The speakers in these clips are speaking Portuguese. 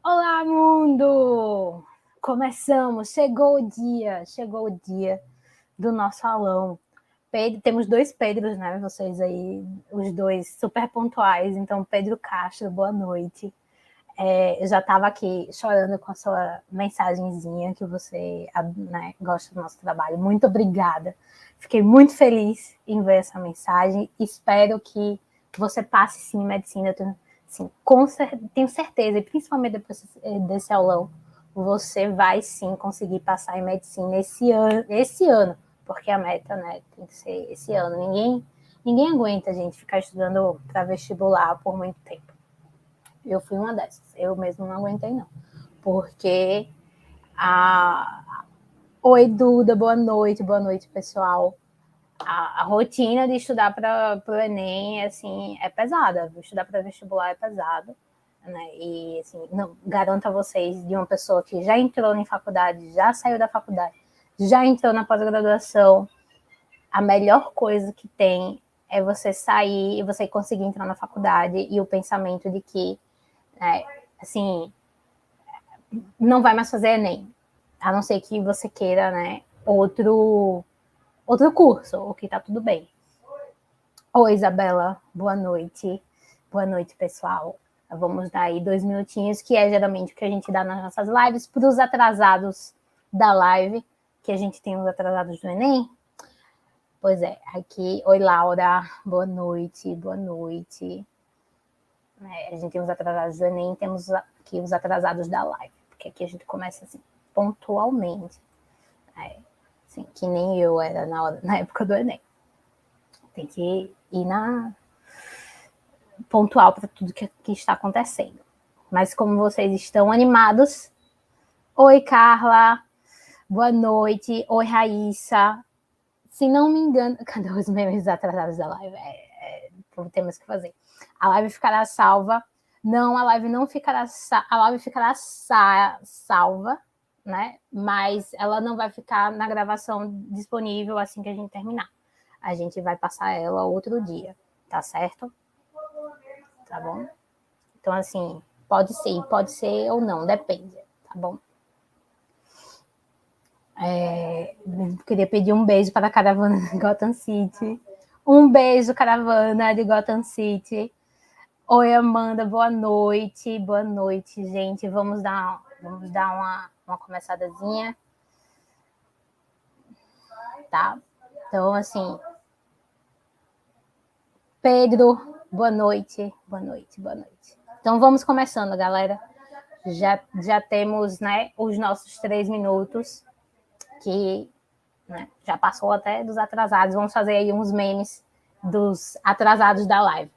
Olá, mundo! Começamos, chegou o dia do nosso aulão. Pedro, temos dois Pedros, né? Vocês aí, os dois super pontuais. Então, Pedro Castro, boa noite. Eu já estava aqui chorando com a sua mensagenzinha que você, né, gosta do nosso trabalho. Muito obrigada. Fiquei muito feliz em ver essa mensagem. Espero que você passe sim em medicina. Eu tenho, sim, tenho certeza, e principalmente depois desse aulão, você vai sim conseguir passar em medicina esse ano, porque a meta, né, tem que ser esse ano. Ninguém aguenta, gente, ficar estudando para vestibular por muito tempo. Eu fui uma dessas. Eu mesmo não aguentei, não. Porque Oi, Duda, boa noite, pessoal. A rotina de estudar para o Enem, assim, é pesada. Estudar para vestibular é pesado. Né? E, assim, não, garanto a vocês, de uma pessoa que já entrou em faculdade, já saiu da faculdade, já entrou na pós-graduação, a melhor coisa que tem é você sair e você conseguir entrar na faculdade e o pensamento de que, assim, não vai mais fazer Enem, a não ser que você queira, né, outro curso, o que tá tudo bem. Oi, Isabela, boa noite. Boa noite, pessoal. Vamos dar aí 2 minutinhos, que é geralmente o que a gente dá nas nossas lives, para os atrasados da live, que a gente tem os atrasados do Enem. Pois é, aqui, oi, Laura, boa noite, boa noite. A gente tem os atrasados do Enem, temos aqui os atrasados da live, porque aqui a gente começa assim, pontualmente. Assim, que nem eu era na época do Enem. Tem que ir pontual para tudo que está acontecendo. Mas como vocês estão animados, oi, Carla, boa noite, oi, Raíssa. Se não me engano, cadê os memes atrasados da live? Temos que fazer. A live ficará salva. Não, a live não ficará a live ficará salva, né? Mas ela não vai ficar na gravação disponível assim que a gente terminar. A gente vai passar ela outro dia, tá certo? Tá bom? Então, assim, pode ser ou não, depende, tá bom? Queria pedir um beijo para a caravana de Gotham City. Um beijo, caravana de Gotham City. Oi, Amanda, boa noite. Boa noite, gente. Vamos dar uma começadazinha, tá? Então, assim, Pedro, boa noite. Boa noite, boa noite. Então, vamos começando, galera. Já temos, né, os nossos 3 minutos, que, né, já passou até dos atrasados. Vamos fazer aí uns memes dos atrasados da live.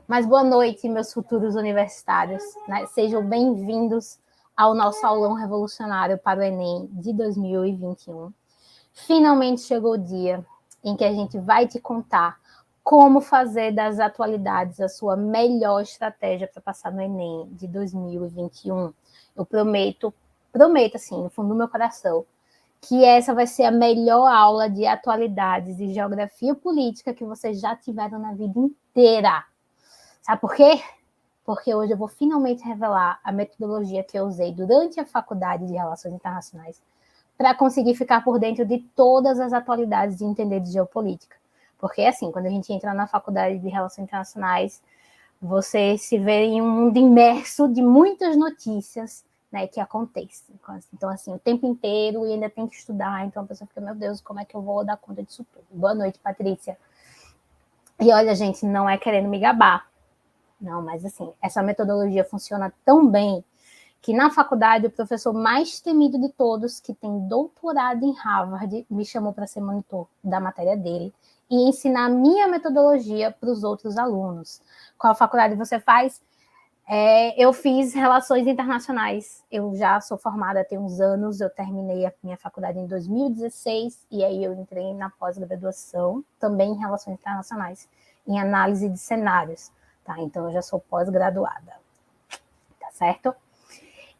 Mas boa noite, meus futuros universitários. Né? Sejam bem-vindos ao nosso aulão revolucionário para o Enem de 2021. Finalmente chegou o dia em que a gente vai te contar como fazer das atualidades a sua melhor estratégia para passar no Enem de 2021. Eu prometo assim, no fundo do meu coração, que essa vai ser a melhor aula de atualidades e geografia política que vocês já tiveram na vida inteira. Sabe por quê? Porque hoje eu vou finalmente revelar a metodologia que eu usei durante a faculdade de Relações Internacionais para conseguir ficar por dentro de todas as atualidades e entender de geopolítica. Porque, assim, quando a gente entra na faculdade de Relações Internacionais, você se vê em um mundo imerso de muitas notícias, né, que acontecem. Então, assim, o tempo inteiro e ainda tem que estudar. Então, a pessoa fica, meu Deus, como é que eu vou dar conta disso tudo? Boa noite, Patrícia. E olha, gente, não é querendo me gabar. Não, mas assim, essa metodologia funciona tão bem que na faculdade o professor mais temido de todos, que tem doutorado em Harvard, me chamou para ser monitor da matéria dele e ensinar a minha metodologia para os outros alunos. Qual faculdade você faz? Eu fiz Relações Internacionais. Eu já sou formada tem uns anos, eu terminei a minha faculdade em 2016 e aí eu entrei na pós-graduação, também em Relações Internacionais, em análise de cenários. Tá? Então, eu já sou pós-graduada, tá certo?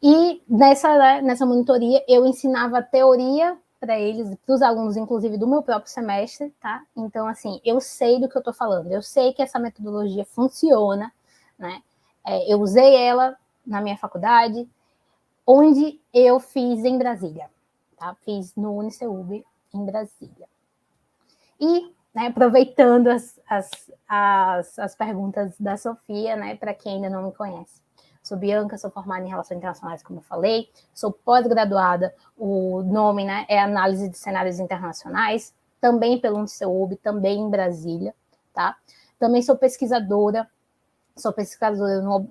E nessa monitoria, eu ensinava teoria para eles, para os alunos, inclusive, do meu próprio semestre, tá? Então, assim, eu sei do que eu estou falando, eu sei que essa metodologia funciona, né? Eu usei ela na minha faculdade, onde eu fiz em Brasília, tá? Fiz no UniCeub em Brasília. E, né, aproveitando as perguntas da Sofia, né, para quem ainda não me conhece. Sou Bianca, sou formada em Relações Internacionais, como eu falei, sou pós-graduada, o nome, né, é Análise de Cenários Internacionais, também pelo UniCeub, também em Brasília, tá? Também sou pesquisadora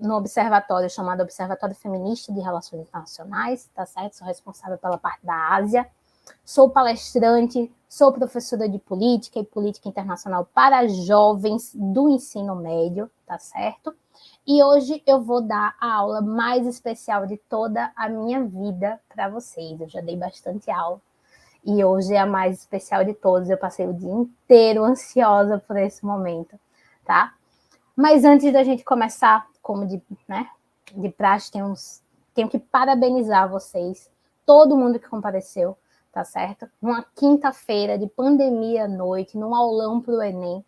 no observatório chamado Observatório Feminista de Relações Internacionais, tá certo? Sou responsável pela parte da Ásia. Sou palestrante, sou professora de política e política internacional para jovens do ensino médio, tá certo? E hoje eu vou dar a aula mais especial de toda a minha vida para vocês. Eu já dei bastante aula e hoje é a mais especial de todas. Eu passei o dia inteiro ansiosa por esse momento, tá? Mas antes da gente começar, como de praxe, tenho que parabenizar vocês, todo mundo que compareceu, tá certo? Numa quinta-feira de pandemia à noite, num aulão para o Enem.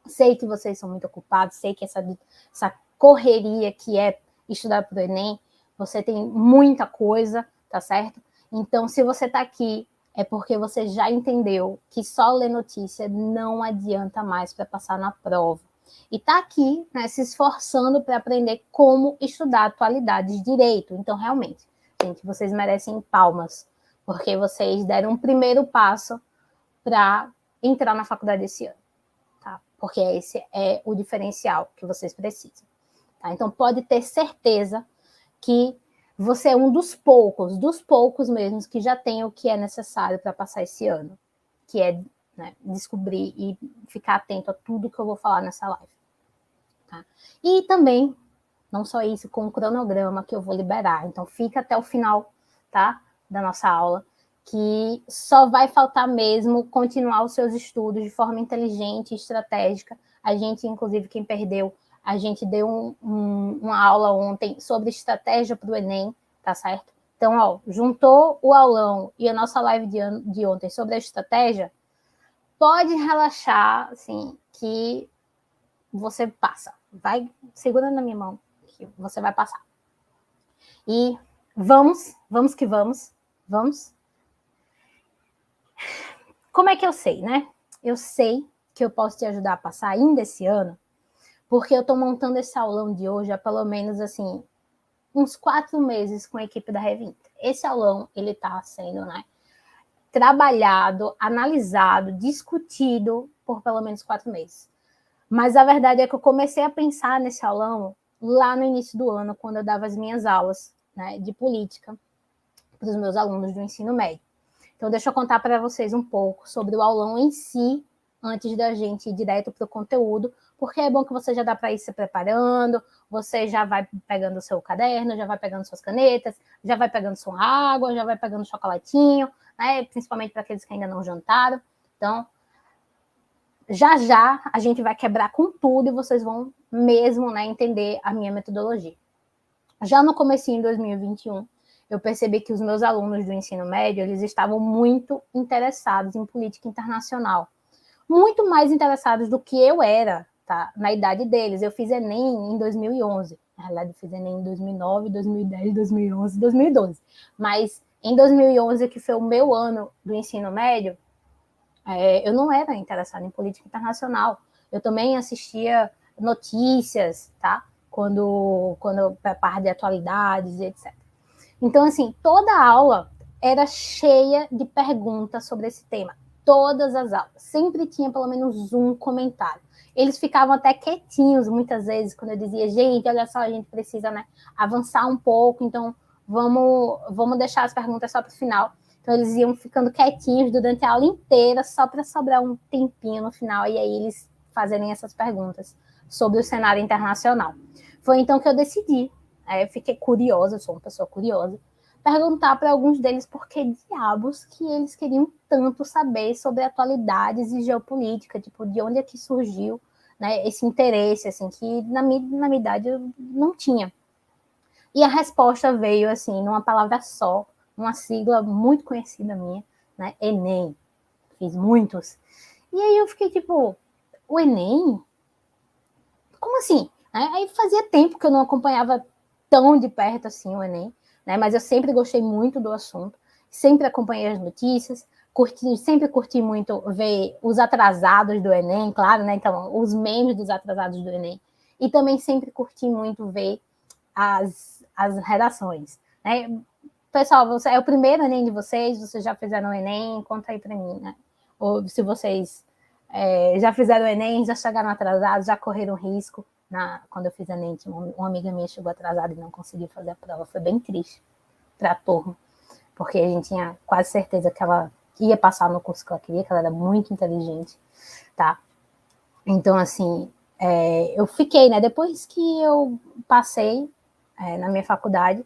Sei que vocês são muito ocupados, sei que essa correria que é estudar para o Enem, você tem muita coisa, tá certo? Então, se você está aqui, é porque você já entendeu que só ler notícia não adianta mais para passar na prova. E está aqui, né, se esforçando para aprender como estudar atualidades de direito. Então, realmente, gente, vocês merecem palmas, porque vocês deram um primeiro passo para entrar na faculdade esse ano, tá? Porque esse é o diferencial que vocês precisam. Tá? Então, pode ter certeza que você é um dos poucos mesmo, que já tem o que é necessário para passar esse ano, que é, né, descobrir e ficar atento a tudo que eu vou falar nessa live. Tá? E também, não só isso, com o cronograma que eu vou liberar. Então, fica até o final, tá, da nossa aula, que só vai faltar mesmo continuar os seus estudos de forma inteligente e estratégica. A gente, inclusive, quem perdeu, a gente deu uma aula ontem sobre estratégia para o Enem, tá certo? Então, ó, juntou o aulão e a nossa live de ontem sobre a estratégia, pode relaxar, assim, que você passa. Vai segurando na minha mão, que você vai passar. E vamos que vamos. Como é que eu sei, né? Eu sei que eu posso te ajudar a passar ainda esse ano, porque eu estou montando esse aulão de hoje há pelo menos, assim, uns 4 meses com a equipe da Revinta. Esse aulão, ele está sendo, né, trabalhado, analisado, discutido por pelo menos 4 meses. Mas a verdade é que eu comecei a pensar nesse aulão lá no início do ano, quando eu dava as minhas aulas, né, de política para os meus alunos do ensino médio. Então, deixa eu contar para vocês um pouco sobre o aulão em si, antes da gente ir direto para o conteúdo, porque é bom que você já dá para ir se preparando, você já vai pegando o seu caderno, já vai pegando suas canetas, já vai pegando sua água, já vai pegando chocolatinho, né, principalmente para aqueles que ainda não jantaram. Então, já a gente vai quebrar com tudo e vocês vão mesmo, né, entender a minha metodologia. Já no comecinho de 2021, eu percebi que os meus alunos do ensino médio, eles estavam muito interessados em política internacional. Muito mais interessados do que eu era, tá, na idade deles. Eu fiz Enem em 2011. Na realidade, eu fiz Enem em 2009, 2010, 2011, 2012. Mas em 2011, que foi o meu ano do ensino médio, eu não era interessada em política internacional. Eu também assistia notícias, tá? Quando para parte de atualidades, etc. Então, assim, toda a aula era cheia de perguntas sobre esse tema. Todas as aulas. Sempre tinha pelo menos um comentário. Eles ficavam até quietinhos muitas vezes quando eu dizia, gente, olha só, a gente precisa, né, avançar um pouco, então vamos deixar as perguntas só para o final. Então, eles iam ficando quietinhos durante a aula inteira, só para sobrar um tempinho no final, e aí eles fazerem essas perguntas sobre o cenário internacional. Foi então que eu decidi, eu fiquei curiosa, eu sou uma pessoa curiosa, perguntar para alguns deles por que diabos que eles queriam tanto saber sobre atualidades e geopolítica, tipo, de onde é que surgiu, né, esse interesse, assim, que na minha idade eu não tinha. E a resposta veio, assim, numa palavra só, uma sigla muito conhecida minha, né? Enem. Fiz muitos. E aí eu fiquei tipo, o Enem? Como assim? Aí fazia tempo que eu não acompanhava tão de perto assim o Enem, né? Mas eu sempre gostei muito do assunto, sempre acompanhei as notícias, sempre curti muito ver os atrasados do Enem, claro, né? Então, os memes dos atrasados do Enem. E também sempre curti muito ver as redações, né? Pessoal, é o primeiro Enem de vocês já fizeram o Enem? Conta aí para mim, né? Ou se vocês já fizeram o Enem, já chegaram atrasados, já correram risco. Quando eu fiz o Enem, uma amiga minha chegou atrasada e não conseguiu fazer a prova. Foi bem triste para a turma, porque a gente tinha quase certeza que ela ia passar no curso que ela queria, que ela era muito inteligente, tá? Então, assim, eu fiquei, né? Depois que eu passei na minha faculdade,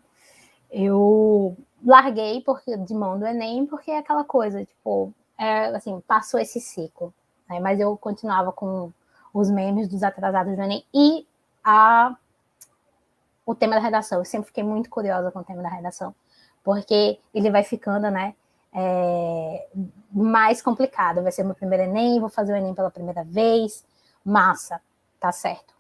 eu larguei de mão do Enem, porque é aquela coisa, tipo, assim, passou esse ciclo, né? Mas eu continuava com os memes dos atrasados do Enem e o tema da redação. Eu sempre fiquei muito curiosa com o tema da redação, porque ele vai ficando, né, mais complicado. Vai ser meu primeiro Enem, vou fazer o Enem pela primeira vez, massa, tá certo.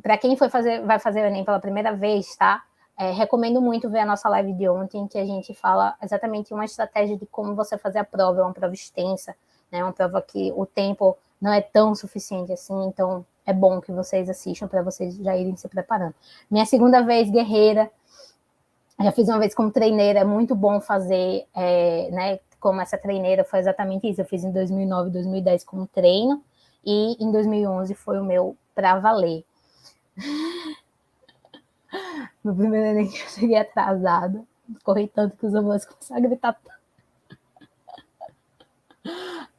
Para quem vai fazer o Enem pela primeira vez, tá? Recomendo muito ver a nossa live de ontem, que a gente fala exatamente uma estratégia de como você fazer a prova. É uma prova extensa, né? Uma prova que o tempo não é tão suficiente assim, então é bom que vocês assistam para vocês já irem se preparando. Minha segunda vez, guerreira, já fiz uma vez como treineira, é muito bom fazer, né? Como essa treineira foi exatamente isso. Eu fiz em 2009, 2010 como treino, e em 2011 foi o meu para valer. No primeiro Enem eu cheguei atrasada, corri tanto que os avós começaram a gritar.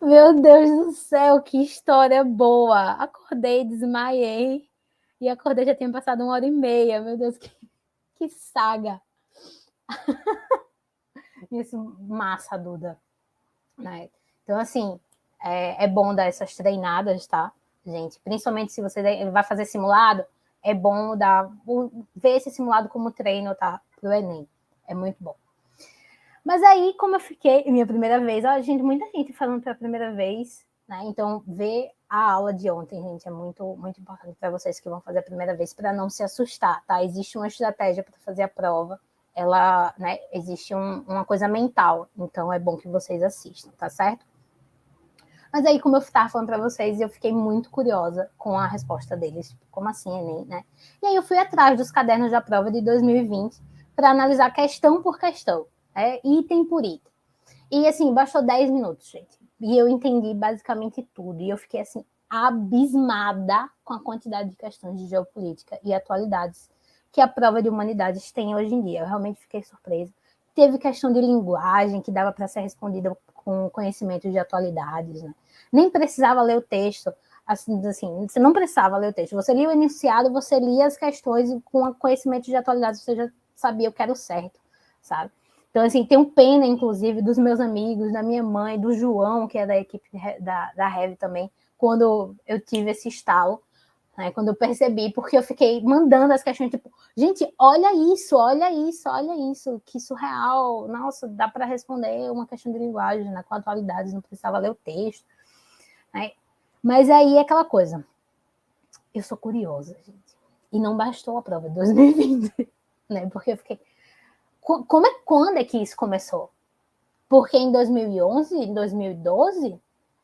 Meu Deus do céu, que história boa! Acordei, desmaiei, e acordei, já tinha passado 1h30. Meu Deus, que saga! Isso, massa, Duda. Né? Então, assim, é bom dar essas treinadas, tá, gente? Principalmente se você vai fazer simulado, é bom ver esse simulado como treino, tá? Pro Enem. É muito bom. Mas aí, como eu fiquei, minha primeira vez, muita gente falando pela primeira vez, né? Então, ver a aula de ontem, gente, é muito, muito importante para vocês que vão fazer a primeira vez, para não se assustar, tá? Existe uma estratégia para fazer a prova, né, existe uma coisa mental, então é bom que vocês assistam, tá certo? Mas aí, como eu estava falando para vocês, eu fiquei muito curiosa com a resposta deles, como assim, Enem, né? E aí eu fui atrás dos cadernos da prova de 2020 para analisar questão por questão, item por item. E assim, bastou 10 minutos, gente. E eu entendi basicamente tudo. E eu fiquei assim, abismada com a quantidade de questões de geopolítica e atualidades que a prova de humanidades tem hoje em dia. Eu realmente fiquei surpresa. Teve questão de linguagem que dava para ser respondida com conhecimento de atualidades, né? Nem precisava ler o texto. Assim, você não precisava ler o texto. Você lia o enunciado, você lia as questões e com conhecimento de atualidades você já sabia o que era o certo, sabe? Então, assim, tenho pena, inclusive, dos meus amigos, da minha mãe, do João, que é da equipe da Rev também, quando eu tive esse estalo, né, quando eu percebi, porque eu fiquei mandando as questões, tipo, gente, olha isso, olha isso, olha isso, que surreal, nossa, dá para responder uma questão de linguagem, né, com atualidades, não precisava ler o texto, né? Mas aí é aquela coisa, eu sou curiosa, gente, e não bastou a prova de 2020, né, porque eu fiquei, quando é que isso começou? Porque em 2011, em 2012,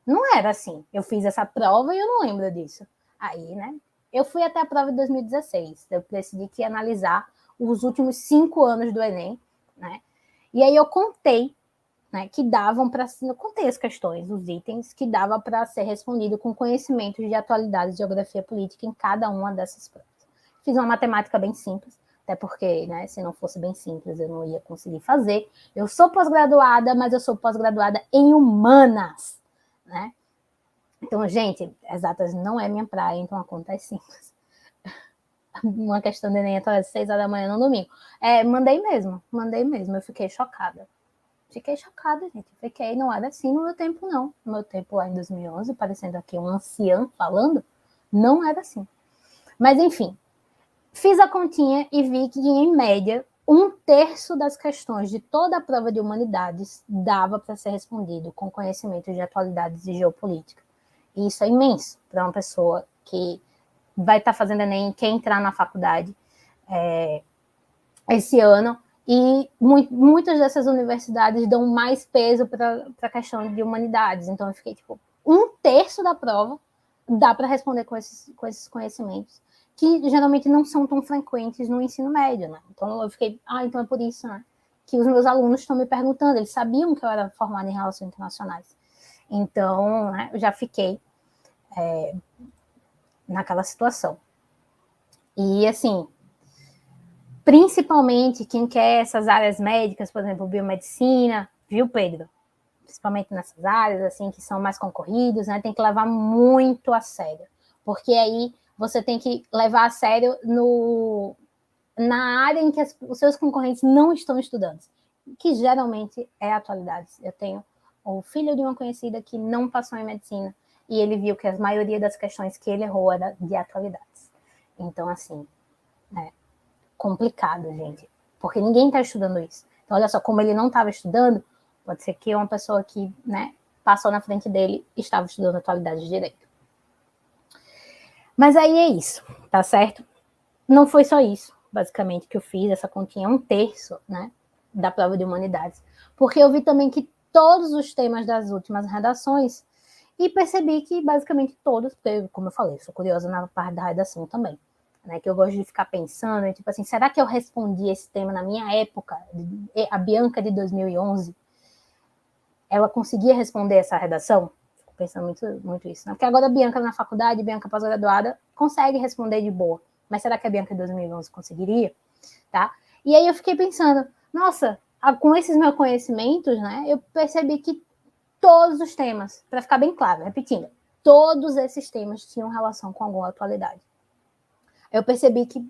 não era assim. Eu fiz essa prova e eu não lembro disso. Aí, né? Eu fui até a prova de 2016. Eu decidi que ia analisar os últimos 5 anos do Enem, né? E aí eu contei, né, que davam para... Eu contei as questões, os itens, que dava para ser respondido com conhecimentos de atualidade de geografia política em cada uma dessas provas. Fiz uma matemática bem simples, até porque, né, se não fosse bem simples, eu não ia conseguir fazer. Eu sou pós-graduada, mas eu sou pós-graduada em humanas, né? Então, gente, exatas não é minha praia, então a conta é simples. Uma questão de Enem às 6 horas da manhã no domingo. Mandei mesmo. Eu fiquei chocada. Gente. Não era assim no meu tempo, não. No meu tempo, lá em 2011, parecendo aqui um ancião falando, não era assim. Mas, enfim, fiz a continha e vi que, em média, 1/3 das questões de toda a prova de humanidades dava para ser respondido com conhecimento de atualidades e geopolítica. E isso é imenso para uma pessoa que vai estar fazendo Enem, quer entrar na faculdade. esse ano, e muitas dessas universidades dão mais peso para a questão de humanidades. Então, eu fiquei, tipo, 1/3 da prova dá para responder com esses conhecimentos, que geralmente não são tão frequentes no ensino médio, né? Então, eu fiquei, então é por isso, né? Que os meus alunos estão me perguntando, eles sabiam que eu era formada em Relações Internacionais. Então, né, eu já fiquei naquela situação. E, assim, principalmente quem quer essas áreas médicas, por exemplo, biomedicina, viu, Pedro? Principalmente nessas áreas, assim, que são mais concorridas, né? Tem que levar muito a sério. Porque aí você tem que levar a sério na área em que os seus concorrentes não estão estudando, que geralmente é atualidades. Eu tenho o filho de uma conhecida que não passou em medicina e ele viu que a maioria das questões que ele errou era de atualidades. Então, assim, complicado, gente, porque ninguém está estudando isso. Então, olha só, como ele não estava estudando, pode ser que uma pessoa que, né, passou na frente dele estava estudando atualidades de direito. Mas aí é isso, tá certo? Não foi só isso, basicamente, que eu fiz, essa continha 1/3, né, da prova de humanidades, porque eu vi também que todos os temas das últimas redações, e percebi que basicamente todos, porque, como eu falei, sou curiosa na parte da redação também, né, que eu gosto de ficar pensando, tipo assim, será que eu respondi esse tema na minha época, a Bianca de 2011, ela conseguia responder essa redação? Fico pensando muito isso, né? Porque agora a Bianca na faculdade, Bianca pós-graduada, consegue responder de boa, mas será que a Bianca de 2011 conseguiria? Tá? E aí eu fiquei pensando, nossa, com esses meus conhecimentos, né, eu percebi que todos os temas, para ficar bem claro, repetindo, todos esses temas tinham relação com alguma atualidade. Eu percebi que,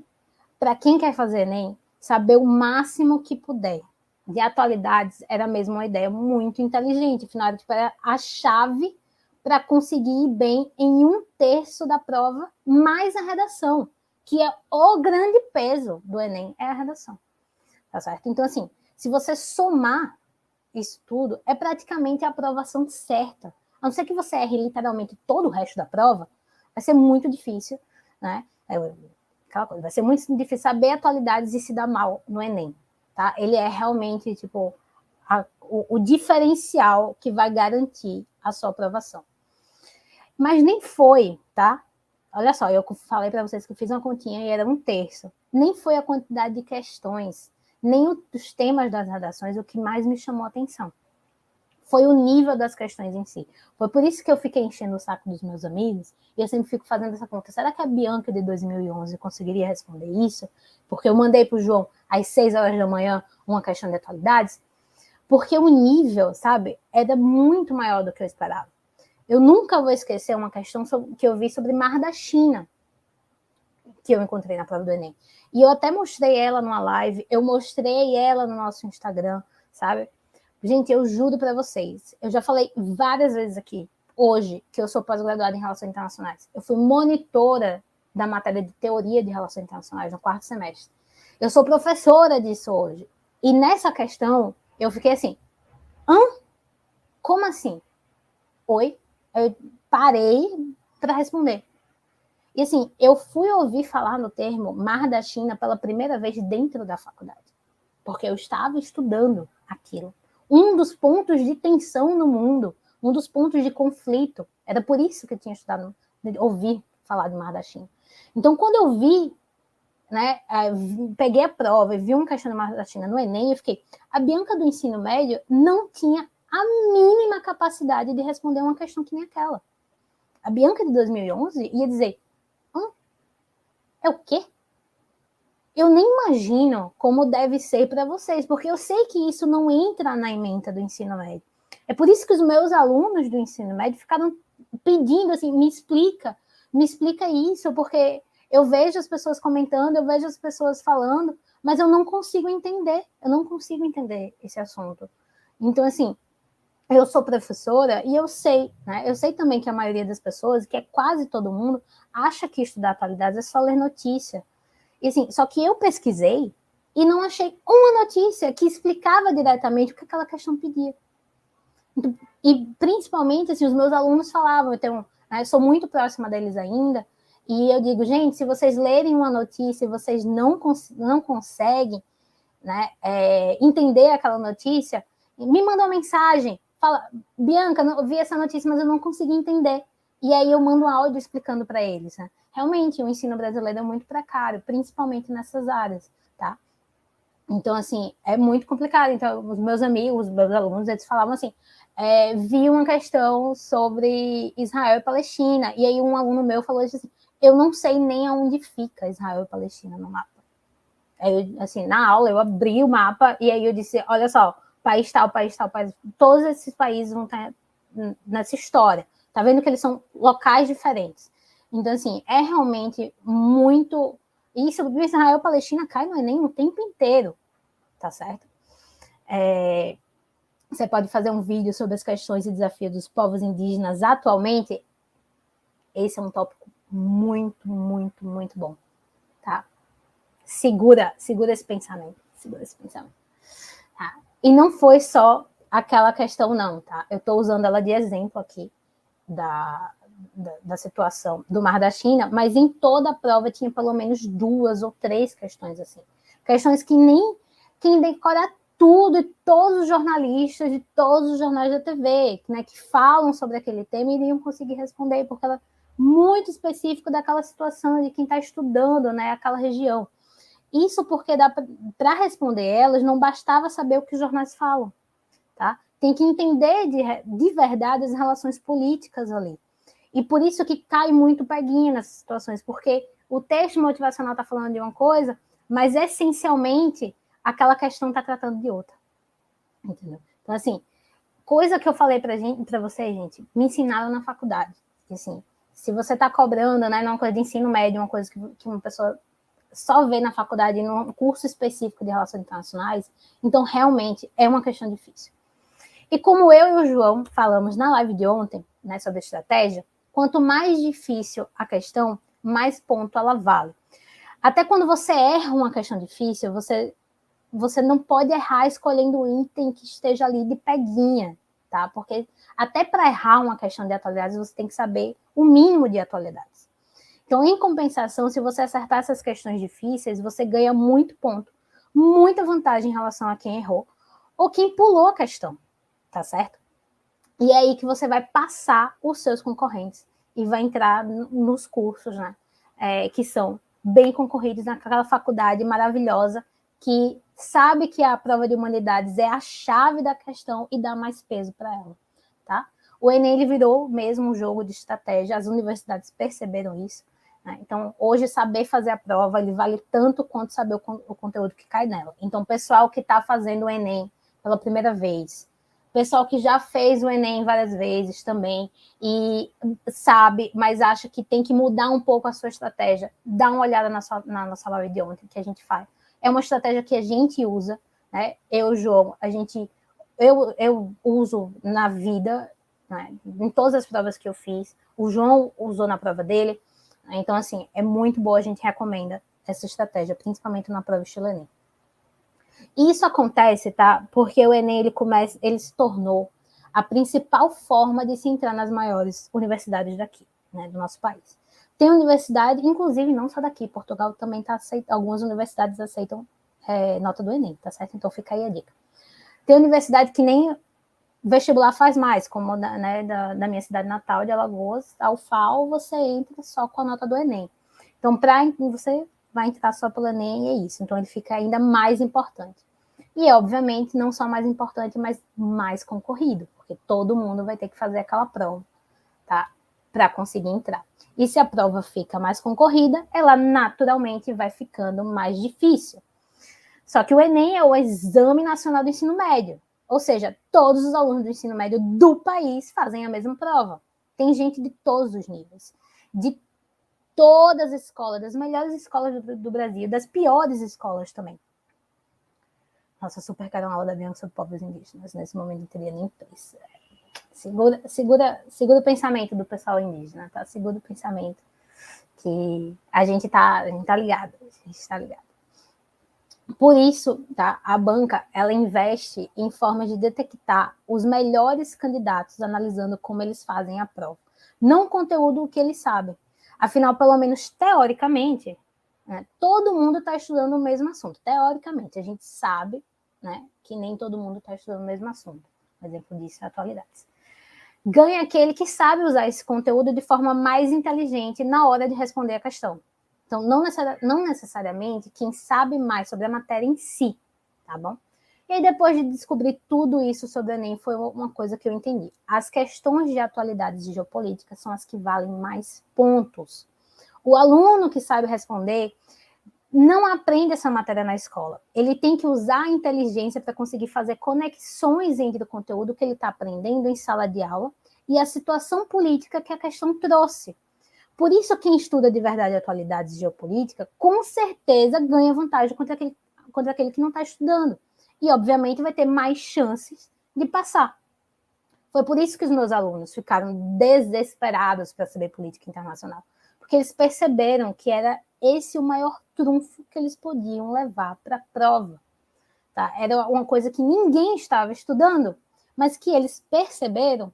para quem quer fazer Enem, saber o máximo que puder de atualidades era mesmo uma ideia muito inteligente, afinal, tipo, era a chave para conseguir ir bem em 1/3 da prova, mais a redação, que é o grande peso do Enem, é a redação. Tá certo? Então, assim, se você somar isso tudo, é praticamente a aprovação certa. A não ser que você erre literalmente todo o resto da prova, vai ser muito difícil, né? Aquela coisa, vai ser muito difícil saber atualidades e se dar mal no Enem, tá? Ele é realmente, tipo, o diferencial que vai garantir a sua aprovação. Mas nem foi, tá? Olha só, eu falei para vocês que eu fiz uma continha e era 1/3. Nem foi a quantidade de questões, nem os temas das redações o que mais me chamou a atenção. Foi o nível das questões em si. Foi por isso que eu fiquei enchendo o saco dos meus amigos e eu sempre fico fazendo essa conta. Será que a Bianca de 2011 conseguiria responder isso? Porque eu mandei para o João às 6 horas da manhã uma questão de atualidades. Porque o nível, sabe, era muito maior do que eu esperava. Eu nunca vou esquecer uma questão que eu vi sobre Mar da China, que eu encontrei na prova do Enem. E eu até mostrei ela numa live, eu mostrei ela no nosso Instagram, sabe? Gente, eu juro para vocês, eu já falei várias vezes aqui, hoje, que eu sou pós-graduada em Relações Internacionais. Eu fui monitora da matéria de Teoria de Relações Internacionais no 4º semestre. Eu sou professora disso hoje. E nessa questão, eu fiquei assim, como assim? Oi? Eu parei para responder. E assim, eu fui ouvir falar no termo Mar da China pela primeira vez dentro da faculdade, porque eu estava estudando aquilo. Um dos pontos de tensão no mundo, um dos pontos de conflito, era por isso que eu tinha estudado, ouvir falar de Mar da China. Então, quando eu vi, né, peguei a prova e vi uma questão do Mar da China no Enem, eu fiquei, a Bianca do ensino médio não tinha a mínima capacidade de responder uma questão que nem aquela. A Bianca de 2011 ia dizer, é o quê? Eu nem imagino como deve ser para vocês, porque eu sei que isso não entra na ementa do ensino médio. É por isso que os meus alunos do ensino médio ficaram pedindo assim, me explica isso, porque eu vejo as pessoas comentando, eu vejo as pessoas falando, mas eu não consigo entender esse assunto. Então, assim, eu sou professora e eu sei, né? Eu sei também que a maioria das pessoas, que é quase todo mundo, acha que estudar atualidades é só ler notícia. E assim, só que eu pesquisei e não achei uma notícia que explicava diretamente o que aquela questão pedia. Então, e principalmente, assim, os meus alunos falavam, eu sou muito próxima deles ainda, E eu digo, gente, se vocês lerem uma notícia e vocês não conseguem, né, entender aquela notícia, me manda uma mensagem, fala, Bianca, eu vi essa notícia, mas eu não consegui entender. E aí eu mando um áudio explicando para eles, né? Realmente, o ensino brasileiro é muito precário, principalmente nessas áreas, tá? Então, assim, é muito complicado. Então, os meus amigos, os meus alunos, eles falavam assim, vi uma questão sobre Israel e Palestina, e aí um aluno meu falou assim, eu não sei nem aonde fica Israel e Palestina no mapa. Aí, assim, na aula, eu abri o mapa e aí eu disse, olha só, país tal, todos esses países vão estar nessa história. Tá vendo que eles são locais diferentes. Então, assim, é realmente muito... Isso, Israel e Palestina cai no Enem o tempo inteiro, tá certo? Você pode fazer um vídeo sobre as questões e desafios dos povos indígenas atualmente. Esse é um tópico muito, muito, muito bom, tá? Segura esse pensamento, tá? E não foi só aquela questão, não, tá? Eu estou usando ela de exemplo aqui da situação do Mar da China, mas em toda a prova tinha pelo menos 2 ou 3 questões assim. Questões que nem quem decora tudo, e todos os jornalistas de todos os jornais da TV, né, que falam sobre aquele tema, iriam conseguir responder, porque ela é muito específico daquela situação de quem está estudando, né, aquela região. Isso porque para responder elas não bastava saber o que os jornais falam, tá? Tem que entender de verdade as relações políticas ali. E por isso que cai muito peguinha nessas situações, porque o texto motivacional está falando de uma coisa, mas essencialmente aquela questão está tratando de outra. Entendeu? Então, assim, coisa que eu falei para vocês, gente, me ensinaram na faculdade. Assim, se você está cobrando, né, numa coisa de ensino médio, uma coisa que uma pessoa só vê na faculdade, num curso específico de relações internacionais, então realmente é uma questão difícil. E como eu e o João falamos na live de ontem, né, sobre estratégia, quanto mais difícil a questão, mais ponto ela vale. Até quando você erra uma questão difícil, você não pode errar escolhendo o item que esteja ali de peguinha, tá? Porque até para errar uma questão de atualidades, você tem que saber o mínimo de atualidades. Então, em compensação, se você acertar essas questões difíceis, você ganha muito ponto, muita vantagem em relação a quem errou ou quem pulou a questão, tá certo? E é aí que você vai passar os seus concorrentes e vai entrar nos cursos, né? Que são bem concorridos naquela faculdade maravilhosa que sabe que a prova de humanidades é a chave da questão e dá mais peso para ela, tá? O Enem ele virou mesmo um jogo de estratégia, as universidades perceberam isso, né? Então, hoje, saber fazer a prova ele vale tanto quanto saber o conteúdo que cai nela. Então, o pessoal que está fazendo o Enem pela primeira vez, pessoal que já fez o Enem várias vezes também e sabe, mas acha que tem que mudar um pouco a sua estratégia, dá uma olhada na nossa live de ontem que a gente faz. É uma estratégia que a gente usa, né? Eu, João, eu uso na vida, né? Em todas as provas que eu fiz, o João usou na prova dele, né? Então, assim, é muito boa, a gente recomenda essa estratégia, principalmente na prova estilo Enem. Isso acontece, tá? Porque o Enem ele se tornou a principal forma de se entrar nas maiores universidades daqui, né, do nosso país. Tem universidade, inclusive não só daqui, Portugal também está aceitando, algumas universidades aceitam nota do Enem, tá certo? Então fica aí a dica. Tem universidade que nem vestibular faz mais, como né, da minha cidade natal, de Alagoas, a UFAL, você entra só com a nota do Enem. Então, você vai entrar só pelo Enem e é isso. Então, ele fica ainda mais importante. E, obviamente, não só mais importante, mas mais concorrido, porque todo mundo vai ter que fazer aquela prova, tá? Para conseguir entrar. E se a prova fica mais concorrida, ela naturalmente vai ficando mais difícil. Só que o Enem é o Exame Nacional do Ensino Médio. Ou seja, todos os alunos do ensino médio do país fazem a mesma prova. Tem gente de todos os níveis, de todas as escolas, das melhores escolas do Brasil, das piores escolas também. Nossa, super quero uma aula da Bianca sobre povos indígenas. Nesse momento não teria nem preço. Segura o pensamento do pessoal indígena, tá? Segura o pensamento que a gente tá ligado. A gente tá ligado. Por isso, tá, a banca ela investe em formas de detectar os melhores candidatos, analisando como eles fazem a prova. Não o conteúdo que eles sabem. Afinal, pelo menos teoricamente, né, todo mundo está estudando o mesmo assunto. Teoricamente, a gente sabe, né, que nem todo mundo está estudando o mesmo assunto. Um exemplo disso é atualidades. Ganha aquele que sabe usar esse conteúdo de forma mais inteligente na hora de responder a questão. Então, não necessariamente quem sabe mais sobre a matéria em si, tá bom? E aí, depois de descobrir tudo isso sobre o Enem, foi uma coisa que eu entendi. As questões de atualidades de geopolítica são as que valem mais pontos. O aluno que sabe responder não aprende essa matéria na escola. Ele tem que usar a inteligência para conseguir fazer conexões entre o conteúdo que ele está aprendendo em sala de aula e a situação política que a questão trouxe. Por isso, quem estuda de verdade atualidades de geopolítica, com certeza ganha vantagem contra aquele que não está estudando. E, obviamente, vai ter mais chances de passar. Foi por isso que os meus alunos ficaram desesperados para saber política internacional. Porque eles perceberam que era esse o maior trunfo que eles podiam levar para a prova. Tá? Era uma coisa que ninguém estava estudando, mas que eles perceberam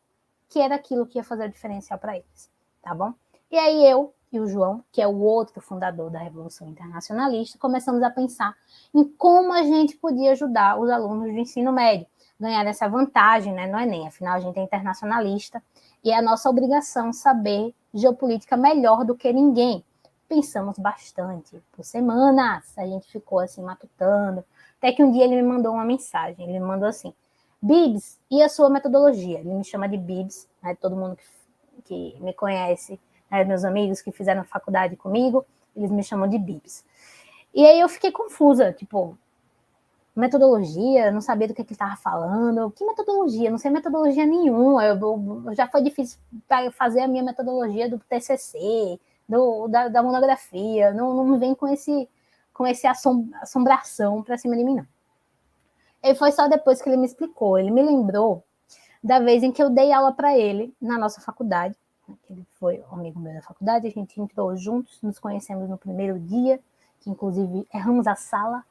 que era aquilo que ia fazer a diferencial para eles. Tá bom? E aí eu e o João, que é o outro fundador da Revolução Internacionalista, começamos a pensar em como a gente podia ajudar os alunos do ensino médio a ganhar essa vantagem, né, no Enem. Afinal, a gente é internacionalista e é a nossa obrigação saber geopolítica melhor do que ninguém. Pensamos bastante. Por semanas, a gente ficou assim matutando. Até que um dia ele me mandou uma mensagem. Ele me mandou assim: Bibs, e a sua metodologia? Ele me chama de Bibs, né? Todo mundo que me conhece, né, meus amigos que fizeram faculdade comigo, eles me chamam de Bibs. E aí eu fiquei confusa, tipo, metodologia, não sabia do que ele estava falando. Que metodologia? Não sei metodologia nenhuma. Já foi difícil fazer a minha metodologia do TCC, da monografia. Não me vem com esse assombração para cima de mim, não. E foi só depois que ele me explicou. Ele me lembrou da vez em que eu dei aula para ele na nossa faculdade. Ele foi um amigo meu da faculdade, a gente entrou juntos, nos conhecemos no primeiro dia, que inclusive erramos a sala,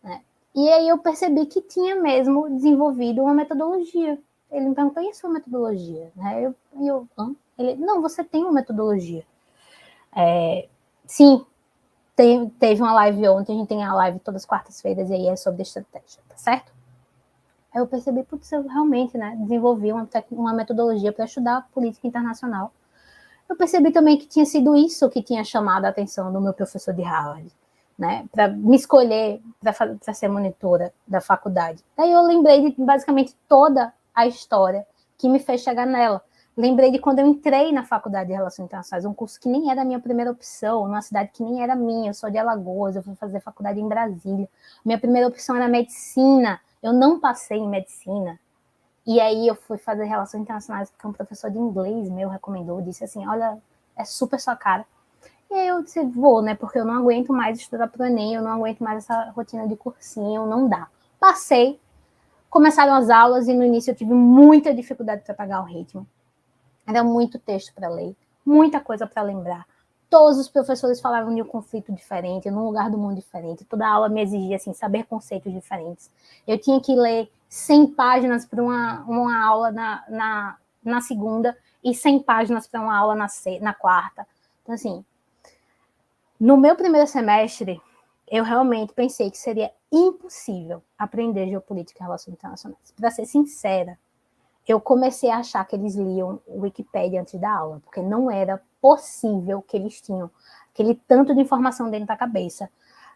né? E aí eu percebi que tinha mesmo desenvolvido uma metodologia. Ele me perguntou: e a sua metodologia? Né? Ele: não, você tem uma metodologia. Sim, teve uma live ontem, a gente tem a live todas as quartas-feiras e aí é sobre estratégia, tá certo? Aí eu percebi, putz, eu realmente, né, desenvolvi uma metodologia para estudar a política internacional. Eu percebi também que tinha sido isso que tinha chamado a atenção do meu professor de Harvard, né, para me escolher para ser monitora da faculdade. Daí eu lembrei de basicamente toda a história que me fez chegar nela. Lembrei de quando eu entrei na faculdade de Relações Internacionais, um curso que nem era a minha primeira opção, numa cidade que nem era minha, eu sou de Alagoas, eu fui fazer faculdade em Brasília. Minha primeira opção era medicina, eu não passei em medicina. E aí eu fui fazer Relações Internacionais porque um professor de inglês meu recomendou, disse assim: olha, é super sua cara. E aí eu disse: vou, né, porque eu não aguento mais estudar pro Enem, eu não aguento mais essa rotina de cursinho, não dá. Passei, começaram as aulas e no início eu tive muita dificuldade para pegar o ritmo. Era muito texto para ler, muita coisa para lembrar. Todos os professores falavam de um conflito diferente, num lugar do mundo diferente. Toda aula me exigia assim, saber conceitos diferentes. Eu tinha que ler 100 páginas para uma aula na segunda e 100 páginas para uma aula na quarta. Então, assim, no meu primeiro semestre, eu realmente pensei que seria impossível aprender geopolítica e relações internacionais. Para ser sincera, eu comecei a achar que eles liam o Wikipédia antes da aula, porque não era possível que eles tinham aquele tanto de informação dentro da cabeça.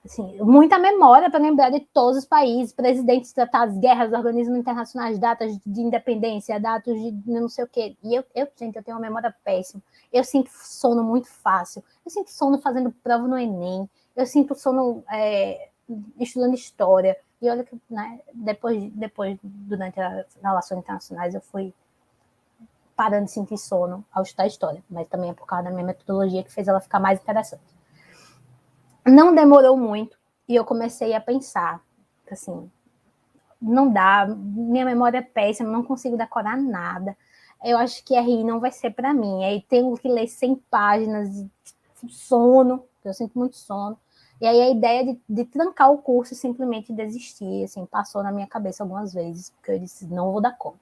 Assim, muita memória para lembrar de todos os países, presidentes, tratados, guerras, organismos internacionais, datas de independência, datas de não sei o quê. E gente, eu tenho uma memória péssima. Eu sinto sono muito fácil. Eu sinto sono fazendo prova no Enem. Eu sinto sono estudando história. E olha que, né, depois durante as relações internacionais, eu fui parando de sentir sono ao estudar história, mas também é por causa da minha metodologia que fez ela ficar mais interessante. Não demorou muito e eu comecei a pensar, assim, não dá, minha memória é péssima, não consigo decorar nada. Eu acho que RI não vai ser para mim. Aí tenho que ler 100 páginas de sono, eu sinto muito sono. E aí a ideia de trancar o curso e simplesmente desistir, assim, passou na minha cabeça algumas vezes, porque eu disse: não vou dar conta.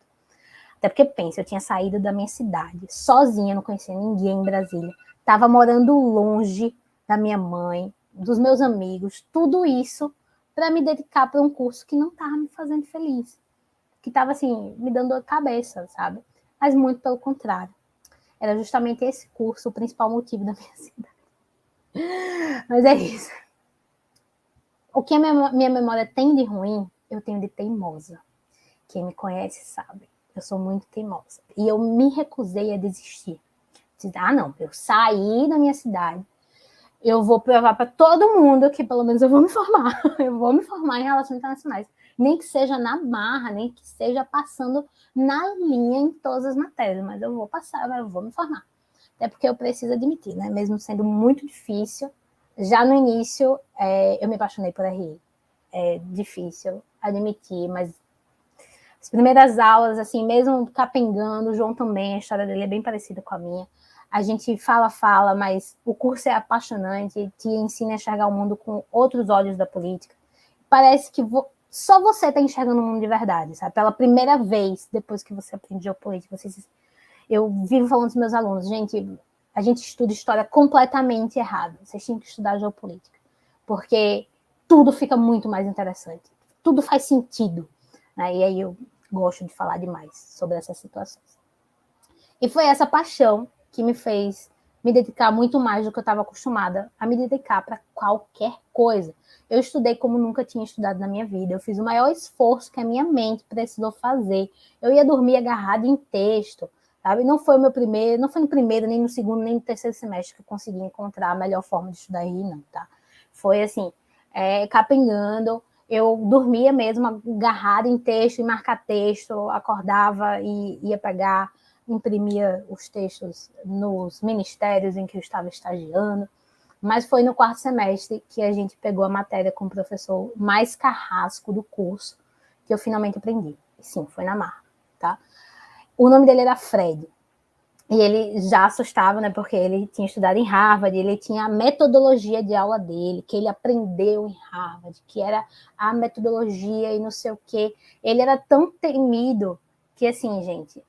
Até porque, pensa, eu tinha saído da minha cidade, sozinha, não conhecia ninguém em Brasília, estava morando longe da minha mãe, dos meus amigos, tudo isso para me dedicar para um curso que não estava me fazendo feliz, que estava assim, me dando dor de cabeça, sabe? Mas muito pelo contrário. Era justamente esse curso o principal motivo da minha cidade. Mas é isso. O que a minha memória tem de ruim, eu tenho de teimosa. Quem me conhece sabe. Eu sou muito teimosa. E eu me recusei a desistir. Não, eu saí da minha cidade. Eu vou provar para todo mundo que pelo menos eu vou me formar. Eu vou me formar em relações internacionais. Nem que seja na marra, nem que seja passando na linha em todas as matérias. Mas eu vou passar, eu vou me formar. Até porque eu preciso admitir, né? Mesmo sendo muito difícil, já no início eu me apaixonei por RI. É difícil admitir, mas as primeiras aulas, assim, mesmo capengando, o João também, a história dele é bem parecida com a minha. A gente fala, mas o curso é apaixonante, te ensina a enxergar o mundo com outros olhos da política. Parece que só você está enxergando o mundo de verdade, sabe? Pela primeira vez, depois que você aprende geopolítica, eu vivo falando dos meus alunos, gente, a gente estuda história completamente errado. Vocês tinham que estudar geopolítica, porque tudo fica muito mais interessante. Tudo faz sentido. Né? E aí eu gosto de falar demais sobre essas situações. E foi essa paixão que me fez me dedicar muito mais do que eu estava acostumada a me dedicar para qualquer coisa. Eu estudei como nunca tinha estudado na minha vida. Eu fiz o maior esforço que a minha mente precisou fazer. Eu ia dormir agarrada em texto, sabe? Não foi no primeiro, nem no segundo, nem no terceiro semestre que eu consegui encontrar a melhor forma de estudar RI, não, tá? Foi assim, capengando. Eu dormia mesmo agarrada em texto, em marcar texto, acordava e ia pegar, imprimia os textos nos ministérios em que eu estava estagiando. Mas foi no quarto semestre que a gente pegou a matéria com o professor mais carrasco do curso, que eu finalmente aprendi. Sim, foi na marra, tá? O nome dele era Fred. E ele já assustava, né? Porque ele tinha estudado em Harvard, ele tinha a metodologia de aula dele, que ele aprendeu em Harvard, que era a metodologia e não sei o quê. Ele era tão temido que, assim, gente,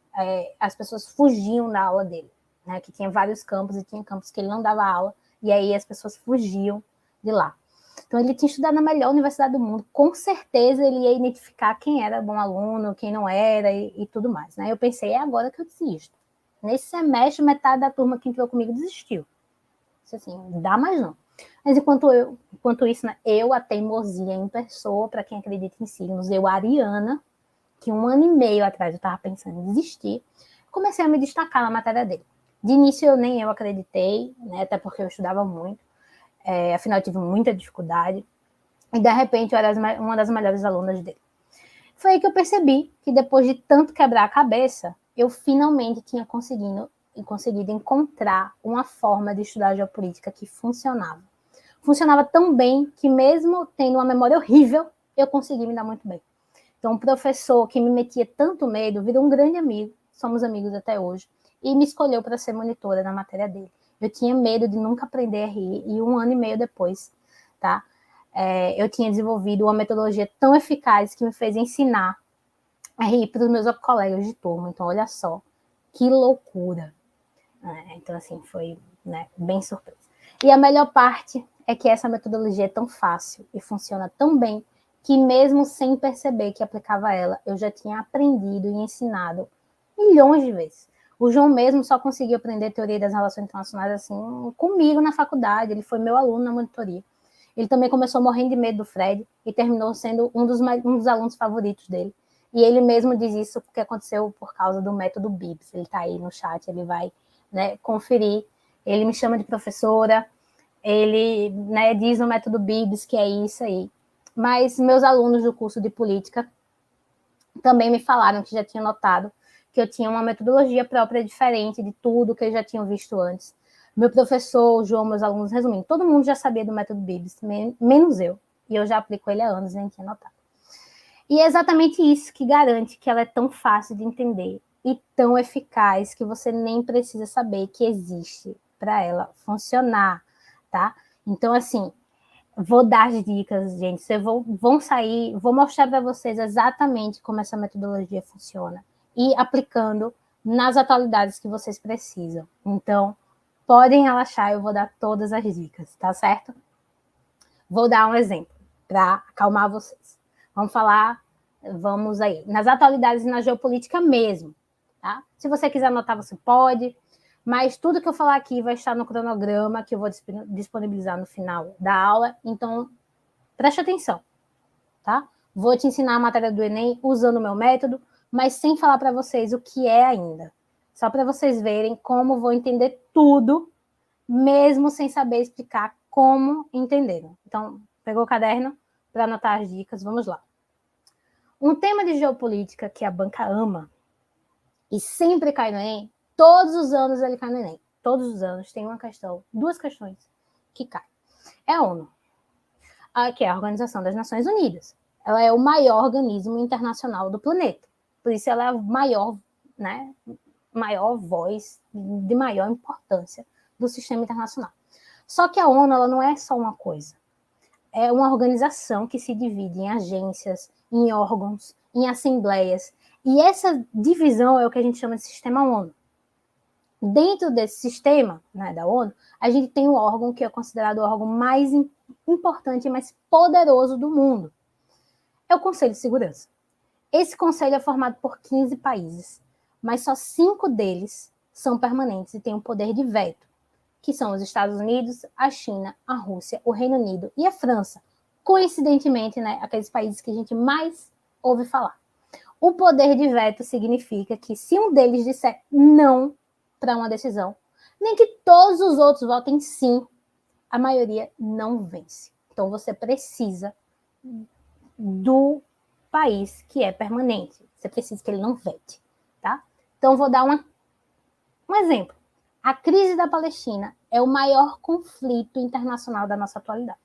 as pessoas fugiam da aula dele, né? Que tinha vários campos e tinha campos que ele não dava aula, e aí as pessoas fugiam de lá. Então, ele tinha estudado na melhor universidade do mundo. Com certeza, ele ia identificar quem era bom aluno, quem não era e tudo mais, né? Eu pensei, é agora que eu desisto. Nesse semestre, metade da turma que entrou comigo desistiu. Disse assim, não dá mais não. Mas enquanto isso, né, eu, a teimosia em pessoa, para quem acredita em signos, eu, a Ariana, que 1 ano e meio atrás eu estava pensando em desistir, comecei a me destacar na matéria dele. De início, nem eu acreditei, né, até porque eu estudava muito, afinal eu tive muita dificuldade, e de repente eu era uma das melhores alunas dele. Foi aí que eu percebi que depois de tanto quebrar a cabeça, eu finalmente tinha conseguido encontrar uma forma de estudar geopolítica que funcionava. Funcionava tão bem que mesmo tendo uma memória horrível, eu consegui me dar muito bem. Então, um professor que me metia tanto medo virou um grande amigo, somos amigos até hoje, e me escolheu para ser monitora na matéria dele. Eu tinha medo de nunca aprender a rir, e 1 ano e meio depois, tá? Eu tinha desenvolvido uma metodologia tão eficaz que me fez ensinar a rir para os meus colegas de turma. Então, olha só, que loucura. Então, assim, foi, né, bem surpresa. E a melhor parte é que essa metodologia é tão fácil e funciona tão bem que mesmo sem perceber que aplicava ela, eu já tinha aprendido e ensinado milhões de vezes. O João mesmo só conseguiu aprender teoria das relações internacionais assim comigo na faculdade, ele foi meu aluno na monitoria. Ele também começou morrendo de medo do Fred e terminou sendo um dos alunos favoritos dele. E ele mesmo diz isso porque aconteceu por causa do método BIBS. Ele está aí no chat, ele vai, né, conferir. Ele me chama de professora, ele, né, diz no método BIBS que é isso aí. Mas meus alunos do curso de política também me falaram que já tinham notado que eu tinha uma metodologia própria diferente de tudo que eles já tinham visto antes. Meu professor, o João, meus alunos, resumindo, todo mundo já sabia do método BIBS, menos eu. E eu já aplico ele há anos e nem tinha notado. E é exatamente isso que garante que ela é tão fácil de entender e tão eficaz que você nem precisa saber que existe para ela funcionar, tá? Então, assim, vou dar as dicas, gente. Vocês vão sair, vou mostrar para vocês exatamente como essa metodologia funciona e aplicando nas atualidades que vocês precisam. Então, Podem relaxar, eu vou dar todas as dicas, tá certo? Vou dar um exemplo para acalmar vocês. Vamos aí, nas atualidades e na geopolítica mesmo, tá? Se você quiser anotar, você pode, mas tudo que eu falar aqui vai estar no cronograma que eu vou disponibilizar no final da aula, então preste atenção, tá? Vou te ensinar a matéria do Enem usando o meu método, mas sem falar para vocês o que é ainda. Só para vocês verem como vou entender tudo, mesmo sem saber explicar como entenderam. Então, pegou o caderno para anotar as dicas? Vamos lá. Um tema de geopolítica que a banca ama e sempre cai no Enem, todos os anos ele cai no Enem. Todos os anos tem uma questão, duas questões que caem. É a ONU, que é a Organização das Nações Unidas. Ela é o maior organismo internacional do planeta. Por isso ela é a maior, né, maior voz, de maior importância do sistema internacional. Só que a ONU ela não é só uma coisa. É uma organização que se divide em agências, em órgãos, em assembleias. E essa divisão é o que a gente chama de sistema ONU. Dentro desse sistema, né, da ONU, a gente tem um órgão que é considerado o órgão mais importante e mais poderoso do mundo. É o Conselho de Segurança. Esse conselho é formado por 15 países, mas só 5 deles são permanentes e têm o poder de veto, que são os Estados Unidos, a China, a Rússia, o Reino Unido e a França. Coincidentemente, né, aqueles países que a gente mais ouve falar. O poder de veto significa que se um deles disser não para uma decisão, nem que todos os outros votem sim, a maioria não vence. Então você precisa do país que é permanente. Você precisa que ele não vete, tá? Então vou dar um exemplo. A crise da Palestina é o maior conflito internacional da nossa atualidade.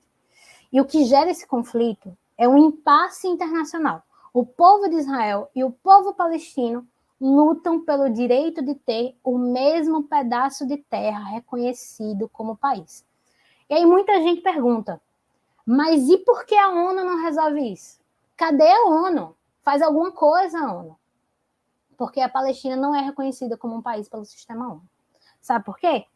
E o que gera esse conflito é um impasse internacional. O povo de Israel e o povo palestino lutam pelo direito de ter o mesmo pedaço de terra reconhecido como país. E aí muita gente pergunta, mas e por que a ONU não resolve isso? Cadê a ONU? Faz alguma coisa a ONU. Porque a Palestina não é reconhecida como um país pelo sistema ONU. Sabe por quê?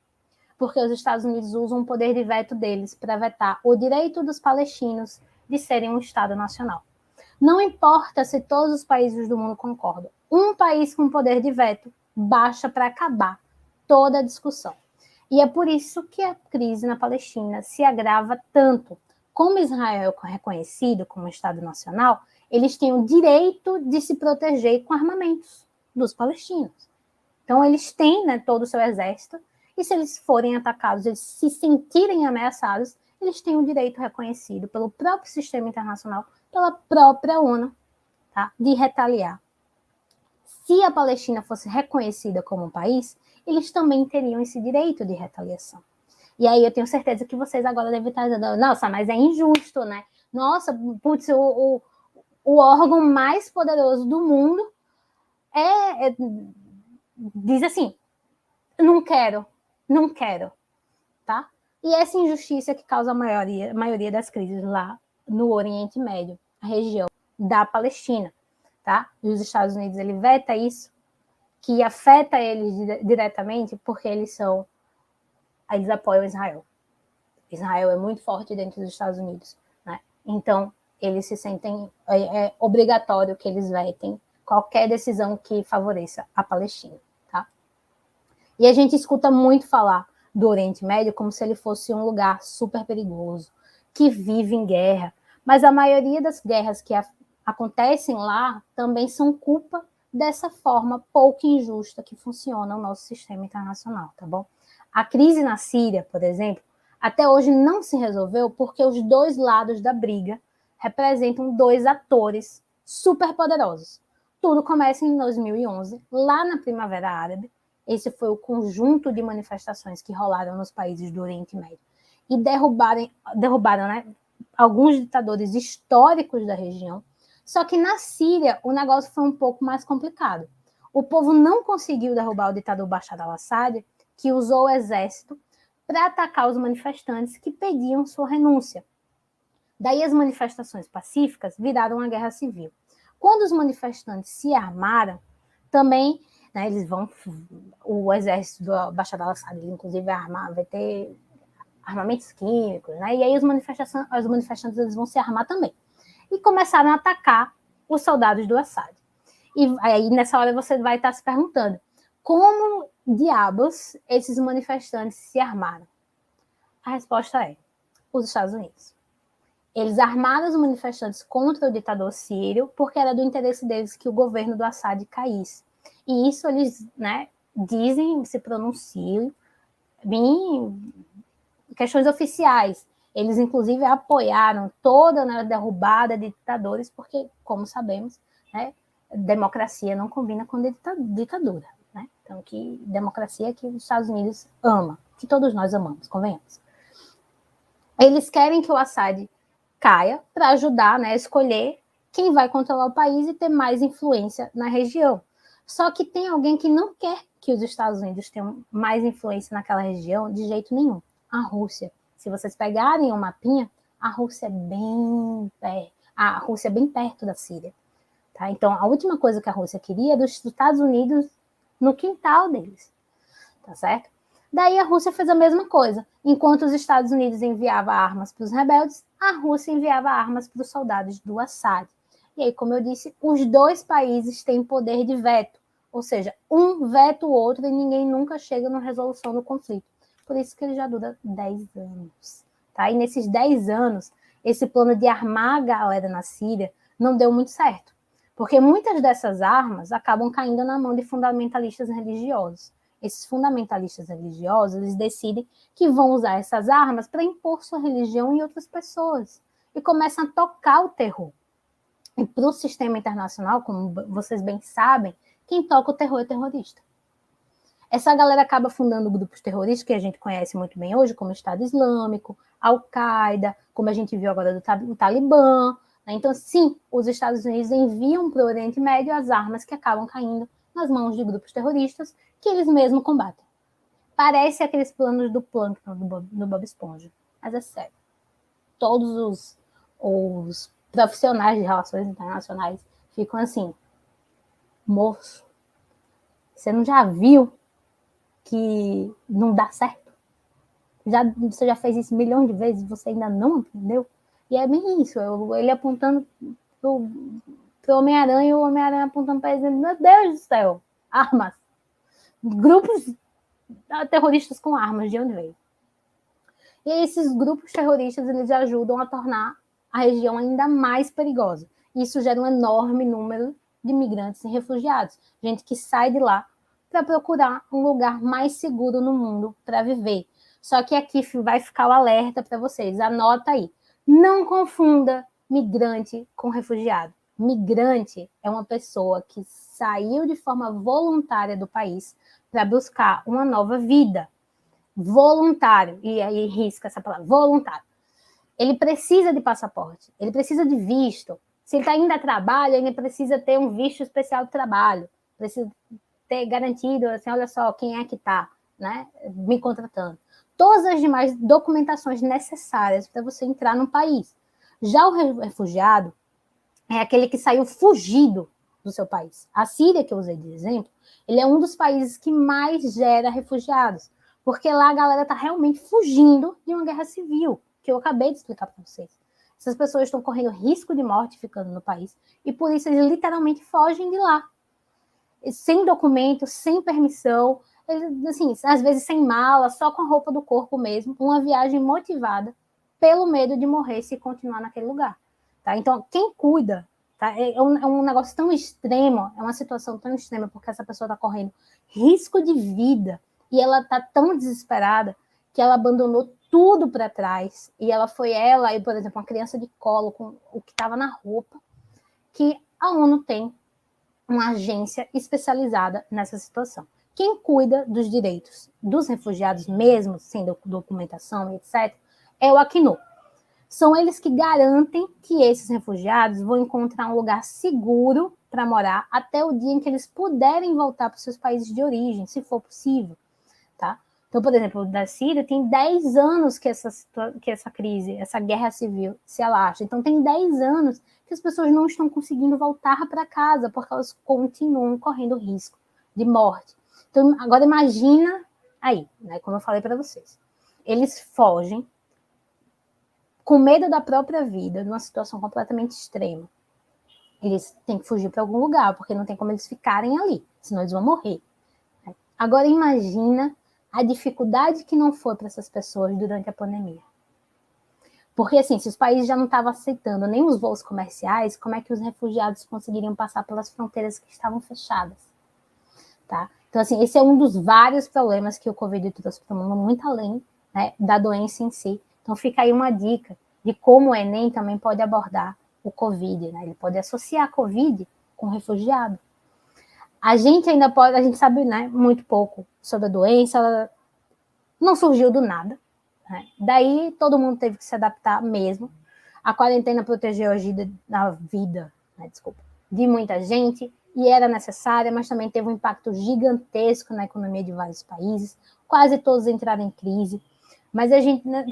Porque os Estados Unidos usam o poder de veto deles para vetar o direito dos palestinos de serem um Estado nacional. Não importa se todos os países do mundo concordam. Um país com poder de veto basta para acabar toda a discussão. E é por isso que a crise na Palestina se agrava tanto. Como Israel é reconhecido como Estado nacional, eles têm o direito de se proteger com armamentos dos palestinos. Então, eles têm, né, todo o seu exército, e se eles forem atacados, eles se sentirem ameaçados, eles têm o direito reconhecido pelo próprio sistema internacional, pela própria ONU, tá, de retaliar. Se a Palestina fosse reconhecida como um país, eles também teriam esse direito de retaliação. E aí eu tenho certeza que vocês agora devem estar dizendo, nossa, mas é injusto, né? Nossa, putz, o órgão mais poderoso do mundo diz assim, não quero, tá? E essa injustiça que causa a maioria das crises lá no Oriente Médio, a região da Palestina, tá? E os Estados Unidos, ele veta isso, que afeta eles diretamente, porque eles apoiam Israel. Israel é muito forte dentro dos Estados Unidos, né? Então, eles se sentem, é obrigatório que eles vetem qualquer decisão que favoreça a Palestina, tá? E a gente escuta muito falar do Oriente Médio como se ele fosse um lugar super perigoso, que vive em guerra, mas a maioria das guerras que acontecem lá também são culpa dessa forma pouco injusta que funciona o nosso sistema internacional, tá bom? A crise na Síria, por exemplo, até hoje não se resolveu porque os dois lados da briga representam dois atores superpoderosos. Tudo começa em 2011, lá na Primavera Árabe. Esse foi o conjunto de manifestações que rolaram nos países do Oriente Médio e derrubaram, né, alguns ditadores históricos da região. Só que na Síria o negócio foi um pouco mais complicado. O povo não conseguiu derrubar o ditador Bashar al-Assad, que usou o exército para atacar os manifestantes que pediam sua renúncia. Daí as manifestações pacíficas viraram uma guerra civil. Quando os manifestantes se armaram, também né, eles vão, o exército do Bashar al-Assad, inclusive, vai ter armamentos químicos, né, e aí os manifestantes eles vão se armar também. E começaram a atacar os soldados do Assad. E aí, nessa hora, você vai estar se perguntando, como diabos esses manifestantes se armaram? A resposta é, os Estados Unidos. Eles armaram os manifestantes contra o ditador sírio porque era do interesse deles que o governo do Assad caísse. E isso eles, né, dizem, se pronunciam em questões oficiais. Eles, inclusive, apoiaram toda a derrubada de ditadores porque, como sabemos, né, democracia não combina com ditadura. Né? Então, que democracia que os Estados Unidos ama, que todos nós amamos, convenhamos. Eles querem que o Assad caia para ajudar, né, a escolher quem vai controlar o país e ter mais influência na região. Só que tem alguém que não quer que os Estados Unidos tenham mais influência naquela região de jeito nenhum. A Rússia. Se vocês pegarem o mapinha, a Rússia é bem perto da Síria. Tá? Então, a última coisa que a Rússia queria é dos Estados Unidos no quintal deles. Tá certo? Daí a Rússia fez a mesma coisa. Enquanto os Estados Unidos enviavam armas para os rebeldes, a Rússia enviava armas para os soldados do Assad. E aí, como eu disse, os dois países têm poder de veto. Ou seja, um veta o outro e ninguém nunca chega na resolução do conflito. Por isso que ele já dura 10 anos. Tá? E nesses 10 anos, esse plano de armar a galera na Síria não deu muito certo. Porque muitas dessas armas acabam caindo na mão de fundamentalistas religiosos. Esses fundamentalistas religiosos, eles decidem que vão usar essas armas para impor sua religião em outras pessoas. E começam a tocar o terror. E para o sistema internacional, como vocês bem sabem, quem toca o terror é terrorista. Essa galera acaba fundando grupos terroristas que a gente conhece muito bem hoje, como o Estado Islâmico, Al-Qaeda, como a gente viu agora do Talibã. Né? Então, sim, os Estados Unidos enviam para o Oriente Médio as armas que acabam caindo nas mãos de grupos terroristas que eles mesmos combatem. Parece aqueles planos do Plâncton, do Bob Esponja. Mas é sério. Todos os profissionais de relações internacionais ficam assim, moço, você não já viu que não dá certo? Você já fez isso milhões de vezes e você ainda não aprendeu? E é bem isso, ele apontando pro Homem-Aranha e o Homem-Aranha apontando para ele, meu Deus do céu, armas. Grupos terroristas com armas, de onde veio? E esses grupos terroristas, eles ajudam a tornar a região ainda mais perigosa. Isso gera um enorme número de migrantes e refugiados, gente que sai de lá para procurar um lugar mais seguro no mundo para viver. Só que aqui vai ficar o alerta para vocês, anota aí. Não confunda migrante com refugiado. Migrante é uma pessoa que saiu de forma voluntária do país para buscar uma nova vida. Voluntário, e aí risca essa palavra, voluntário. Ele precisa de passaporte, ele precisa de visto. Se ele está indo a trabalho, ele precisa ter um visto especial de trabalho. Precisa ter garantido, assim, olha só, quem é que está, né, me contratando. Todas as demais documentações necessárias para você entrar no país. Já o refugiado é aquele que saiu fugido do seu país. A Síria, que eu usei de exemplo, ele é um dos países que mais gera refugiados, porque lá a galera está realmente fugindo de uma guerra civil, que eu acabei de explicar para vocês. Essas pessoas estão correndo risco de morte ficando no país, e por isso eles literalmente fogem de lá. Sem documento, sem permissão, assim, às vezes sem mala, só com a roupa do corpo mesmo, uma viagem motivada pelo medo de morrer se continuar naquele lugar. Tá? Então, quem cuida, tá? É um negócio tão extremo, é uma situação tão extrema, porque essa pessoa está correndo risco de vida e ela está tão desesperada que ela abandonou tudo para trás e e, por exemplo, uma criança de colo com o que estava na roupa, que a ONU tem uma agência especializada nessa situação. Quem cuida dos direitos dos refugiados, mesmo sem documentação, etc., é o Acnur. São eles que garantem que esses refugiados vão encontrar um lugar seguro para morar até o dia em que eles puderem voltar para os seus países de origem, se for possível. Tá? Então, por exemplo, da Síria tem 10 anos que essa crise, essa guerra civil se alastra. Então, tem 10 anos que as pessoas não estão conseguindo voltar para casa porque elas continuam correndo risco de morte. Então, agora imagina aí, né, como eu falei para vocês. Eles fogem com medo da própria vida, numa situação completamente extrema. Eles têm que fugir para algum lugar, porque não tem como eles ficarem ali, senão eles vão morrer. Agora imagina a dificuldade que não foi para essas pessoas durante a pandemia. Porque, assim, se os países já não estavam aceitando nem os voos comerciais, como é que os refugiados conseguiriam passar pelas fronteiras que estavam fechadas? Tá? Então, assim, esse é um dos vários problemas que o Covid trouxe para o mundo, muito além, né, da doença em si. Então, fica aí uma dica de como o Enem também pode abordar o Covid, né? Ele pode associar a Covid com refugiado. A gente ainda pode, a gente sabe, né, muito pouco sobre a doença, ela não surgiu do nada, né? Daí todo mundo teve que se adaptar mesmo. A quarentena protegeu a vida, né, de muita gente, e era necessária, mas também teve um impacto gigantesco na economia de vários países. Quase todos entraram em crise. Mas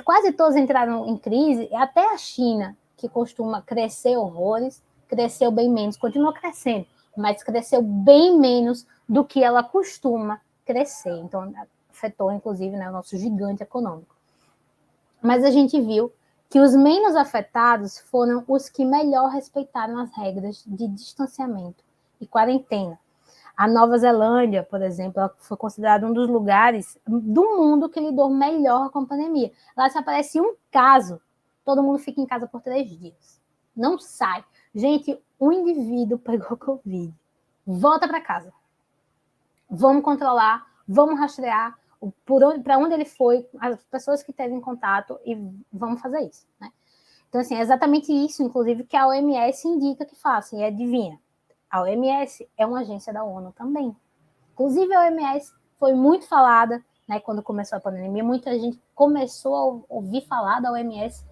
quase todos entraram em crise, e até a China, que costuma crescer horrores, cresceu bem menos, continua crescendo, mas cresceu bem menos do que ela costuma crescer. Então, afetou, inclusive, né, o nosso gigante econômico. Mas a gente viu que os menos afetados foram os que melhor respeitaram as regras de distanciamento e quarentena. A Nova Zelândia, por exemplo, foi considerada um dos lugares do mundo que lidou melhor com a pandemia. Lá, se aparece um caso, todo mundo fica em casa por 3 dias. Não sai. Gente, um indivíduo pegou Covid. Volta para casa. Vamos controlar, vamos rastrear para onde ele foi, as pessoas que teve em contato, e vamos fazer isso, né? Então, assim, é exatamente isso, inclusive, que a OMS indica que façam, e adivinha? A OMS é uma agência da ONU também. Inclusive, a OMS foi muito falada, né, quando começou a pandemia, muita gente começou a ouvir falar da OMS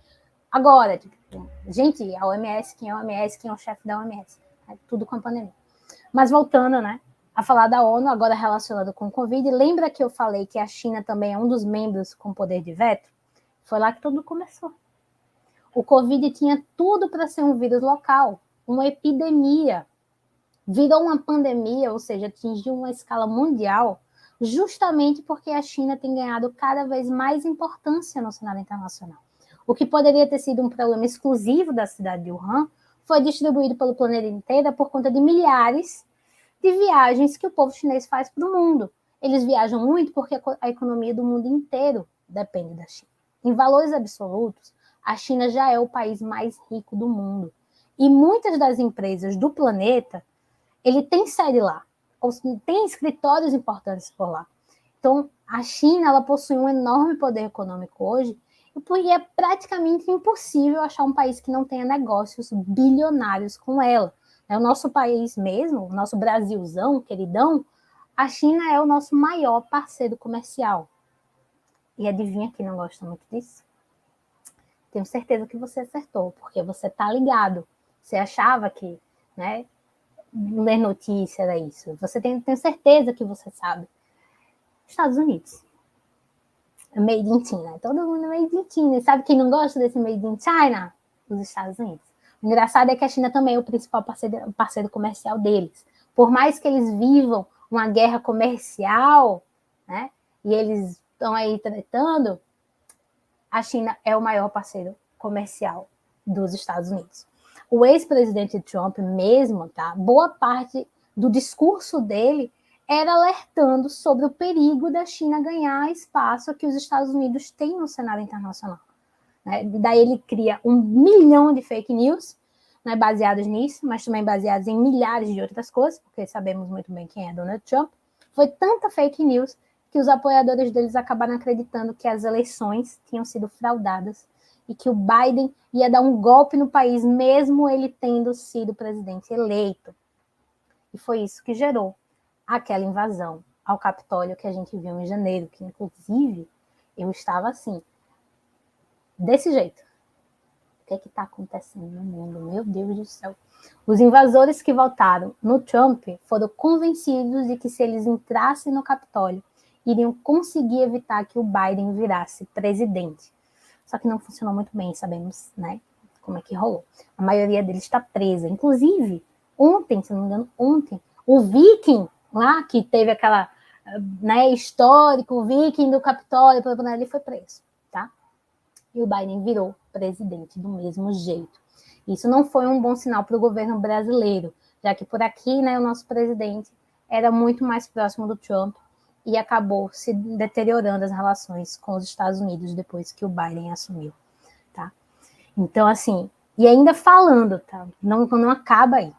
agora. Tipo, gente, a OMS, quem é a OMS, quem é o chefe da OMS? É tudo com a pandemia. Mas voltando, né, a falar da ONU, agora relacionado com o Covid, lembra que eu falei que a China também é um dos membros com poder de veto? Foi lá que tudo começou. O Covid tinha tudo para ser um vírus local, uma epidemia. Virou uma pandemia, ou seja, atingiu uma escala mundial, justamente porque a China tem ganhado cada vez mais importância no cenário internacional. O que poderia ter sido um problema exclusivo da cidade de Wuhan foi distribuído pelo planeta inteiro por conta de milhares de viagens que o povo chinês faz para o mundo. Eles viajam muito porque a economia do mundo inteiro depende da China. Em valores absolutos, a China já é o país mais rico do mundo. E muitas das empresas do planeta, ele tem sede lá, tem escritórios importantes por lá. Então, a China, ela possui um enorme poder econômico hoje, e é praticamente impossível achar um país que não tenha negócios bilionários com ela. É o nosso país mesmo, o nosso Brasilzão, queridão, a China é o nosso maior parceiro comercial. E adivinha quem não gosta muito disso? Tenho certeza que você acertou, porque você tá ligado. Você achava que, né, ler notícia era isso. Você tem certeza que você sabe. Estados Unidos. Made in China. Todo mundo é made in China. E sabe quem não gosta desse made in China? Os Estados Unidos. O engraçado é que a China também é o principal parceiro comercial deles. Por mais que eles vivam uma guerra comercial, né, e eles estão aí tretando, a China é o maior parceiro comercial dos Estados Unidos. O ex-presidente Trump mesmo, tá? Boa parte do discurso dele era alertando sobre o perigo da China ganhar espaço que os Estados Unidos têm no cenário internacional. Né? Daí ele cria 1 milhão de fake news, né, baseados nisso, mas também baseados em milhares de outras coisas, porque sabemos muito bem quem é Donald Trump. Foi tanta fake news que os apoiadores deles acabaram acreditando que as eleições tinham sido fraudadas e que o Biden ia dar um golpe no país, mesmo ele tendo sido presidente eleito. E foi isso que gerou aquela invasão ao Capitólio que a gente viu em janeiro, que inclusive eu estava assim, desse jeito. O que está acontecendo no mundo? Meu Deus do céu. Os invasores que votaram no Trump foram convencidos de que se eles entrassem no Capitólio, iriam conseguir evitar que o Biden virasse presidente. Só que não funcionou muito bem, sabemos, né, como é que rolou. A maioria deles está presa. Inclusive, ontem, se não me engano, o Viking, lá que teve aquela, né, histórico, viking do Capitólio, ele foi preso, tá? E o Biden virou presidente do mesmo jeito. Isso não foi um bom sinal para o governo brasileiro, já que por aqui, né, o nosso presidente era muito mais próximo do Trump e acabou se deteriorando as relações com os Estados Unidos depois que o Biden assumiu, tá? Então, assim, e ainda falando, tá? Não acaba aí.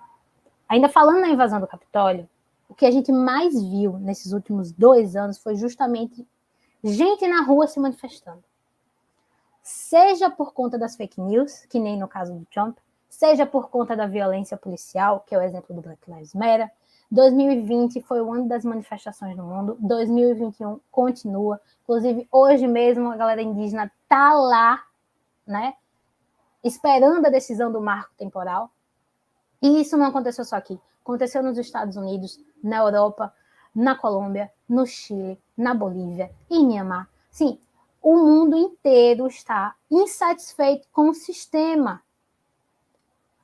Ainda falando na invasão do Capitólio, o que a gente mais viu nesses últimos 2 anos foi justamente gente na rua se manifestando. Seja por conta das fake news, que nem no caso do Trump, seja por conta da violência policial, que é o exemplo do Black Lives Matter. 2020 foi o ano das manifestações no mundo, 2021 continua. Inclusive, hoje mesmo a galera indígena está lá, né, esperando a decisão do marco temporal. E isso não aconteceu só aqui. Aconteceu nos Estados Unidos, na Europa, na Colômbia, no Chile, na Bolívia, em Mianmar. Sim, o mundo inteiro está insatisfeito com o sistema.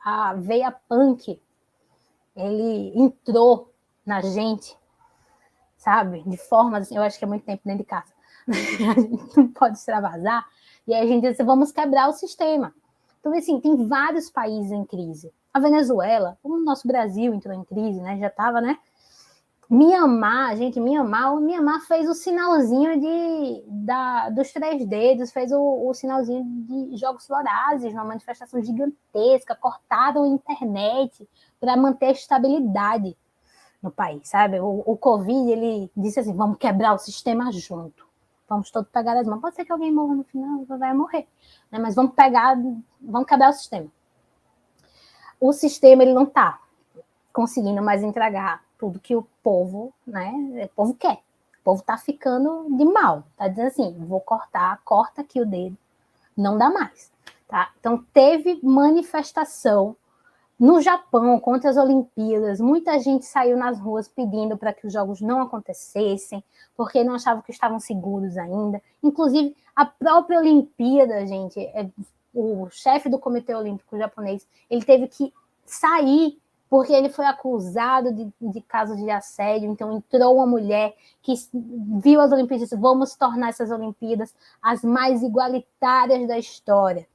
A veia punk, ele entrou na gente, sabe? De formas, assim, eu acho que é muito tempo dentro de casa. A gente não pode extravasar. E aí a gente diz, vamos quebrar o sistema. Então, assim, tem vários países em crise. A Venezuela, como o nosso Brasil entrou em crise, né? Já estava, né? Mianmar, gente, o Mianmar fez o sinalzinho dos 3 dedos, fez o sinalzinho de jogos vorazes, uma manifestação gigantesca, cortaram a internet para manter a estabilidade no país, sabe? O Covid, ele disse assim, vamos quebrar o sistema junto, vamos todos pegar as mãos, pode ser que alguém morra no final, vai morrer, né? Mas vamos quebrar o sistema. O sistema, ele não está conseguindo mais entregar tudo que o povo, né, o povo quer. O povo tá ficando de mal, tá dizendo assim, vou cortar, corta aqui o dedo, não dá mais, tá? Então teve manifestação no Japão contra as Olimpíadas, muita gente saiu nas ruas pedindo para que os jogos não acontecessem, porque não achavam que estavam seguros ainda. Inclusive, a própria Olimpíada, gente, o chefe do Comitê Olímpico japonês, ele teve que sair porque ele foi acusado de casos de assédio. Então entrou uma mulher que viu as Olimpíadas e disse, vamos tornar essas Olimpíadas as mais igualitárias da história.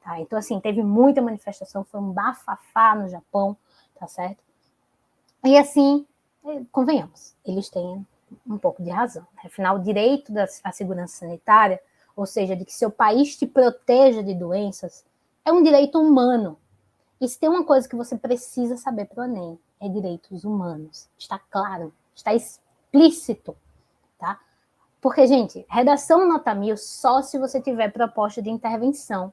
Tá? Então, assim, teve muita manifestação, foi um bafafá no Japão, tá certo? E assim, convenhamos, eles têm um pouco de razão. Afinal, o direito à segurança sanitária, ou seja, de que seu país te proteja de doenças, é um direito humano. E se tem uma coisa que você precisa saber para o Enem, é direitos humanos. Está claro, está explícito, tá? Porque, gente, redação nota 1000 só se você tiver proposta de intervenção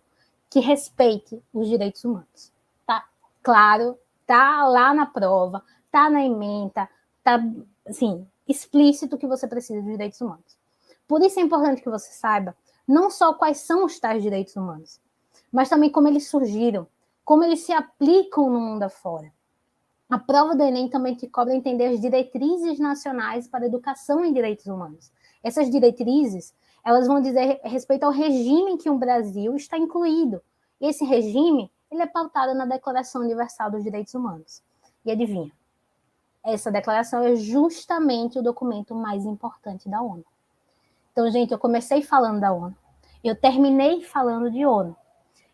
que respeite os direitos humanos. Tá claro, tá lá na prova, tá na ementa, tá, assim, explícito que você precisa de direitos humanos. Por isso é importante que você saiba não só quais são os tais direitos humanos, mas também como eles surgiram, como eles se aplicam no mundo afora. A prova do Enem também te cobra entender as diretrizes nacionais para a educação em direitos humanos. Essas diretrizes, elas vão dizer respeito ao regime em que o Brasil está incluído. E esse regime, ele é pautado na Declaração Universal dos Direitos Humanos. E adivinha? Essa declaração é justamente o documento mais importante da ONU. Então, gente, eu comecei falando da ONU, eu terminei falando de ONU.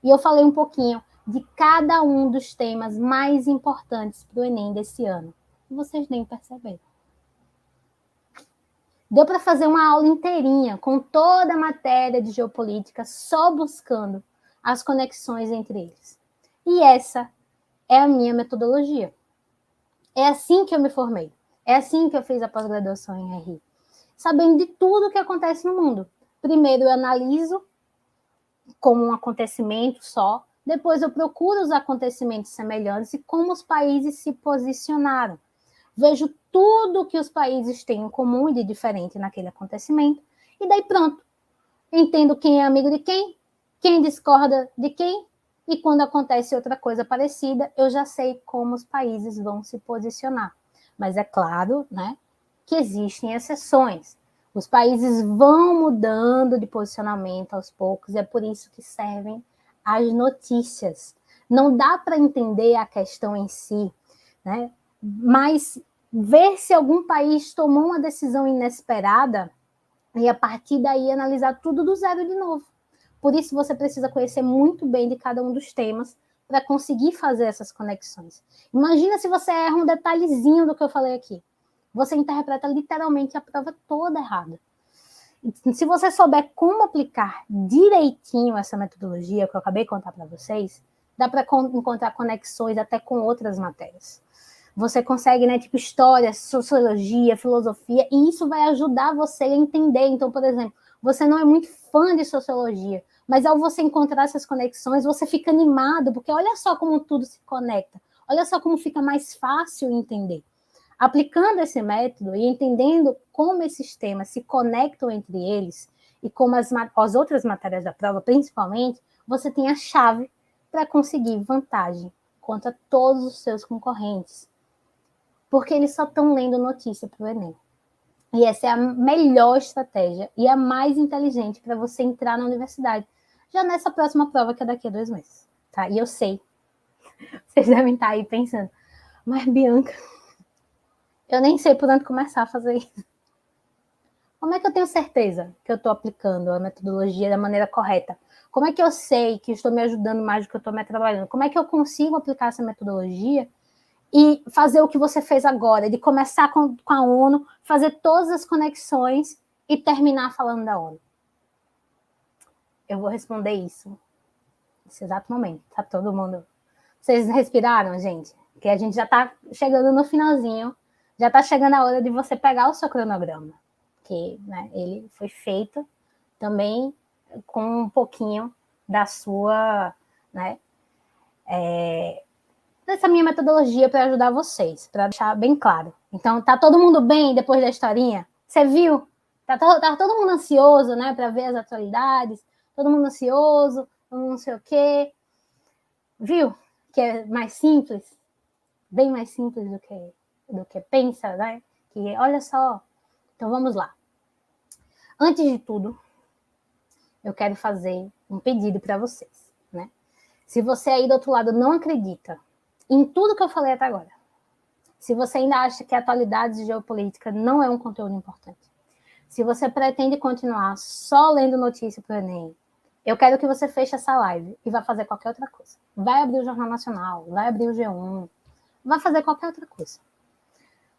E eu falei um pouquinho de cada um dos temas mais importantes para o Enem desse ano. E vocês nem perceberam. Deu para fazer uma aula inteirinha com toda a matéria de geopolítica, só buscando as conexões entre eles. E essa é a minha metodologia. É assim que eu me formei. É assim que eu fiz a pós-graduação em RI. Sabendo de tudo que acontece no mundo. Primeiro eu analiso como um acontecimento só, depois eu procuro os acontecimentos semelhantes e como os países se posicionaram. Vejo tudo que os países têm em comum e de diferente naquele acontecimento, e daí pronto. Entendo quem é amigo de quem discorda de quem, e quando acontece outra coisa parecida, eu já sei como os países vão se posicionar. Mas é claro, né, que existem exceções. Os países vão mudando de posicionamento aos poucos, e é por isso que servem as notícias. Não dá para entender a questão em si, né? Mas ver se algum país tomou uma decisão inesperada e, a partir daí, analisar tudo do zero de novo. Por isso, você precisa conhecer muito bem de cada um dos temas para conseguir fazer essas conexões. Imagina se você erra um detalhezinho do que eu falei aqui. Você interpreta literalmente a prova toda errada. Se você souber como aplicar direitinho essa metodologia que eu acabei de contar para vocês, dá para encontrar conexões até com outras matérias. Você consegue, né, tipo história, sociologia, filosofia, e isso vai ajudar você a entender. Então, por exemplo, você não é muito fã de sociologia, mas ao você encontrar essas conexões, você fica animado, porque olha só como tudo se conecta. Olha só como fica mais fácil entender. Aplicando esse método e entendendo como esses temas se conectam entre eles e como as outras matérias da prova, principalmente, você tem a chave para conseguir vantagem contra todos os seus concorrentes. Porque eles só estão lendo notícia para o Enem. E essa é a melhor estratégia e a mais inteligente para você entrar na universidade. Já nessa próxima prova, que é daqui a 2 meses. Tá? E eu sei, vocês devem estar aí pensando, mas Bianca, eu nem sei por onde começar a fazer isso. Como é que eu tenho certeza que eu estou aplicando a metodologia da maneira correta? Como é que eu sei que estou me ajudando mais do que eu estou me atrapalhando? Como é que eu consigo aplicar essa metodologia e fazer o que você fez agora, de começar com a ONU, fazer todas as conexões e terminar falando da ONU? Eu vou responder isso nesse exato momento. Tá todo mundo... Vocês respiraram, gente? Porque a gente já está chegando no finalzinho, já está chegando a hora de você pegar o seu cronograma, que, né, ele foi feito também com um pouquinho da sua, né, dessa minha metodologia para ajudar vocês, para deixar bem claro. Então, tá todo mundo bem depois da historinha? Você viu? Tá todo mundo ansioso, né, para ver as atualidades, todo mundo ansioso, não sei o quê. Viu? Que é mais simples, bem mais simples do que pensa, né? Que olha só. Então vamos lá. Antes de tudo, eu quero fazer um pedido para vocês, né? Se você aí do outro lado não acredita em tudo que eu falei até agora, se você ainda acha que a atualidade de geopolítica não é um conteúdo importante, se você pretende continuar só lendo notícia para o Enem, eu quero que você feche essa live e vá fazer qualquer outra coisa. Vai abrir o Jornal Nacional, vai abrir o G1, vai fazer qualquer outra coisa.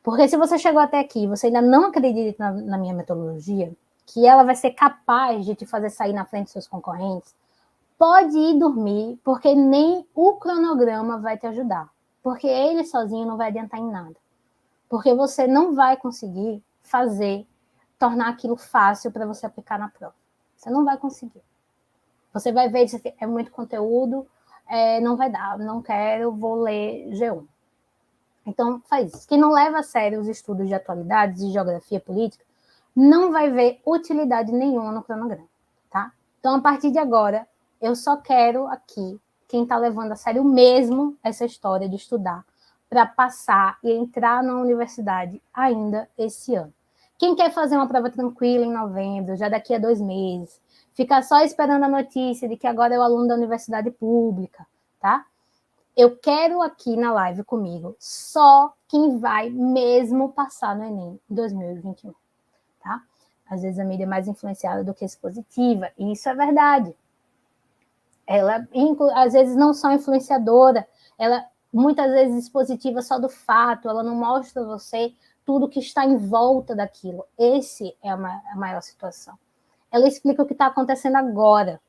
Porque se você chegou até aqui e você ainda não acredita na minha metodologia, que ela vai ser capaz de te fazer sair na frente dos seus concorrentes, pode ir dormir, porque nem o cronograma vai te ajudar. Porque ele sozinho não vai adiantar em nada. Porque você não vai conseguir tornar aquilo fácil para você aplicar na prova. Você não vai conseguir. Você vai ver, é muito conteúdo, não vai dar, não quero, vou ler G1. Então, faz isso. Quem não leva a sério os estudos de atualidades, de geografia política, não vai ver utilidade nenhuma no cronograma, tá? Então, a partir de agora, eu só quero aqui quem está levando a sério mesmo essa história de estudar para passar e entrar na universidade ainda esse ano. Quem quer fazer uma prova tranquila em novembro, já daqui a 2 meses, ficar só esperando a notícia de que agora é o aluno da universidade pública, tá? Eu quero aqui na live comigo só quem vai mesmo passar no Enem em 2021, tá? Às vezes a mídia é mais influenciada do que expositiva, e isso é verdade. Ela, às vezes, não só influenciadora, ela muitas vezes expositiva só do fato, ela não mostra a você tudo que está em volta daquilo. Esse é a maior situação. Ela explica o que está acontecendo agora.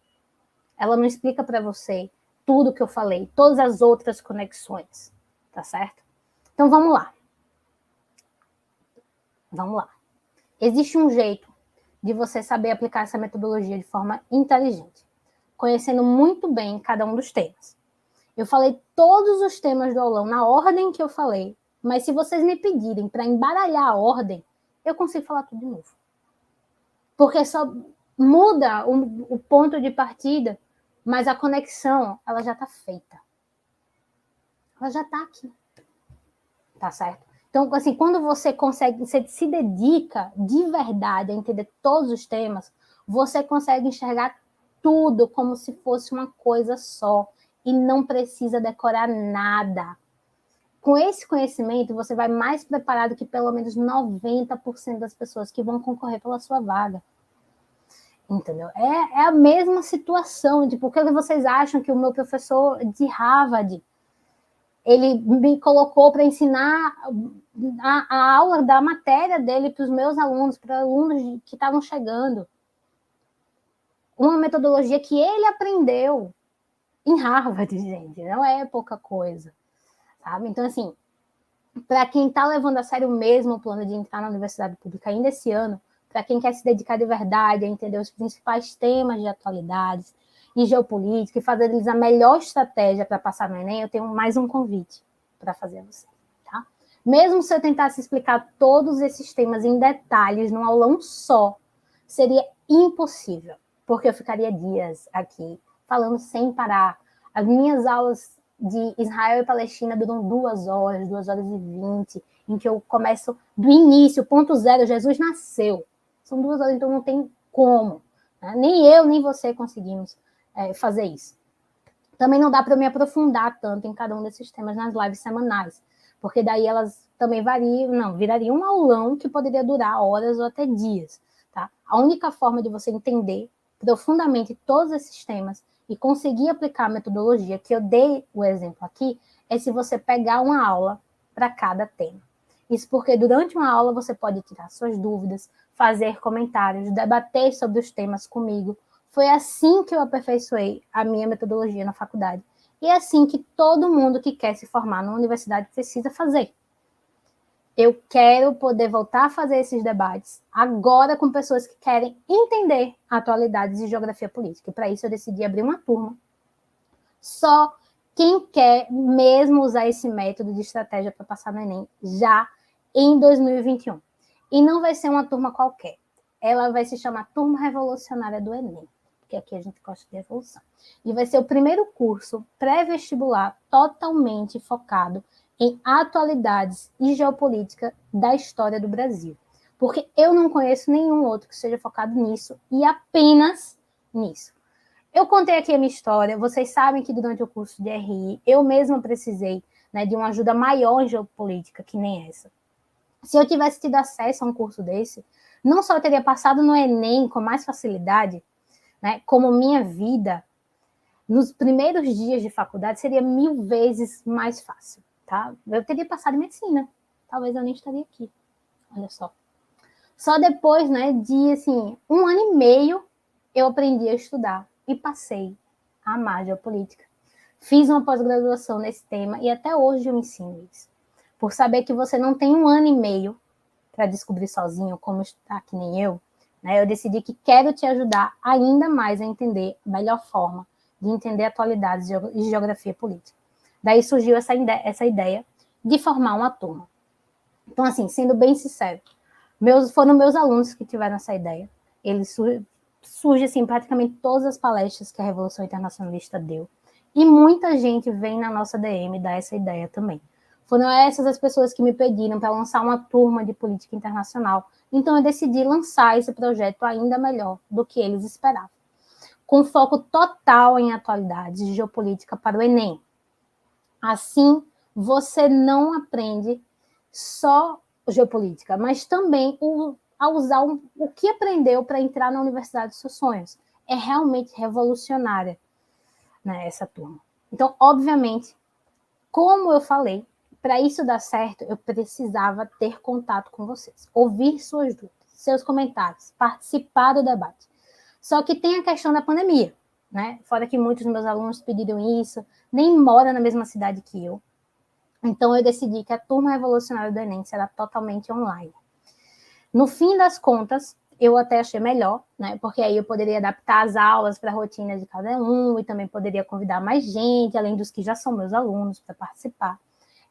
Ela não explica para você tudo que eu falei, todas as outras conexões, tá certo? Então, vamos lá. Vamos lá. Existe um jeito de você saber aplicar essa metodologia de forma inteligente, conhecendo muito bem cada um dos temas. Eu falei todos os temas do aulão na ordem que eu falei, mas se vocês me pedirem para embaralhar a ordem, eu consigo falar tudo de novo. Porque só muda o ponto de partida, mas a conexão, ela já está feita. Ela já está aqui. Tá certo? Então, assim, quando você se dedica de verdade a entender todos os temas, você consegue enxergar tudo como se fosse uma coisa só e não precisa decorar nada. com esse conhecimento, você vai mais preparado que pelo menos 90% das pessoas que vão concorrer pela sua vaga. Entendeu? É a mesma situação. Tipo, por que vocês acham que o meu professor de Harvard, ele me colocou para ensinar a aula da matéria dele para os meus alunos, para alunos que estavam chegando? Uma metodologia que ele aprendeu em Harvard, gente, não é pouca coisa, sabe? Então, assim, para quem está levando a sério mesmo o plano de entrar na universidade pública ainda esse ano, para quem quer se dedicar de verdade a entender os principais temas de atualidades e geopolítica e fazer deles a melhor estratégia para passar no Enem, eu tenho mais um convite para fazer a você, tá? Mesmo se eu tentasse explicar todos esses temas em detalhes num aulão só, seria impossível, porque eu ficaria dias aqui falando sem parar. As minhas aulas de Israel e Palestina duram 2 horas, 2h20, em que eu começo do início, ponto zero, Jesus nasceu. São 2 horas, então não tem como. Né? Nem eu, nem você conseguimos fazer isso. Também não dá para me aprofundar tanto em cada um desses temas nas lives semanais, porque daí elas também virariam um aulão que poderia durar horas ou até dias. Tá? A única forma de você entender profundamente todos esses temas e conseguir aplicar a metodologia que eu dei o exemplo aqui é se você pegar uma aula para cada tema. Isso porque durante uma aula você pode tirar suas dúvidas, fazer comentários, debater sobre os temas comigo. Foi assim que eu aperfeiçoei a minha metodologia na faculdade. E é assim que todo mundo que quer se formar na universidade precisa fazer. Eu quero poder voltar a fazer esses debates agora com pessoas que querem entender atualidades de geografia política. E para isso eu decidi abrir uma turma. Só quem quer mesmo usar esse método de estratégia para passar no Enem já em 2021. E não vai ser uma turma qualquer. Ela vai se chamar Turma Revolucionária do Enem, porque aqui a gente gosta de evolução. E vai ser o primeiro curso pré-vestibular totalmente focado em atualidades e geopolítica da história do Brasil. Porque eu não conheço nenhum outro que seja focado nisso e apenas nisso. Eu contei aqui a minha história, vocês sabem que durante o curso de RI, eu mesma precisei, né, de uma ajuda maior em geopolítica, que nem essa. Se eu tivesse tido acesso a um curso desse, não só eu teria passado no Enem com mais facilidade, né, como minha vida nos primeiros dias de faculdade seria 1000 vezes mais fácil, tá? Eu teria passado em medicina, talvez eu nem estaria aqui, olha só. Só depois, né, de, assim, 1 ano e meio, eu aprendi a estudar e passei a amar geopolítica. Fiz uma pós-graduação nesse tema e até hoje eu ensino isso. Por saber que você não tem 1 ano e meio para descobrir sozinho como está, que nem eu, né, eu decidi que quero te ajudar ainda mais a entender a melhor forma de entender atualidades e geografia política. Daí surgiu essa ideia de formar uma turma. Então, assim, sendo bem sincero, foram meus alunos que tiveram essa ideia. Eles surge assim, praticamente todas as palestras que a Revolução Internacionalista deu. E muita gente vem na nossa DM dar essa ideia também. Foram essas as pessoas que me pediram para lançar uma turma de política internacional. Então eu decidi lançar esse projeto ainda melhor do que eles esperavam. Com foco total em atualidades de geopolítica para o Enem. Assim, você não aprende só geopolítica, mas também a usar o que aprendeu para entrar na universidade dos seus sonhos. É realmente revolucionária, né, essa turma. Então, obviamente, como eu falei, para isso dar certo, eu precisava ter contato com vocês, ouvir suas dúvidas, seus comentários, participar do debate. Só que tem a questão da pandemia, né? Fora que muitos dos meus alunos pediram isso, nem moram na mesma cidade que eu. Então, eu decidi que a turma revolucionária do Enem será totalmente online. No fim das contas, eu até achei melhor, né? Porque aí eu poderia adaptar as aulas para a rotina de cada um e também poderia convidar mais gente, além dos que já são meus alunos, para participar.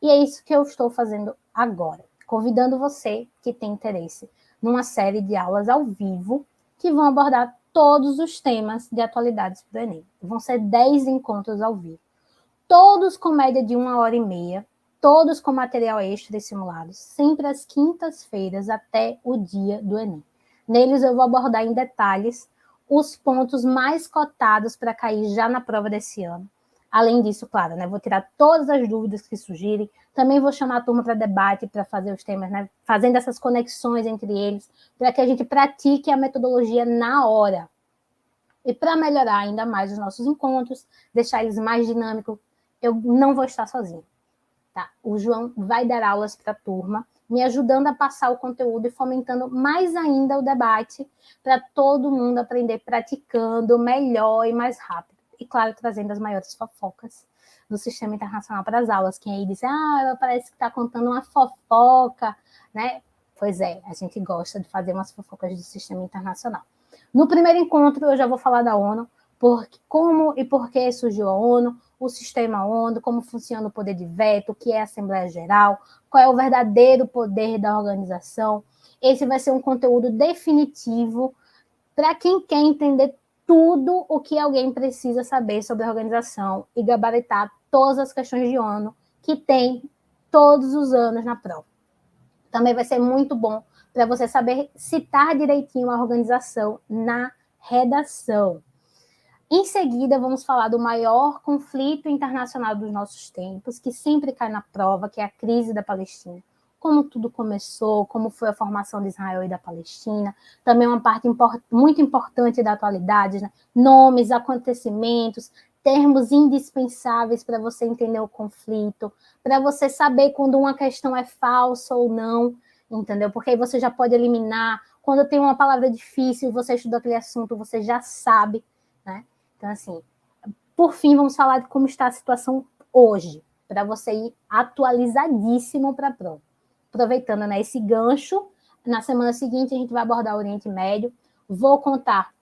E é isso que eu estou fazendo agora, convidando você que tem interesse numa série de aulas ao vivo que vão abordar todos os temas de atualidades do Enem. Vão ser 10 encontros ao vivo, todos com média de 1h30, todos com material extra e simulados, sempre às quintas-feiras até o dia do Enem. Neles eu vou abordar em detalhes os pontos mais cotados para cair já na prova desse ano, Além disso, claro, né, vou tirar todas as dúvidas que surgirem. Também vou chamar a turma para debate, para fazer os temas, né, fazendo essas conexões entre eles, para que a gente pratique a metodologia na hora. E para melhorar ainda mais os nossos encontros, deixar eles mais dinâmicos, eu não vou estar sozinha. Tá? O João vai dar aulas para a turma, me ajudando a passar o conteúdo e fomentando mais ainda o debate para todo mundo aprender praticando melhor e mais rápido. E, claro, trazendo as maiores fofocas do sistema internacional para as aulas. Quem aí diz, ela parece que está contando uma fofoca, né? Pois é, a gente gosta de fazer umas fofocas do sistema internacional. No primeiro encontro, eu já vou falar da ONU, como e por que surgiu a ONU, o sistema ONU, como funciona o poder de veto, o que é a Assembleia Geral, qual é o verdadeiro poder da organização. Esse vai ser um conteúdo definitivo para quem quer entender tudo o que alguém precisa saber sobre a organização e gabaritar todas as questões de ONU que tem todos os anos na prova. Também vai ser muito bom para você saber citar direitinho a organização na redação. Em seguida, vamos falar do maior conflito internacional dos nossos tempos, que sempre cai na prova, que é a crise da Palestina. Como tudo começou, como foi a formação de Israel e da Palestina. Também uma parte muito importante da atualidade, né? Nomes, acontecimentos, termos indispensáveis para você entender o conflito, para você saber quando uma questão é falsa ou não, entendeu? Porque aí você já pode eliminar. Quando tem uma palavra difícil e você estudou aquele assunto, você já sabe, né? Então, assim, por fim, vamos falar de como está a situação hoje, para você ir atualizadíssimo para a prova. Aproveitando, né, esse gancho, na semana seguinte a gente vai abordar o Oriente Médio. Vou contar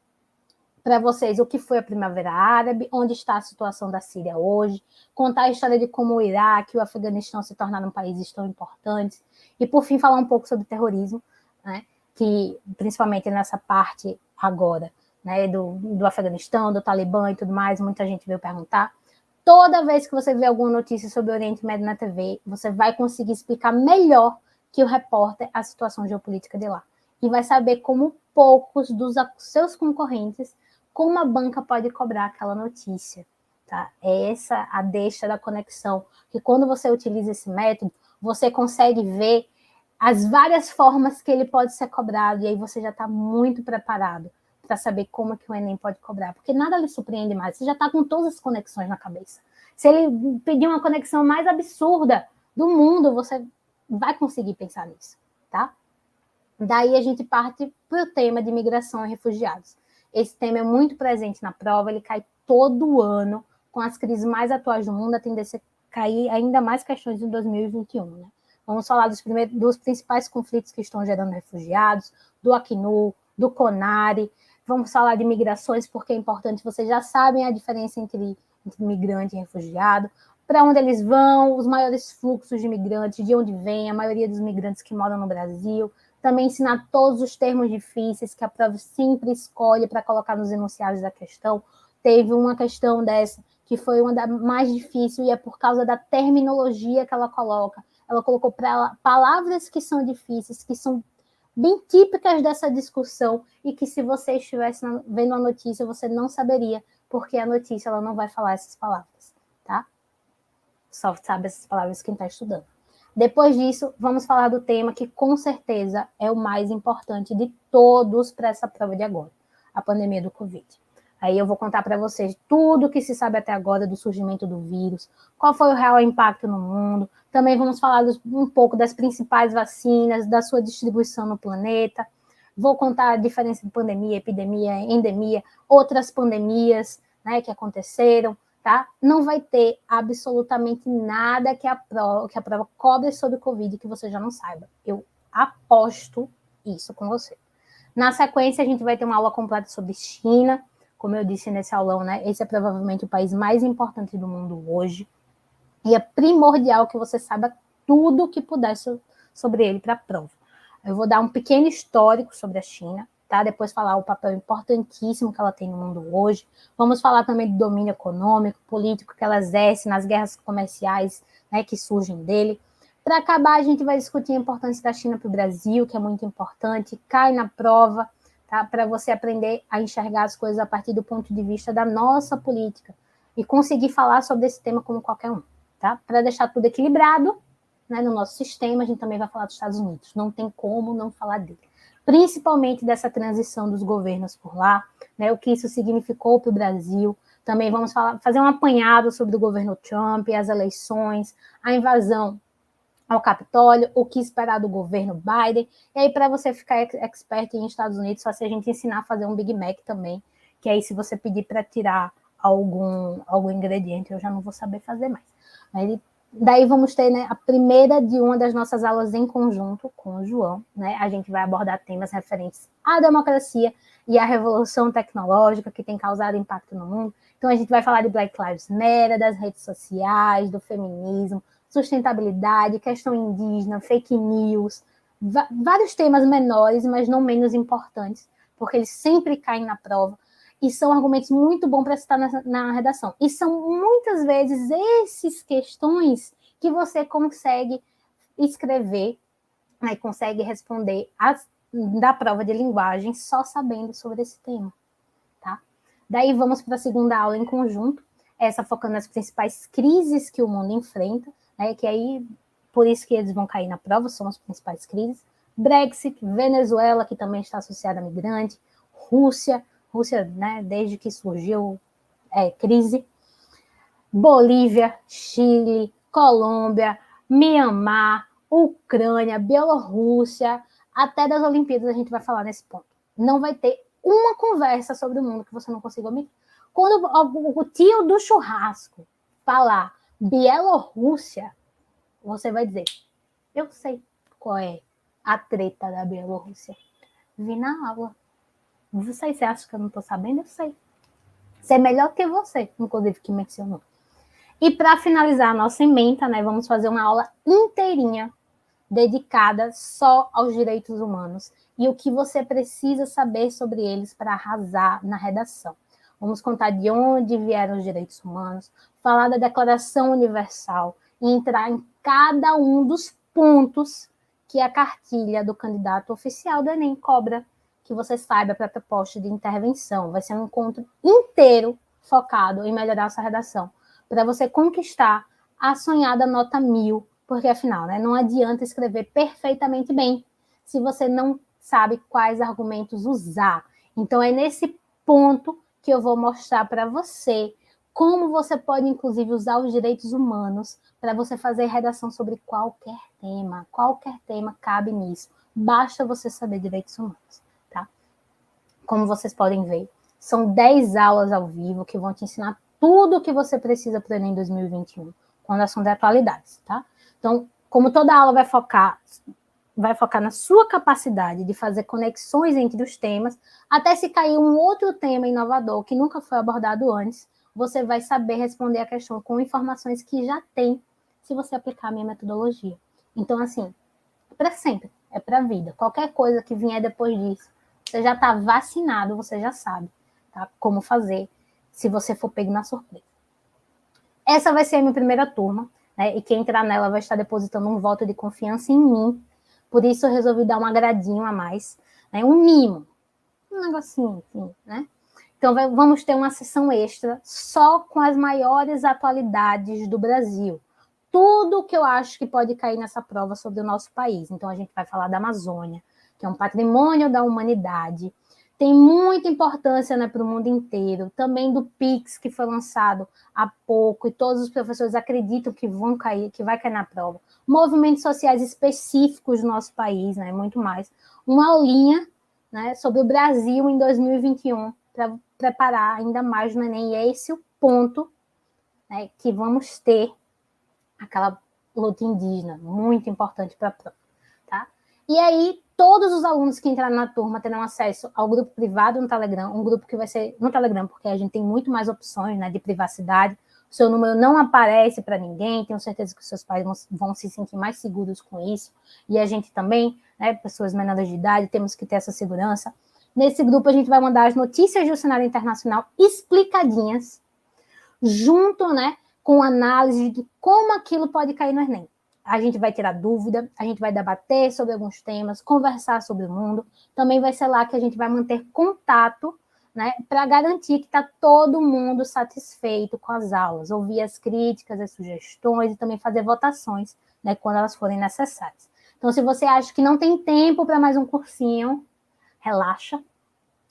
para vocês o que foi a Primavera Árabe, onde está a situação da Síria hoje, contar a história de como o Iraque e o Afeganistão se tornaram países tão importantes, e por fim falar um pouco sobre terrorismo, né, que principalmente nessa parte agora, né, do Afeganistão, do Talibã e tudo mais, muita gente veio perguntar. Toda vez que você vê alguma notícia sobre o Oriente Médio na TV, você vai conseguir explicar melhor que o repórter a situação geopolítica de lá. E vai saber como poucos dos seus concorrentes, como a banca pode cobrar aquela notícia. Tá? É essa a deixa da conexão, que quando você utiliza esse método, você consegue ver as várias formas que ele pode ser cobrado, e aí você já está muito preparado para saber como que o Enem pode cobrar, porque nada lhe surpreende mais, você já está com todas as conexões na cabeça. Se ele pedir uma conexão mais absurda do mundo, você vai conseguir pensar nisso, tá? Daí a gente parte para o tema de migração e refugiados. Esse tema é muito presente na prova, ele cai todo ano, com as crises mais atuais do mundo, a tendência a cair ainda mais questões em 2021, né? Vamos falar dos principais conflitos que estão gerando refugiados, do Acnur, do CONARE. Vamos falar de migrações, porque é importante, vocês já sabem a diferença entre migrante e refugiado, para onde eles vão, os maiores fluxos de migrantes, de onde vem, a maioria dos migrantes que moram no Brasil. Também ensinar todos os termos difíceis que a prova sempre escolhe para colocar nos enunciados da questão. Teve uma questão dessa que foi uma das mais difíceis, e é por causa da terminologia que ela coloca. Ela colocou palavras que são difíceis, que são bem típicas dessa discussão, e que se você estivesse vendo a notícia, você não saberia, porque a notícia ela não vai falar essas palavras, tá? Só sabe essas palavras quem está estudando. Depois disso, vamos falar do tema que com certeza é o mais importante de todos para essa prova de agora, a pandemia do Covid. Aí eu vou contar para vocês tudo o que se sabe até agora do surgimento do vírus, qual foi o real impacto no mundo. Também vamos falar um pouco das principais vacinas, da sua distribuição no planeta. Vou contar a diferença de pandemia, epidemia, endemia, outras pandemias, né, que aconteceram. Tá? Não vai ter absolutamente nada que a prova cobre sobre o Covid que você já não saiba. Eu aposto isso com você. Na sequência, a gente vai ter uma aula completa sobre China, como eu disse nesse aulão, né? Esse é provavelmente o país mais importante do mundo hoje, e é primordial que você saiba tudo o que puder sobre ele para a prova. Eu vou dar um pequeno histórico sobre a China, tá? Depois falar o papel importantíssimo que ela tem no mundo hoje. Vamos falar também do domínio econômico, político que ela exerce nas guerras comerciais, né, que surgem dele. Para acabar, a gente vai discutir a importância da China para o Brasil, que é muito importante, cai na prova, tá? Para você aprender a enxergar as coisas a partir do ponto de vista da nossa política. e conseguir falar sobre esse tema como qualquer um, tá? Para deixar tudo equilibrado, né, no nosso sistema, a gente também vai falar dos Estados Unidos. Não tem como não falar dele. Principalmente dessa transição dos governos por lá, né, o que isso significou para o Brasil. Também vamos fazer um apanhado sobre o governo Trump, as eleições, a invasão ao Capitólio, o que esperar do governo Biden. E aí, para você ficar expert em Estados Unidos, só se a gente ensinar a fazer um Big Mac também, que aí se você pedir para tirar algum ingrediente, eu já não vou saber fazer mais. Aí, daí vamos ter, né, a primeira de uma das nossas aulas em conjunto com o João, né? A gente vai abordar temas referentes à democracia e à revolução tecnológica que tem causado impacto no mundo. Então a gente vai falar de Black Lives Matter, das redes sociais, do feminismo, sustentabilidade, questão indígena, fake news, vários temas menores, mas não menos importantes, porque eles sempre caem na prova e são argumentos muito bons para citar na redação. E são muitas vezes essas questões que você consegue escrever, né, consegue responder da prova de linguagem só sabendo sobre esse tema, tá? Daí vamos para a segunda aula em conjunto, essa focando nas principais crises que o mundo enfrenta, né, que aí, por isso que eles vão cair na prova, são as principais crises. Brexit, Venezuela, que também está associada a migrante, Rússia, né, desde que surgiu crise, Bolívia, Chile, Colômbia, Mianmar, Ucrânia, Bielorrússia, até das Olimpíadas a gente vai falar nesse ponto. Não vai ter uma conversa sobre o mundo que você não consiga omitir. Quando o tio do churrasco falar Bielorrússia, você vai dizer, eu sei qual é a treta da Bielorrússia. Vi na aula. Não sei, você acha que eu não estou sabendo? Eu sei. Sei melhor que você, inclusive, que mencionou. E para finalizar a nossa ementa, né, vamos fazer uma aula inteirinha dedicada só aos direitos humanos e o que você precisa saber sobre eles para arrasar na redação. Vamos contar de onde vieram os direitos humanos, falar da Declaração Universal e entrar em cada um dos pontos que a cartilha do candidato oficial do Enem cobra que você saiba para a proposta de intervenção. Vai ser um encontro inteiro focado em melhorar a sua redação, para você conquistar a sonhada nota 1000, porque afinal, né, não adianta escrever perfeitamente bem se você não sabe quais argumentos usar. Então é nesse ponto que eu vou mostrar para você como você pode, inclusive, usar os direitos humanos para você fazer redação sobre qualquer tema. Qualquer tema cabe nisso. Basta você saber direitos humanos, tá? Como vocês podem ver, são 10 aulas ao vivo que vão te ensinar tudo o que você precisa para o Enem 2021, quando assunto é atualidades, tá? Então, como toda aula vai focar na sua capacidade de fazer conexões entre os temas, até se cair um outro tema inovador que nunca foi abordado antes, você vai saber responder a questão com informações que já tem, se você aplicar a minha metodologia. Então, assim, para sempre, é para a vida. Qualquer coisa que vier depois disso, você já está vacinado, você já sabe, tá? Como fazer, se você for pego na surpresa. Essa vai ser a minha primeira turma, né? E quem entrar nela vai estar depositando um voto de confiança em mim. Por isso eu resolvi dar um agradinho a mais, né? Um mimo, um negocinho, assim, né? Então vamos ter uma sessão extra só com as maiores atualidades do Brasil. Tudo que eu acho que pode cair nessa prova sobre o nosso país. Então a gente vai falar da Amazônia, que é um patrimônio da humanidade. Tem muita importância, né, para o mundo inteiro. Também do Pix, que foi lançado há pouco, e todos os professores acreditam que vai cair na prova. Movimentos sociais específicos do nosso país, né, muito mais. Uma aulinha, né, sobre o Brasil em 2021, para preparar ainda mais no Enem. E é esse o ponto, né, que vamos ter aquela luta indígena, muito importante para a prova, tá? E aí, todos os alunos que entrarem na turma terão acesso ao grupo privado no Telegram, um grupo que vai ser no Telegram, porque a gente tem muito mais opções, né, de privacidade. O seu número não aparece para ninguém, tenho certeza que os seus pais vão se sentir mais seguros com isso. E a gente também, né, pessoas menores de idade, temos que ter essa segurança. Nesse grupo, a gente vai mandar as notícias do cenário internacional explicadinhas, junto, né, com análise de como aquilo pode cair no Enem. A gente vai tirar dúvida, a gente vai debater sobre alguns temas, conversar sobre o mundo. Também vai ser lá que a gente vai manter contato, né, para garantir que está todo mundo satisfeito com as aulas, ouvir as críticas, as sugestões e também fazer votações, né, quando elas forem necessárias. Então, se você acha que não tem tempo para mais um cursinho, relaxa,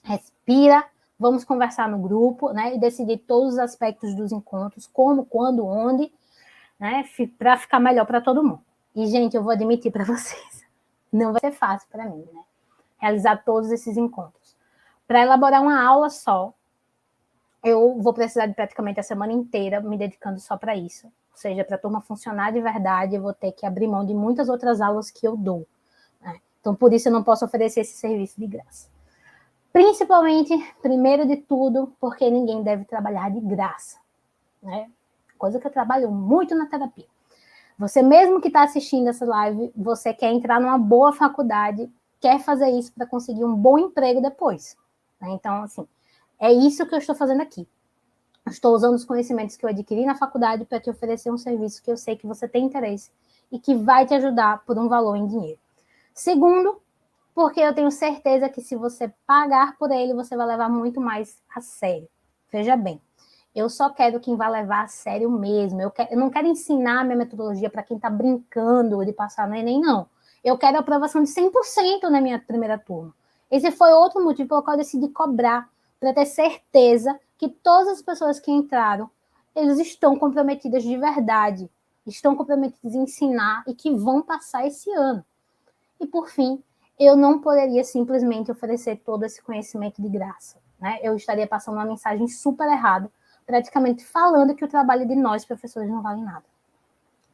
respira, vamos conversar no grupo, né, e decidir todos os aspectos dos encontros, como, quando, onde, né, para ficar melhor para todo mundo. E, gente, eu vou admitir para vocês, não vai ser fácil para mim, né, realizar todos esses encontros. Para elaborar uma aula só, eu vou precisar de praticamente a semana inteira me dedicando só para isso. Ou seja, para a turma funcionar de verdade, eu vou ter que abrir mão de muitas outras aulas que eu dou, né? Então, por isso, eu não posso oferecer esse serviço de graça. Principalmente, primeiro de tudo, porque ninguém deve trabalhar de graça, né? Coisa que eu trabalho muito na terapia. Você mesmo que está assistindo essa live, você quer entrar numa boa faculdade, quer fazer isso para conseguir um bom emprego depois, né? Então, assim, é isso que eu estou fazendo aqui. Eu estou usando os conhecimentos que eu adquiri na faculdade para te oferecer um serviço que eu sei que você tem interesse e que vai te ajudar por um valor em dinheiro. Segundo, porque eu tenho certeza que se você pagar por ele, você vai levar muito mais a sério. Veja bem, eu só quero quem vai levar a sério mesmo. Eu não quero ensinar a minha metodologia para quem está brincando de passar no Enem, não. Eu quero a aprovação de 100% na minha primeira turma. Esse foi outro motivo pelo qual eu decidi cobrar, para ter certeza que todas as pessoas que entraram, eles estão comprometidas de verdade, estão comprometidas em ensinar e que vão passar esse ano. E, por fim, eu não poderia simplesmente oferecer todo esse conhecimento de graça, né? Eu estaria passando uma mensagem super errada, praticamente falando que o trabalho de nós, professores, não vale nada.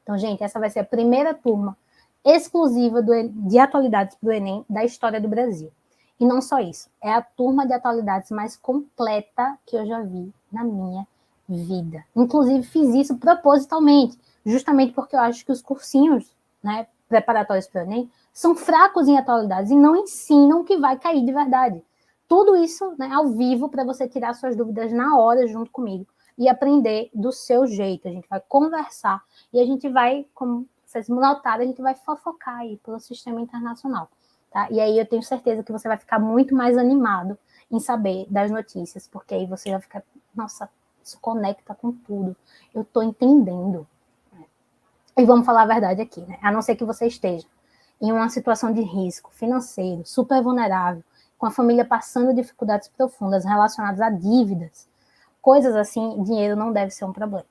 Então, gente, essa vai ser a primeira turma exclusiva de atualidades para o Enem da história do Brasil. E não só isso, é a turma de atualidades mais completa que eu já vi na minha vida. Inclusive, fiz isso propositalmente, justamente porque eu acho que os cursinhos, né, preparatórios para o Enem são fracos em atualidades e não ensinam o que vai cair de verdade. Tudo isso, né, ao vivo, para você tirar suas dúvidas na hora junto comigo e aprender do seu jeito. A gente vai conversar e a gente vai, como vocês notaram, a gente vai fofocar aí pelo sistema internacional. Tá? E aí eu tenho certeza que você vai ficar muito mais animado em saber das notícias, porque aí você vai ficar, nossa, isso conecta com tudo. Eu estou entendendo. E vamos falar a verdade aqui, né? A não ser que você esteja em uma situação de risco financeiro, super vulnerável, com a família passando dificuldades profundas relacionadas a dívidas, coisas assim, dinheiro não deve ser um problema.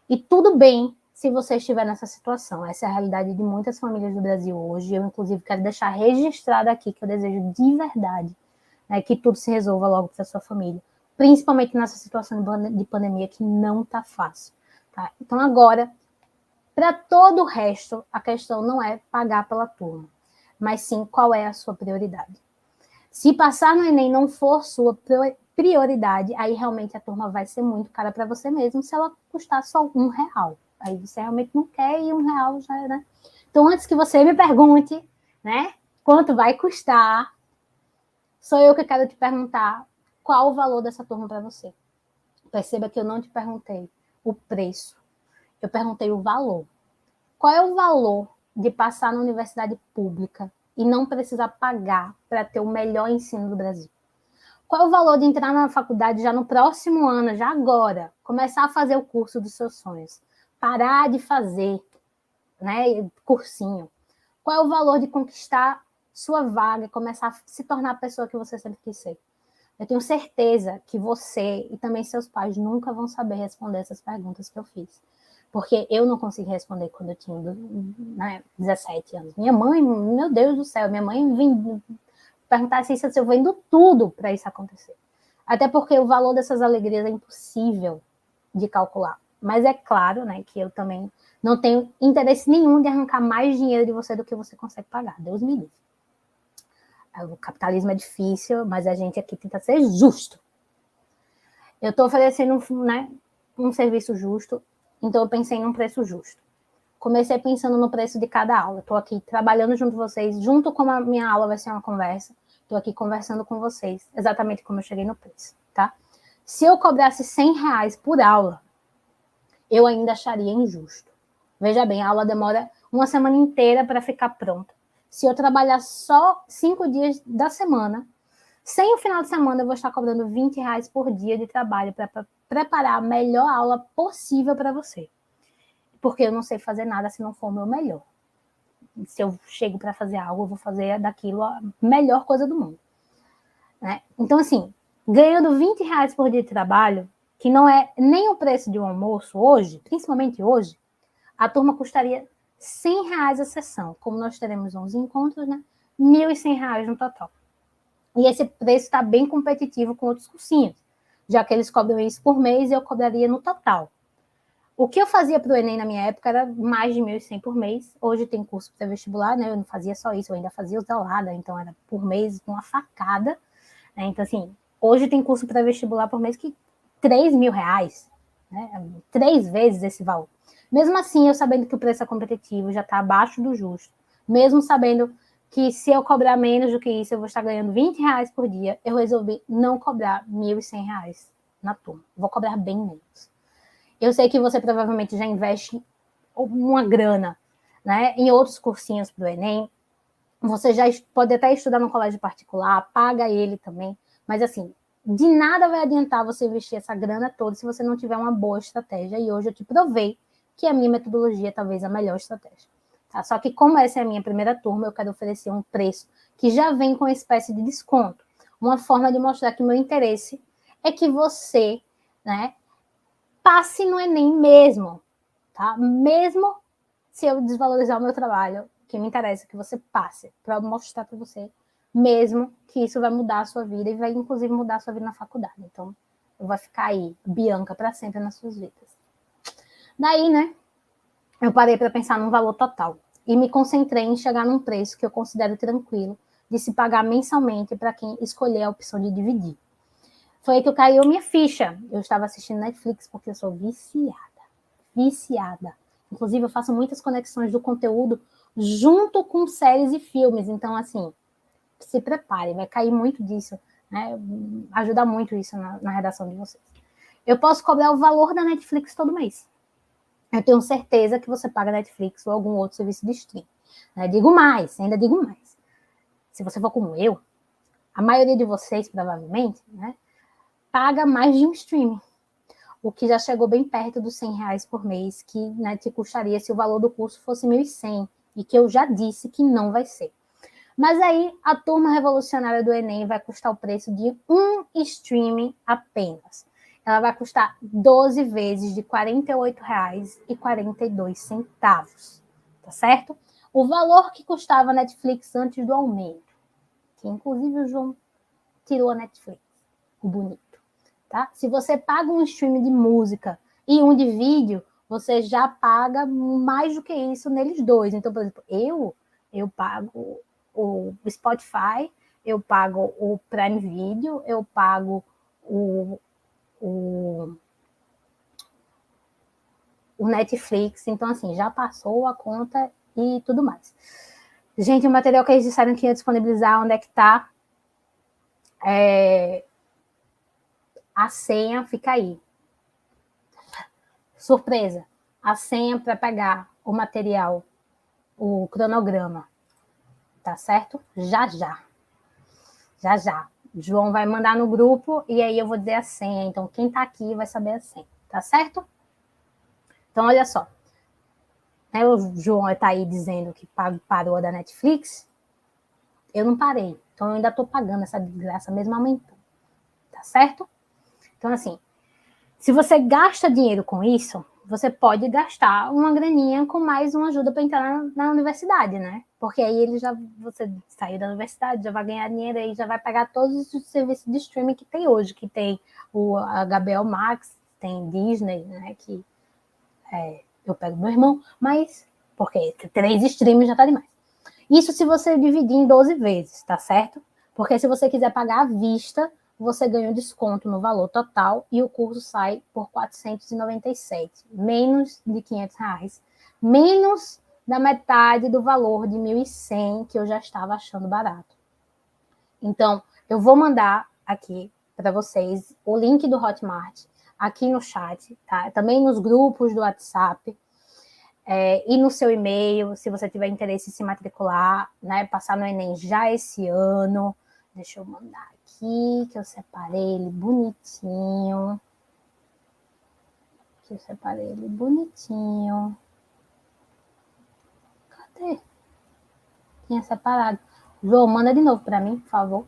E tudo bem se você estiver nessa situação. Essa é a realidade de muitas famílias do Brasil hoje. Eu, inclusive, quero deixar registrado aqui que eu desejo de verdade, né, que tudo se resolva logo para a sua família, principalmente nessa situação de pandemia que não está fácil. Tá? Então, agora, para todo o resto, a questão não é pagar pela turma, mas sim qual é a sua prioridade. Se passar no Enem não for sua prioridade, aí realmente a turma vai ser muito cara para você mesmo se ela custar só R$1. Aí você realmente não quer e R$1 já é, né? Então, antes que você me pergunte, né, quanto vai custar, sou eu que quero te perguntar qual o valor dessa turma para você. Perceba que eu não te perguntei o preço. Eu perguntei o valor. Qual é o valor de passar na universidade pública e não precisar pagar para ter o melhor ensino do Brasil? Qual é o valor de entrar na faculdade já no próximo ano, já agora, começar a fazer o curso dos seus sonhos, parar de fazer, né, cursinho? Qual é o valor de conquistar sua vaga e começar a se tornar a pessoa que você sempre quis ser? Eu tenho certeza que você e também seus pais nunca vão saber responder essas perguntas que eu fiz. Porque eu não consegui responder quando eu tinha, né, 17 anos. Minha mãe, meu Deus do céu, minha mãe vinha perguntar se eu vendo tudo para isso acontecer. Até porque o valor dessas alegrias é impossível de calcular. Mas é claro, né, que eu também não tenho interesse nenhum de arrancar mais dinheiro de você do que você consegue pagar. Deus me livre. O capitalismo é difícil, mas a gente aqui tenta ser justo. Eu estou oferecendo, né, um serviço justo, então eu pensei num preço justo. Comecei pensando no preço de cada aula. Estou aqui trabalhando junto com vocês, junto com a minha aula vai ser uma conversa. Estou aqui conversando com vocês, exatamente como eu cheguei no preço, tá? Se eu cobrasse R$100 por aula, eu ainda acharia injusto. Veja bem, a aula demora uma semana inteira para ficar pronta. Se eu trabalhar só 5 dias da semana, Sem o final de semana, eu vou estar cobrando R$ 20 por dia de trabalho para preparar a melhor aula possível para você. Porque eu não sei fazer nada se não for o meu melhor. Se eu chego para fazer algo, eu vou fazer daquilo a melhor coisa do mundo. Né? Então, assim, ganhando R$ 20 por dia de trabalho, que não é nem o preço de um almoço hoje, principalmente hoje, a turma custaria R$ 100 a sessão. Como nós teremos 11 encontros, né? R$ 1.100 no total. E esse preço está bem competitivo com outros cursinhos, já que eles cobram isso por mês e eu cobraria no total. O que eu fazia para o Enem na minha época era mais de 1.100 por mês. Hoje tem curso pré-vestibular, né? Eu não fazia só isso, eu ainda fazia os da lado, então era por mês uma facada. Né? Então, assim, hoje tem curso pré-vestibular por mês que R$ 3.000, né? 3 vezes esse valor. Mesmo assim, eu sabendo que o preço é competitivo, já está abaixo do justo, mesmo sabendo que se eu cobrar menos do que isso, eu vou estar ganhando R$ 20 por dia, eu resolvi não cobrar R$ 1.100 na turma. Vou cobrar bem menos. Eu sei que você provavelmente já investe uma grana, né, em outros cursinhos para o Enem. Você já pode até estudar no colégio particular, paga ele também. Mas, assim, de nada vai adiantar você investir essa grana toda se você não tiver uma boa estratégia. E hoje eu te provei que a minha metodologia é talvez a melhor estratégia. Tá? Só que como essa é a minha primeira turma, eu quero oferecer um preço que já vem com uma espécie de desconto. Uma forma de mostrar que o meu interesse é que você, né, passe no Enem mesmo, tá? Mesmo se eu desvalorizar o meu trabalho, que me interessa que você passe, para mostrar para você mesmo que isso vai mudar a sua vida e vai, inclusive, mudar a sua vida na faculdade. Então, eu vou ficar aí, Bianca, para sempre nas suas vidas. Daí, né, eu parei para pensar num valor total e me concentrei em chegar num preço que eu considero tranquilo de se pagar mensalmente para quem escolher a opção de dividir. Foi aí que caiu minha ficha. Eu estava assistindo Netflix porque eu sou viciada. Viciada. Inclusive, eu faço muitas conexões do conteúdo junto com séries e filmes. Então, assim, se prepare, vai cair muito disso, né? Ajuda muito isso na redação de vocês. Eu posso cobrar o valor da Netflix todo mês. Eu tenho certeza que você paga Netflix ou algum outro serviço de stream. Né? Digo mais, ainda digo mais. Se você for como eu, a maioria de vocês, provavelmente, né, paga mais de um streaming. O que já chegou bem perto dos R$ 100 por mês, que, né, te custaria se o valor do curso fosse 1.100, e que eu já disse que não vai ser. Mas aí a turma revolucionária do Enem vai custar o preço de um streaming apenas. Ela vai custar 12 vezes de R$ 48,42, tá certo? O valor que custava a Netflix antes do aumento, que inclusive o João tirou a Netflix, o bonito. Tá? Se você paga um stream de música e um de vídeo, você já paga mais do que isso neles dois. Então, por exemplo, eu pago o Spotify, eu pago o Prime Video, eu pago o Netflix. Então, assim, já passou a conta e tudo mais. Gente, o material que eles disseram que ia disponibilizar, onde é que tá? A senha fica aí. Surpresa, a senha para pegar o material, o cronograma, tá certo? Já, já. Já, já. João vai mandar no grupo e aí eu vou dizer a senha. Então, quem tá aqui vai saber a senha, tá certo? Então, olha só. O João está aí dizendo que parou da Netflix. Eu não parei. Então, eu ainda tô pagando essa desgraça mesmo aumentando. Tá certo? Então, assim, se você gasta dinheiro com isso, você pode gastar uma graninha com mais uma ajuda para entrar na universidade, né? Porque aí você sair da universidade, já vai ganhar dinheiro aí, já vai pagar todos os serviços de streaming que tem hoje, que tem o HBO Max, tem Disney, né? Que eu pego meu irmão, mas porque 3 streams já tá demais. Isso se você dividir em 12 vezes, tá certo? Porque se você quiser pagar à vista, você ganha um desconto no valor total e o curso sai por 497, menos de R$ 500, menos da metade do valor de 1.100 que eu já estava achando barato. Então, eu vou mandar aqui para vocês o link do Hotmart aqui no chat, tá? Também nos grupos do WhatsApp. E no seu e-mail, se você tiver interesse em se matricular, né, passar no Enem já esse ano. Deixa eu mandar aqui. aqui, que eu separei ele bonitinho. Que eu separei ele bonitinho. Cadê? Tinha separado. João, manda de novo para mim, por favor.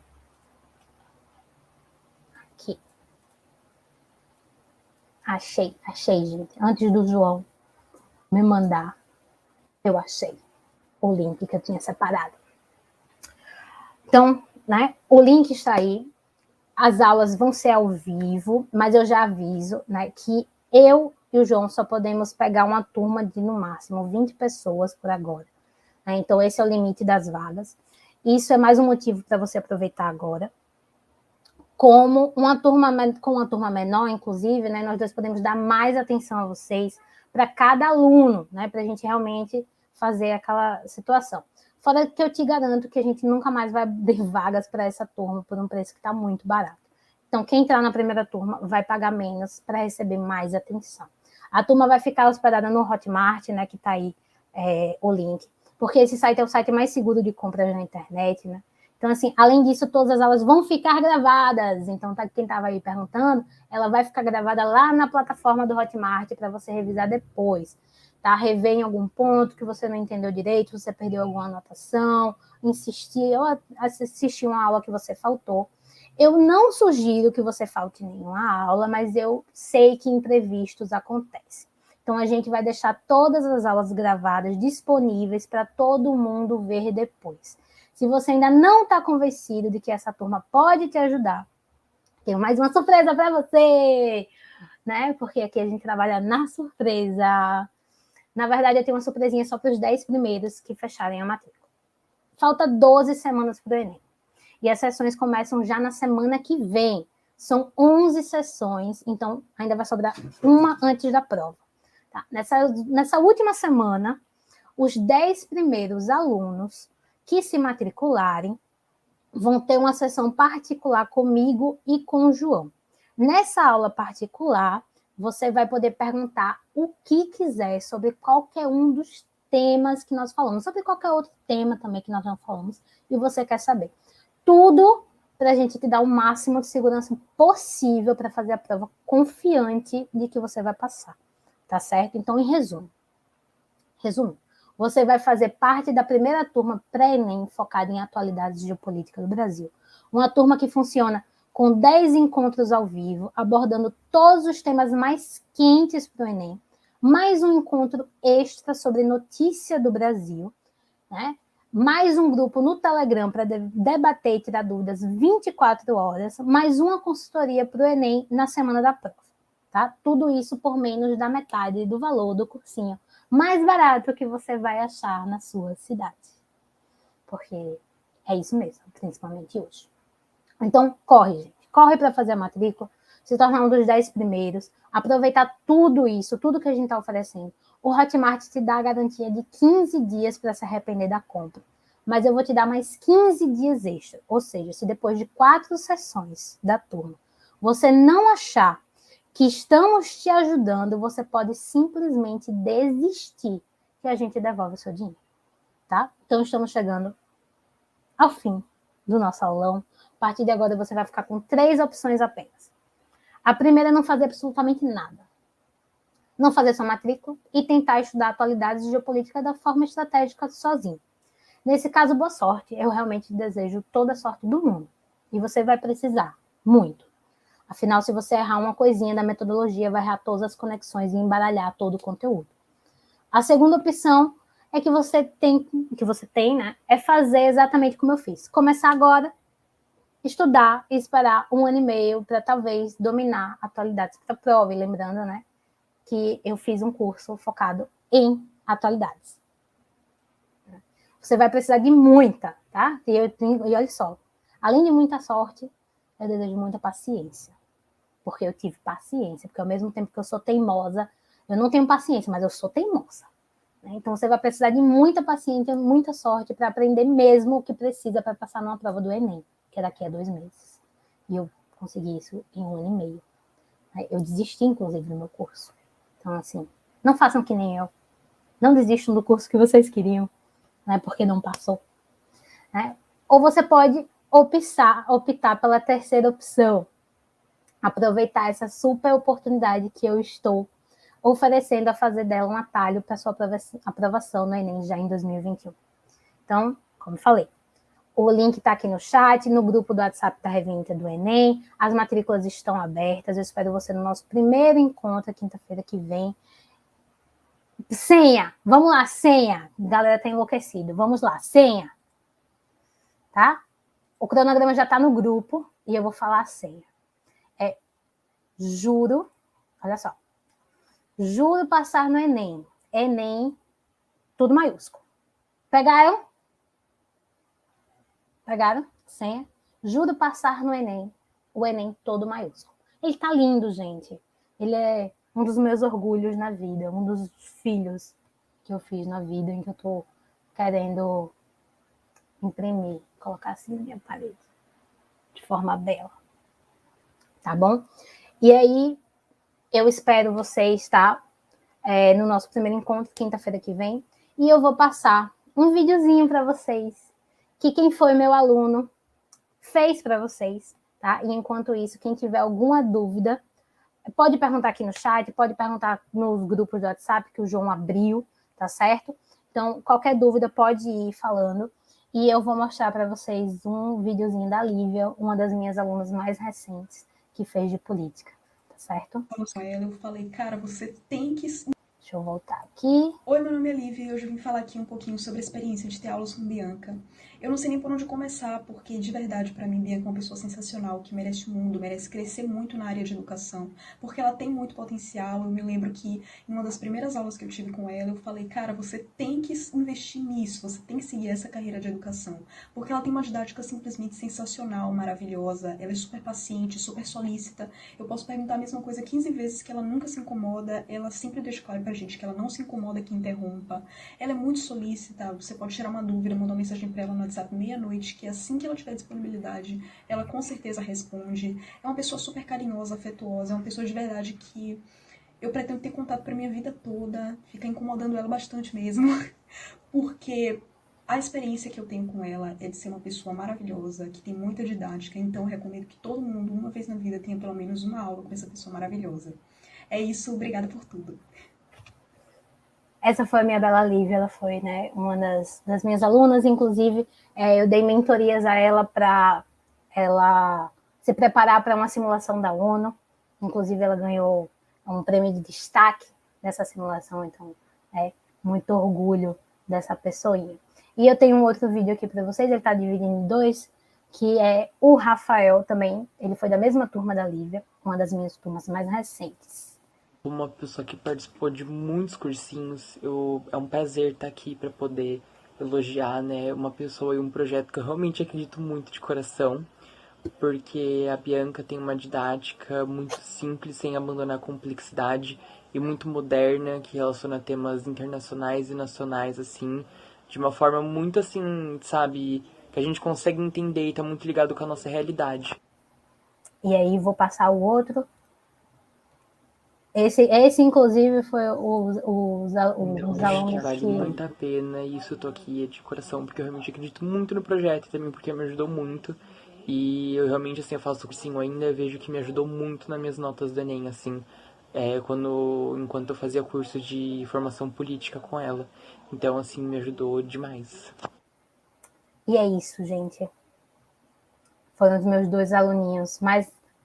Aqui. Achei, gente. Antes do João me mandar, eu achei o link que eu tinha separado. Então, né, o link está aí. As aulas vão ser ao vivo, mas eu já aviso, né, que eu e o João só podemos pegar uma turma de, no máximo, 20 pessoas por agora. Né? Então, esse é o limite das vagas. Isso é mais um motivo para você aproveitar agora. Como com uma turma menor, inclusive, né, nós dois podemos dar mais atenção a vocês para cada aluno, né, para a gente realmente fazer aquela situação. Fora que eu te garanto que a gente nunca mais vai abrir vagas para essa turma por um preço que está muito barato. Então, quem entrar na primeira turma vai pagar menos para receber mais atenção. A turma vai ficar hospedada no Hotmart, né, que está aí o link, porque esse site é o site mais seguro de compras na internet, né? Então, assim, além disso, todas as aulas vão ficar gravadas. Então, quem estava aí perguntando, ela vai ficar gravada lá na plataforma do Hotmart para você revisar depois. Tá? Rever em algum ponto que você não entendeu direito, você perdeu alguma anotação, insistir ou assistir uma aula que você faltou. Eu não sugiro que você falte nenhuma aula, mas eu sei que imprevistos acontecem. Então, a gente vai deixar todas as aulas gravadas disponíveis para todo mundo ver depois. Se você ainda não está convencido de que essa turma pode te ajudar, tenho mais uma surpresa para você, né? Porque aqui a gente trabalha na surpresa. Na verdade, eu tenho uma surpresinha só para os 10 primeiros que fecharem a matrícula. Falta 12 semanas para o Enem. E as sessões começam já na semana que vem. São 11 sessões, então ainda vai sobrar uma antes da prova. Tá? Nessa última semana, os 10 primeiros alunos que se matricularem vão ter uma sessão particular comigo e com o João. Nessa aula particular, você vai poder perguntar o que quiser sobre qualquer um dos temas que nós falamos, sobre qualquer outro tema também que nós não falamos, e você quer saber. Tudo para a gente te dar o máximo de segurança possível para fazer a prova confiante de que você vai passar, tá certo? Então, em resumo, você vai fazer parte da primeira turma pré-ENEM focada em atualidades geopolíticas do Brasil. Uma turma que funciona com 10 encontros ao vivo, abordando todos os temas mais quentes para o Enem, mais um encontro extra sobre notícia do Brasil, né? Mais um grupo no Telegram para debater e tirar dúvidas 24 horas, mais uma consultoria para o Enem na semana da prova. Tá? Tudo isso por menos da metade do valor do cursinho mais barato que você vai achar na sua cidade. Porque é isso mesmo, principalmente hoje. Então, corre, gente. Corre para fazer a matrícula, se tornar um dos 10 primeiros, aproveitar tudo isso, tudo que a gente está oferecendo. O Hotmart te dá a garantia de 15 dias para se arrepender da compra. Mas eu vou te dar mais 15 dias extra. Ou seja, se depois de 4 sessões da turma, você não achar que estamos te ajudando, você pode simplesmente desistir que a gente devolve o seu dinheiro, tá? Então, estamos chegando ao fim do nosso aulão. A partir de agora, você vai ficar com 3 opções apenas. A primeira é não fazer absolutamente nada. Não fazer sua matrícula e tentar estudar atualidades de geopolítica da forma estratégica sozinho. Nesse caso, boa sorte. Eu realmente desejo toda a sorte do mundo. E você vai precisar, muito. Afinal, se você errar uma coisinha da metodologia, vai errar todas as conexões e embaralhar todo o conteúdo. A segunda opção é que você tem, né? É fazer exatamente como eu fiz. Começar agora, estudar e esperar 1 ano e meio para talvez dominar atualidades para a prova. E lembrando, né, que eu fiz um curso focado em atualidades. Você vai precisar de muita, tá? E olha só, além de muita sorte, eu desejo muita paciência. Porque eu tive paciência, porque ao mesmo tempo que eu sou teimosa, eu não tenho paciência, mas eu sou teimosa. Né? Então você vai precisar de muita paciência, muita sorte para aprender mesmo o que precisa para passar numa prova do Enem, que é daqui a 2 meses. E eu consegui isso em 1 ano e meio. Eu desisti, inclusive, do meu curso. Então, assim, não façam que nem eu. Não desistam do curso que vocês queriam, né? Porque não passou. Né? Ou você pode optar pela terceira opção. Aproveitar essa super oportunidade que eu estou oferecendo a fazer dela um atalho para sua aprovação no Enem já em 2021. Então, como falei, o link está aqui no chat, no grupo do WhatsApp da Reventa do Enem, as matrículas estão abertas, eu espero você no nosso primeiro encontro, quinta-feira que vem. Senha, vamos lá, senha. A galera tá enlouquecida, vamos lá, senha. Tá? O cronograma já está no grupo e eu vou falar a senha. Juro, olha só, juro passar no Enem. Enem, tudo maiúsculo. Pegaram? Pegaram? Senha. Juro passar no Enem. O Enem todo maiúsculo. Ele tá lindo, gente. Ele é um dos meus orgulhos na vida, um dos filhos que eu fiz na vida, em que eu tô querendo imprimir, colocar assim na minha parede, de forma bela. Tá bom? E aí, eu espero vocês, tá? No nosso primeiro encontro, quinta-feira que vem. E eu vou passar um videozinho para vocês, que quem foi meu aluno fez para vocês, tá? E enquanto isso, quem tiver alguma dúvida, pode perguntar aqui no chat, pode perguntar nos grupos do WhatsApp que o João abriu, tá certo? Então, qualquer dúvida pode ir falando. E eu vou mostrar para vocês um videozinho da Lívia, uma das minhas alunas mais recentes, que fez de política, tá certo? Eu falei, cara, você tem que... Deixa eu voltar aqui. Oi, meu nome é Lívia e hoje eu vim falar aqui um pouquinho sobre a experiência de ter aulas com Bianca. Eu não sei nem por onde começar, porque de verdade, para mim, Bianca é uma pessoa sensacional, que merece o mundo, merece crescer muito na área de educação, porque ela tem muito potencial. Eu me lembro que em uma das primeiras aulas que eu tive com ela, eu falei, cara, você tem que investir nisso, você tem que seguir essa carreira de educação, porque ela tem uma didática simplesmente sensacional, maravilhosa, ela é super paciente, super solícita. Eu posso perguntar a mesma coisa 15 vezes que ela nunca se incomoda, ela sempre deixa claro pra gente que ela não se incomoda que interrompa. Ela é muito solícita, você pode tirar uma dúvida, mandar uma mensagem para ela no WhatsApp meia-noite, que assim que ela tiver disponibilidade, ela com certeza responde. É uma pessoa super carinhosa, afetuosa, é uma pessoa de verdade que eu pretendo ter contato pra minha vida toda, fica incomodando ela bastante mesmo, porque a experiência que eu tenho com ela é de ser uma pessoa maravilhosa, que tem muita didática, então eu recomendo que todo mundo, uma vez na vida, tenha pelo menos uma aula com essa pessoa maravilhosa. É isso, obrigada por tudo. Essa foi a minha bela Lívia, ela foi, né, uma das minhas alunas, inclusive eu dei mentorias a ela para ela se preparar para uma simulação da ONU, inclusive ela ganhou um prêmio de destaque nessa simulação, então muito orgulho dessa pessoinha. E eu tenho um outro vídeo aqui para vocês, ele está dividido em dois, que é o Rafael também, ele foi da mesma turma da Lívia, uma das minhas turmas mais recentes. Uma pessoa que participou de muitos cursinhos, é um prazer estar aqui para poder elogiar, né, uma pessoa e um projeto que eu realmente acredito muito de coração, porque a Bianca tem uma didática muito simples, sem abandonar a complexidade, e muito moderna, que relaciona temas internacionais e nacionais, assim, de uma forma muito, assim, sabe, que a gente consegue entender e tá muito ligado com a nossa realidade. E aí vou passar o outro. Esse inclusive, foi os alunos vale que... muito a pena, e isso eu tô aqui de coração, porque eu realmente acredito muito no projeto e também porque me ajudou muito. E eu realmente, assim, eu faço cursinho ainda, vejo que me ajudou muito nas minhas notas do Enem, assim, enquanto eu fazia curso de formação política com ela. Então, assim, me ajudou demais. E é isso, gente. Foram os meus dois aluninhos,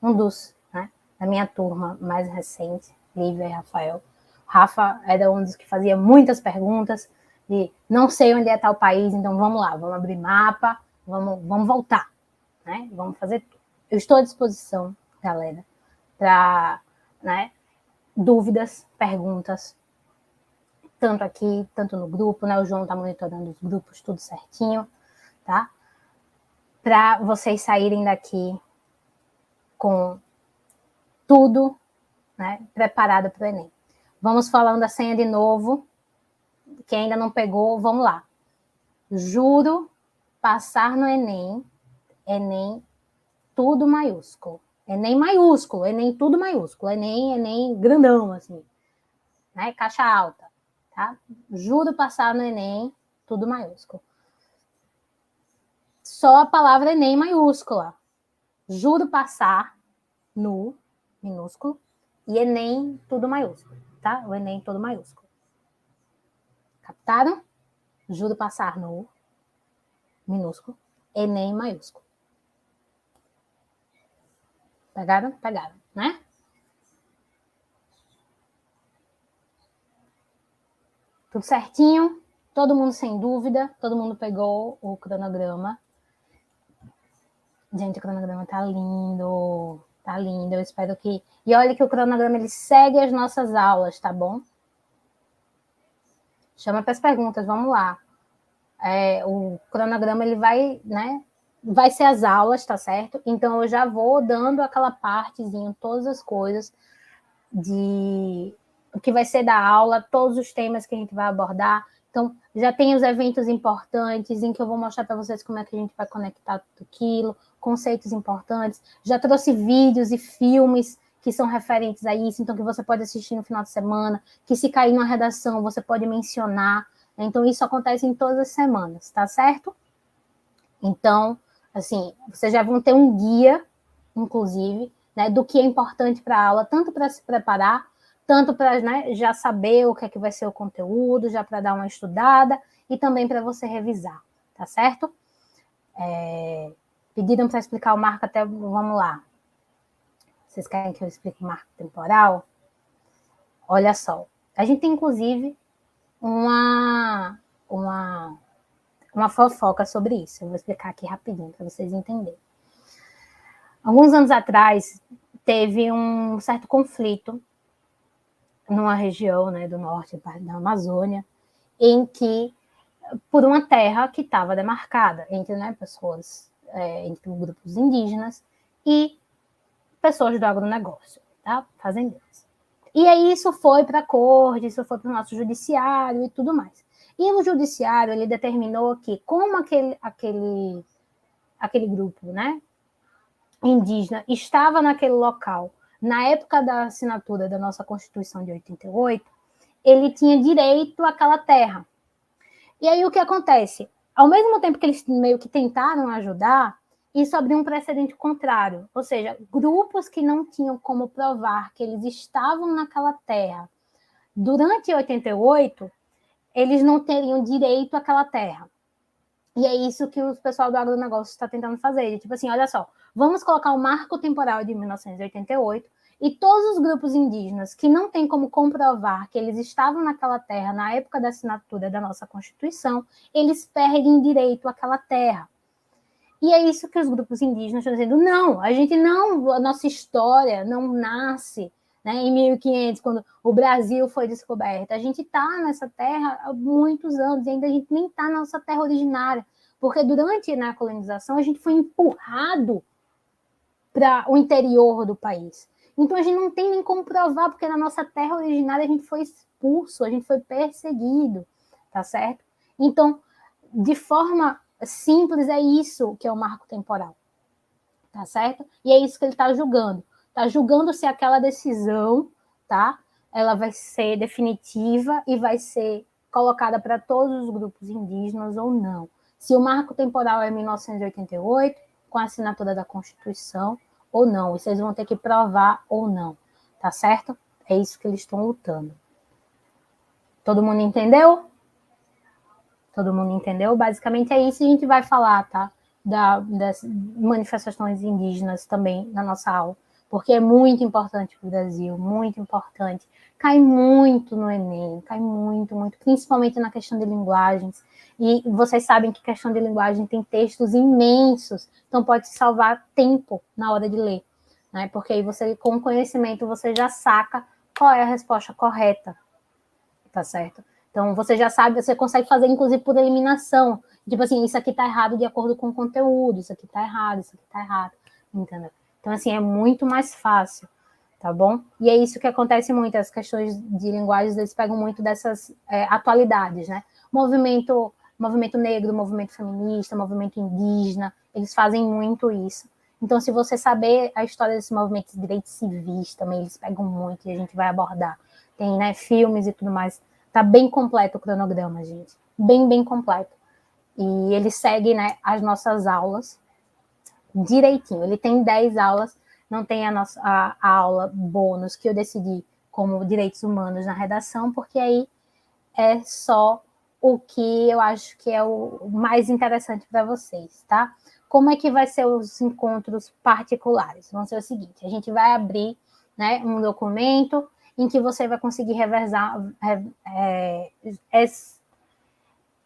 um dos, né, da minha turma mais recente, Lívia e Rafael. Rafa era um dos que fazia muitas perguntas, de não sei onde é tal país, então vamos lá, vamos abrir mapa, vamos voltar, né? Vamos fazer tudo. Eu estou à disposição, galera, para, né, dúvidas, perguntas, tanto aqui, tanto no grupo, né? O João está monitorando os grupos, tudo certinho, tá? Para vocês saírem daqui com tudo, né, preparado para o Enem. Vamos falando a senha de novo. Quem ainda não pegou, vamos lá. Juro passar no Enem, Enem tudo maiúsculo. Enem maiúsculo, Enem tudo maiúsculo, Enem grandão, assim, né? Caixa alta, tá? Juro passar no Enem, tudo maiúsculo. só a palavra Enem maiúscula. Juro passar, no, minúsculo, e Enem tudo maiúsculo, tá? O Enem todo maiúsculo. Captaram? Juro passar, no, minúsculo, Enem maiúsculo. Pegaram? Pegaram, né? Tudo certinho? Todo mundo sem dúvida? Todo mundo pegou o cronograma? Gente, o cronograma tá lindo. Tá lindo, eu espero que... E olha que o cronograma, ele segue as nossas aulas, tá bom? Chama para as perguntas, vamos lá. O cronograma, ele vai, né? Vai ser as aulas, tá certo? Então, eu já vou dando aquela partezinha, todas as coisas de o que vai ser da aula, todos os temas que a gente vai abordar. Então, já tem os eventos importantes em que eu vou mostrar para vocês como é que a gente vai conectar tudo aquilo, conceitos importantes. Já trouxe vídeos e filmes que são referentes a isso, então que você pode assistir no final de semana, que se cair numa redação você pode mencionar. Então, isso acontece em todas as semanas, tá certo? Então, assim, vocês já vão ter um guia, inclusive, né, do que é importante para a aula, tanto para se preparar, tanto para, né, já saber o que é que vai ser o conteúdo, já para dar uma estudada, e também para você revisar, tá certo? Pediram para explicar o marco até... Vamos lá. Vocês querem que eu explique o marco temporal? Olha só. A gente tem, inclusive, uma fofoca sobre isso. Eu vou explicar aqui rapidinho para vocês entenderem. Alguns anos atrás, teve um certo conflito numa região, né, do norte da Amazônia, em que, por uma terra que estava demarcada entre, né, pessoas, entre grupos indígenas e pessoas do agronegócio, tá? Fazendeiros. E aí isso foi para a corte, isso foi para o nosso judiciário e tudo mais. E o judiciário, ele determinou que, como aquele grupo, né, indígena estava naquele local na época da assinatura da nossa Constituição de 88, ele tinha direito àquela terra. E aí o que acontece? Ao mesmo tempo que eles meio que tentaram ajudar, isso abriu um precedente contrário. Ou seja, grupos que não tinham como provar que eles estavam naquela terra durante 88, eles não teriam direito àquela terra. E é isso que o pessoal do agronegócio está tentando fazer. Tipo assim, olha só, vamos colocar o marco temporal de 1988 e todos os grupos indígenas que não têm como comprovar que eles estavam naquela terra na época da assinatura da nossa Constituição, eles perdem direito àquela terra. E é isso que os grupos indígenas estão dizendo. Não, a nossa história não nasce, né, em 1500, quando o Brasil foi descoberto. A gente está nessa terra há muitos anos, e ainda a gente nem está na nossa terra originária, porque durante a colonização a gente foi empurrado para o interior do país. Então a gente não tem nem como provar, porque na nossa terra originária a gente foi expulso, a gente foi perseguido, tá certo? Então, de forma simples, é isso que é o marco temporal, tá certo? E é isso que ele está julgando. Está julgando se aquela decisão, tá? Ela vai ser definitiva e vai ser colocada para todos os grupos indígenas ou não. Se o marco temporal é 1988, com a assinatura da Constituição, ou não. E vocês vão ter que provar ou não, tá certo? É isso que eles estão lutando. Todo mundo entendeu? Todo mundo entendeu? Basicamente é isso, e a gente vai falar, tá? Das manifestações indígenas também na nossa aula, porque é muito importante para o Brasil, muito importante. Cai muito no Enem, cai muito, muito, principalmente na questão de linguagens. E vocês sabem que questão de linguagem tem textos imensos, então pode salvar tempo na hora de ler, né? Porque aí você, com conhecimento, você já saca qual é a resposta correta, tá certo? Então, você já sabe, você consegue fazer, inclusive, por eliminação. Tipo assim, isso aqui tá errado de acordo com o conteúdo, isso aqui tá errado, isso aqui tá errado, entendeu? Então, assim, é muito mais fácil, tá bom? E é isso que acontece muito, as questões de linguagens, eles pegam muito dessas atualidades, né? Movimento negro, movimento feminista, movimento indígena, eles fazem muito isso. Então, se você saber a história desses movimentos de direitos civis também, eles pegam muito e a gente vai abordar. Tem, né, filmes e tudo mais. Tá bem completo o cronograma, gente. Bem, bem completo. E ele segue, né, as nossas aulas direitinho. Ele tem 10 aulas, não tem a aula bônus que eu decidi como direitos humanos na redação, porque aí é só o que eu acho que é o mais interessante para vocês, tá? Como é que vai ser os encontros particulares? Vão ser o seguinte, a gente vai abrir, né, um documento em que você vai conseguir reversar,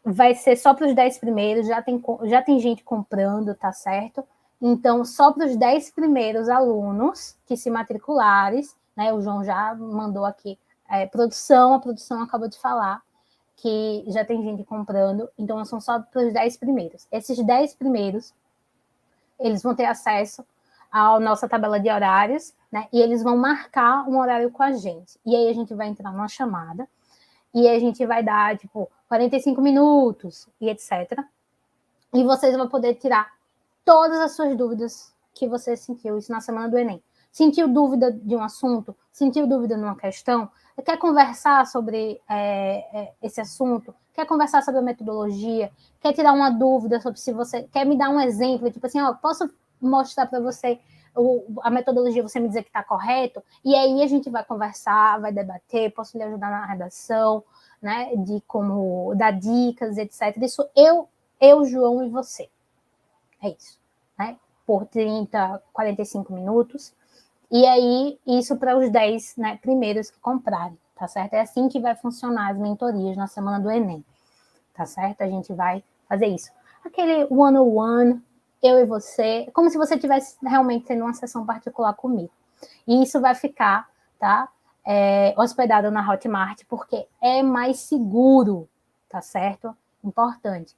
vai ser só para os 10 primeiros, já tem gente comprando, tá certo? Então, só para os 10 primeiros alunos que se matricularem, né? O João já mandou aqui, a produção acabou de falar que já tem gente comprando, então são só para os 10 primeiros. Esses 10 primeiros, eles vão ter acesso à nossa tabela de horários, né? E eles vão marcar um horário com a gente. E aí a gente vai entrar numa chamada, e a gente vai dar, tipo, 45 minutos e etc. E vocês vão poder tirar todas as suas dúvidas que você sentiu, isso na semana do Enem. Sentiu dúvida de um assunto? Sentiu dúvida numa questão? Quer conversar sobre esse assunto? Quer conversar sobre a metodologia? Quer tirar uma dúvida sobre se você... Quer me dar um exemplo? Tipo assim, ó, posso mostrar para você a metodologia, você me dizer que está correto? E aí a gente vai conversar, vai debater, posso lhe ajudar na redação, né? De como dar dicas, etc. Isso eu, João e você. É isso, né? Por 30, 45 minutos. E aí, isso para os 10, né, primeiros que comprarem, tá certo? É assim que vai funcionar as mentorias na semana do Enem, tá certo? A gente vai fazer isso. Aquele one-on-one, eu e você, como se você estivesse realmente tendo uma sessão particular comigo. E isso vai ficar, tá? Hospedado na Hotmart, porque é mais seguro, tá certo? Importante.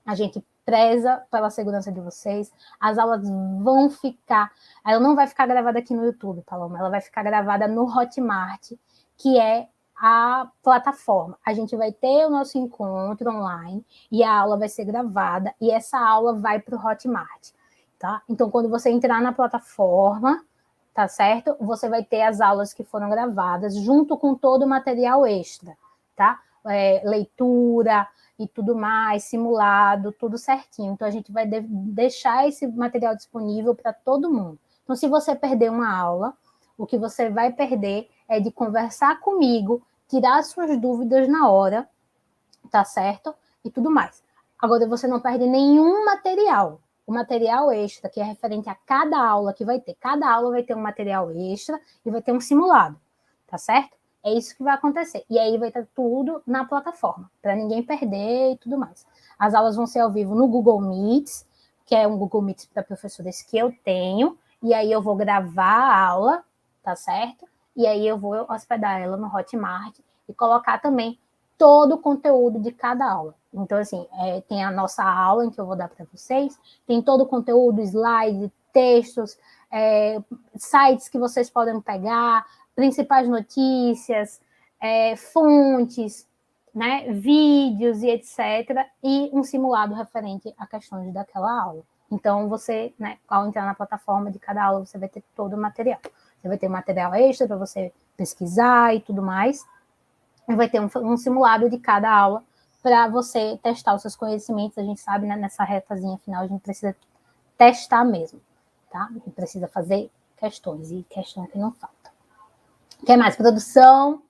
A gente preza pela segurança de vocês, as aulas vão ficar, ela não vai ficar gravada aqui no YouTube, Paloma, ela vai ficar gravada no Hotmart, que é a plataforma. A gente vai ter o nosso encontro online e a aula vai ser gravada e essa aula vai para o Hotmart, tá? Então, quando você entrar na plataforma, tá certo? Você vai ter as aulas que foram gravadas junto com todo o material extra, tá? Leitura e tudo mais, simulado, tudo certinho. Então, a gente vai deixar esse material disponível para todo mundo. Então, se você perder uma aula, o que você vai perder é de conversar comigo, tirar suas dúvidas na hora, tá certo? E tudo mais. Agora, você não perde nenhum material. O material extra, que é referente a cada aula que vai ter. Cada aula vai ter um material extra e vai ter um simulado, tá certo? É isso que vai acontecer. E aí vai estar tudo na plataforma, para ninguém perder e tudo mais. As aulas vão ser ao vivo no Google Meets, que é um Google Meets para professores que eu tenho, e aí eu vou gravar a aula, tá certo? E aí eu vou hospedar ela no Hotmart e colocar também todo o conteúdo de cada aula. Então, assim, tem a nossa aula em que eu vou dar para vocês, tem todo o conteúdo, slide, textos, sites que vocês podem pegar, principais notícias, fontes, né, vídeos e etc. E um simulado referente a questões daquela aula. Então, você, né, ao entrar na plataforma de cada aula, você vai ter todo o material. Você vai ter material extra para você pesquisar e tudo mais. E vai ter um simulado de cada aula para você testar os seus conhecimentos. A gente sabe, né, nessa retazinha final, a gente precisa testar mesmo, tá? A gente precisa fazer questões, e questão que não falta. O que mais? Produção.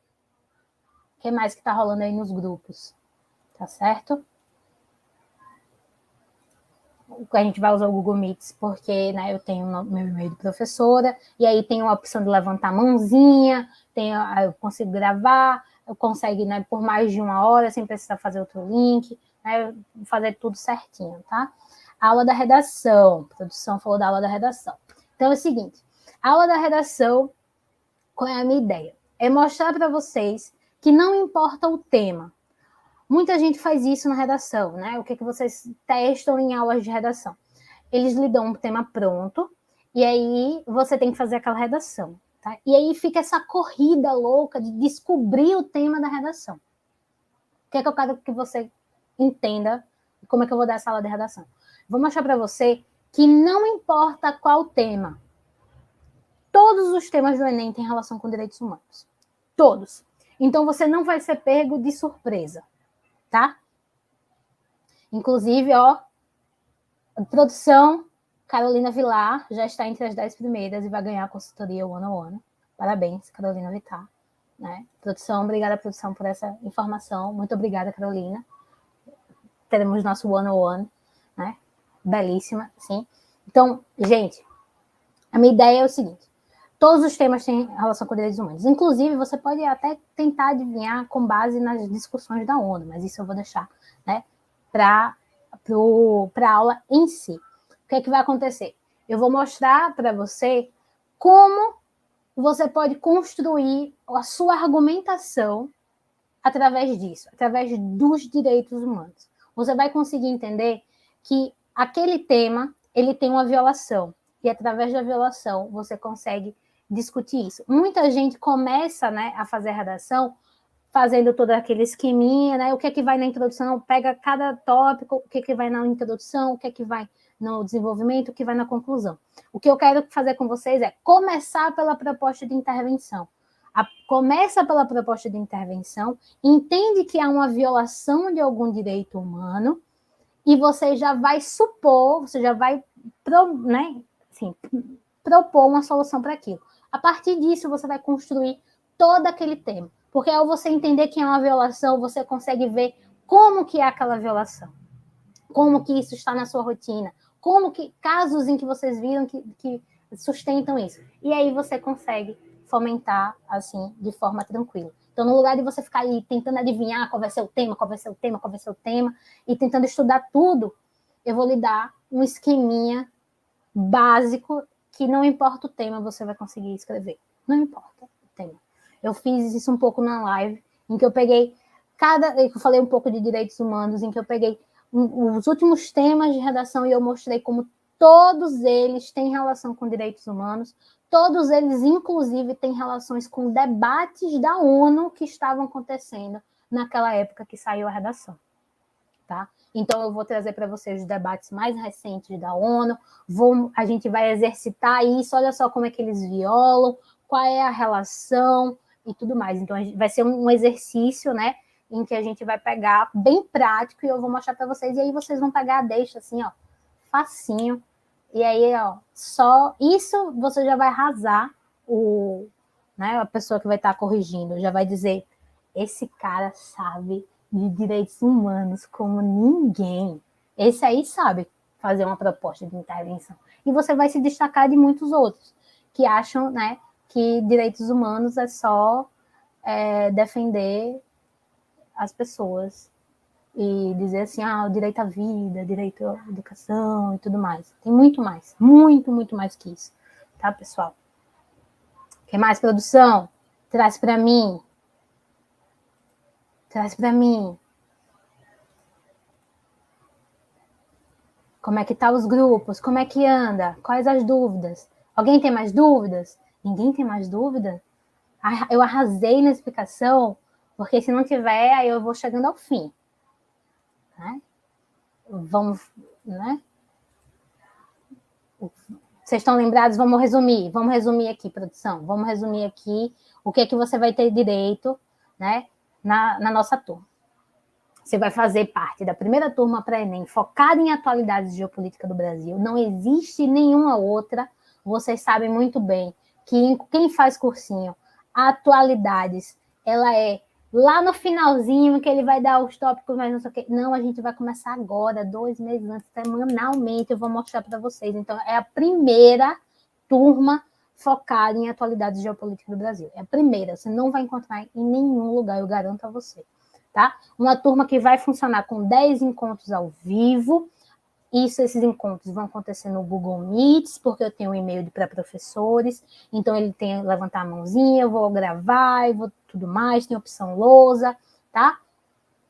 O que mais que tá rolando aí nos grupos? Tá certo? A gente vai usar o Google Meets porque, né, eu tenho meu e-mail de professora, e aí tem a opção de levantar a mãozinha, eu consigo gravar, eu consigo, né, por mais de 1 hora, sem precisar fazer outro link, né, fazer tudo certinho, tá? A aula da redação, a produção falou da aula da redação. Então é o seguinte, a aula da redação, qual é a minha ideia? É mostrar para vocês que não importa o tema. Muita gente faz isso na redação, né? O que vocês testam em aulas de redação? Eles lhe dão um tema pronto, e aí você tem que fazer aquela redação, tá? E aí fica essa corrida louca de descobrir o tema da redação. O que é que eu quero que você entenda como é que eu vou dar essa aula de redação? Vou mostrar para você que não importa qual tema, todos os temas do Enem têm relação com direitos humanos. Todos. Então, você não vai ser pego de surpresa, tá? Inclusive, ó, produção, Carolina Vilar já está entre as 10 primeiras e vai ganhar a consultoria one-on-one. Parabéns, Carolina Vitar. Né? Produção, obrigada, produção, por essa informação. Muito obrigada, Carolina. Teremos nosso one-on-one, né? Belíssima, sim. Então, gente, a minha ideia é o seguinte: todos os temas têm relação com direitos humanos. Inclusive, você pode até tentar adivinhar com base nas discussões da ONU, mas isso eu vou deixar, né, para a aula em si. O que é que vai acontecer? Eu vou mostrar para você como você pode construir a sua argumentação através disso, através dos direitos humanos. Você vai conseguir entender que aquele tema, ele tem uma violação, e através da violação você consegue discutir isso. Muita gente começa, né, a fazer a redação fazendo todo aquele esqueminha, né? O que é que vai na introdução, pega cada tópico, o que é que vai na introdução, o que é que vai no desenvolvimento, o que vai na conclusão. O que eu quero fazer com vocês é começar pela proposta de intervenção. Começa pela proposta de intervenção, entende que há uma violação de algum direito humano e você já vai supor, você já vai né, assim, propor uma solução para aquilo. A partir disso, você vai construir todo aquele tema. Porque ao você entender que é uma violação, você consegue ver como que é aquela violação. Como que isso está na sua rotina. Como que casos em que vocês viram que sustentam isso. E aí você consegue fomentar, assim, de forma tranquila. Então, no lugar de você ficar aí tentando adivinhar qual vai ser o tema, qual vai ser o tema, qual vai ser o tema, e tentando estudar tudo, eu vou lhe dar um esqueminha básico que não importa o tema, você vai conseguir escrever. Não importa o tema. Eu fiz isso um pouco na live, em que eu peguei eu falei um pouco de direitos humanos, em que eu peguei os últimos temas de redação e eu mostrei como todos eles têm relação com direitos humanos, todos eles, inclusive, têm relações com debates da ONU que estavam acontecendo naquela época que saiu a redação. Tá? Então, eu vou trazer para vocês os debates mais recentes da ONU, a gente vai exercitar isso, olha só como é que eles violam, qual é a relação e tudo mais. Então, vai ser um exercício, né, em que a gente vai pegar bem prático e eu vou mostrar para vocês, e aí vocês vão pegar a deixa assim, ó, facinho, e aí, ó, só isso você já vai arrasar né, a pessoa que vai estar corrigindo, já vai dizer, esse cara sabe de direitos humanos como ninguém. Esse aí sabe fazer uma proposta de intervenção. E você vai se destacar de muitos outros que acham, né, que direitos humanos é só defender as pessoas e dizer assim, o direito à vida, direito à educação e tudo mais. Tem muito mais, muito, muito mais que isso. Tá, pessoal? Quer mais, produção? Traz para mim. Traz para mim. Como é que tá os grupos? Como é que anda? Quais as dúvidas? Alguém tem mais dúvidas? Ninguém tem mais dúvida? Eu arrasei na explicação, porque se não tiver, aí eu vou chegando ao fim. Né? Vamos, né? Vocês estão lembrados? Vamos resumir aqui, produção. Vamos resumir aqui o que é que você vai ter direito, né, na nossa turma. Você vai fazer parte da primeira turma para Enem, focada em atualidades de geopolítica do Brasil. Não existe nenhuma outra. Vocês sabem muito bem que quem faz cursinho, atualidades, ela é lá no finalzinho, que ele vai dar os tópicos, mas não sei o quê. Não, a gente vai começar agora, 2 meses antes, semanalmente, eu vou mostrar para vocês. Então, é a primeira turma focada em atualidades de geopolítica do Brasil. É a primeira, você não vai encontrar em nenhum lugar, eu garanto a você. Tá? Uma turma que vai funcionar com 10 encontros ao vivo. Esses encontros vão acontecer no Google Meets, porque eu tenho um e-mail para professores, então ele tem que levantar a mãozinha, eu vou gravar, eu vou tudo mais, tem opção lousa, tá?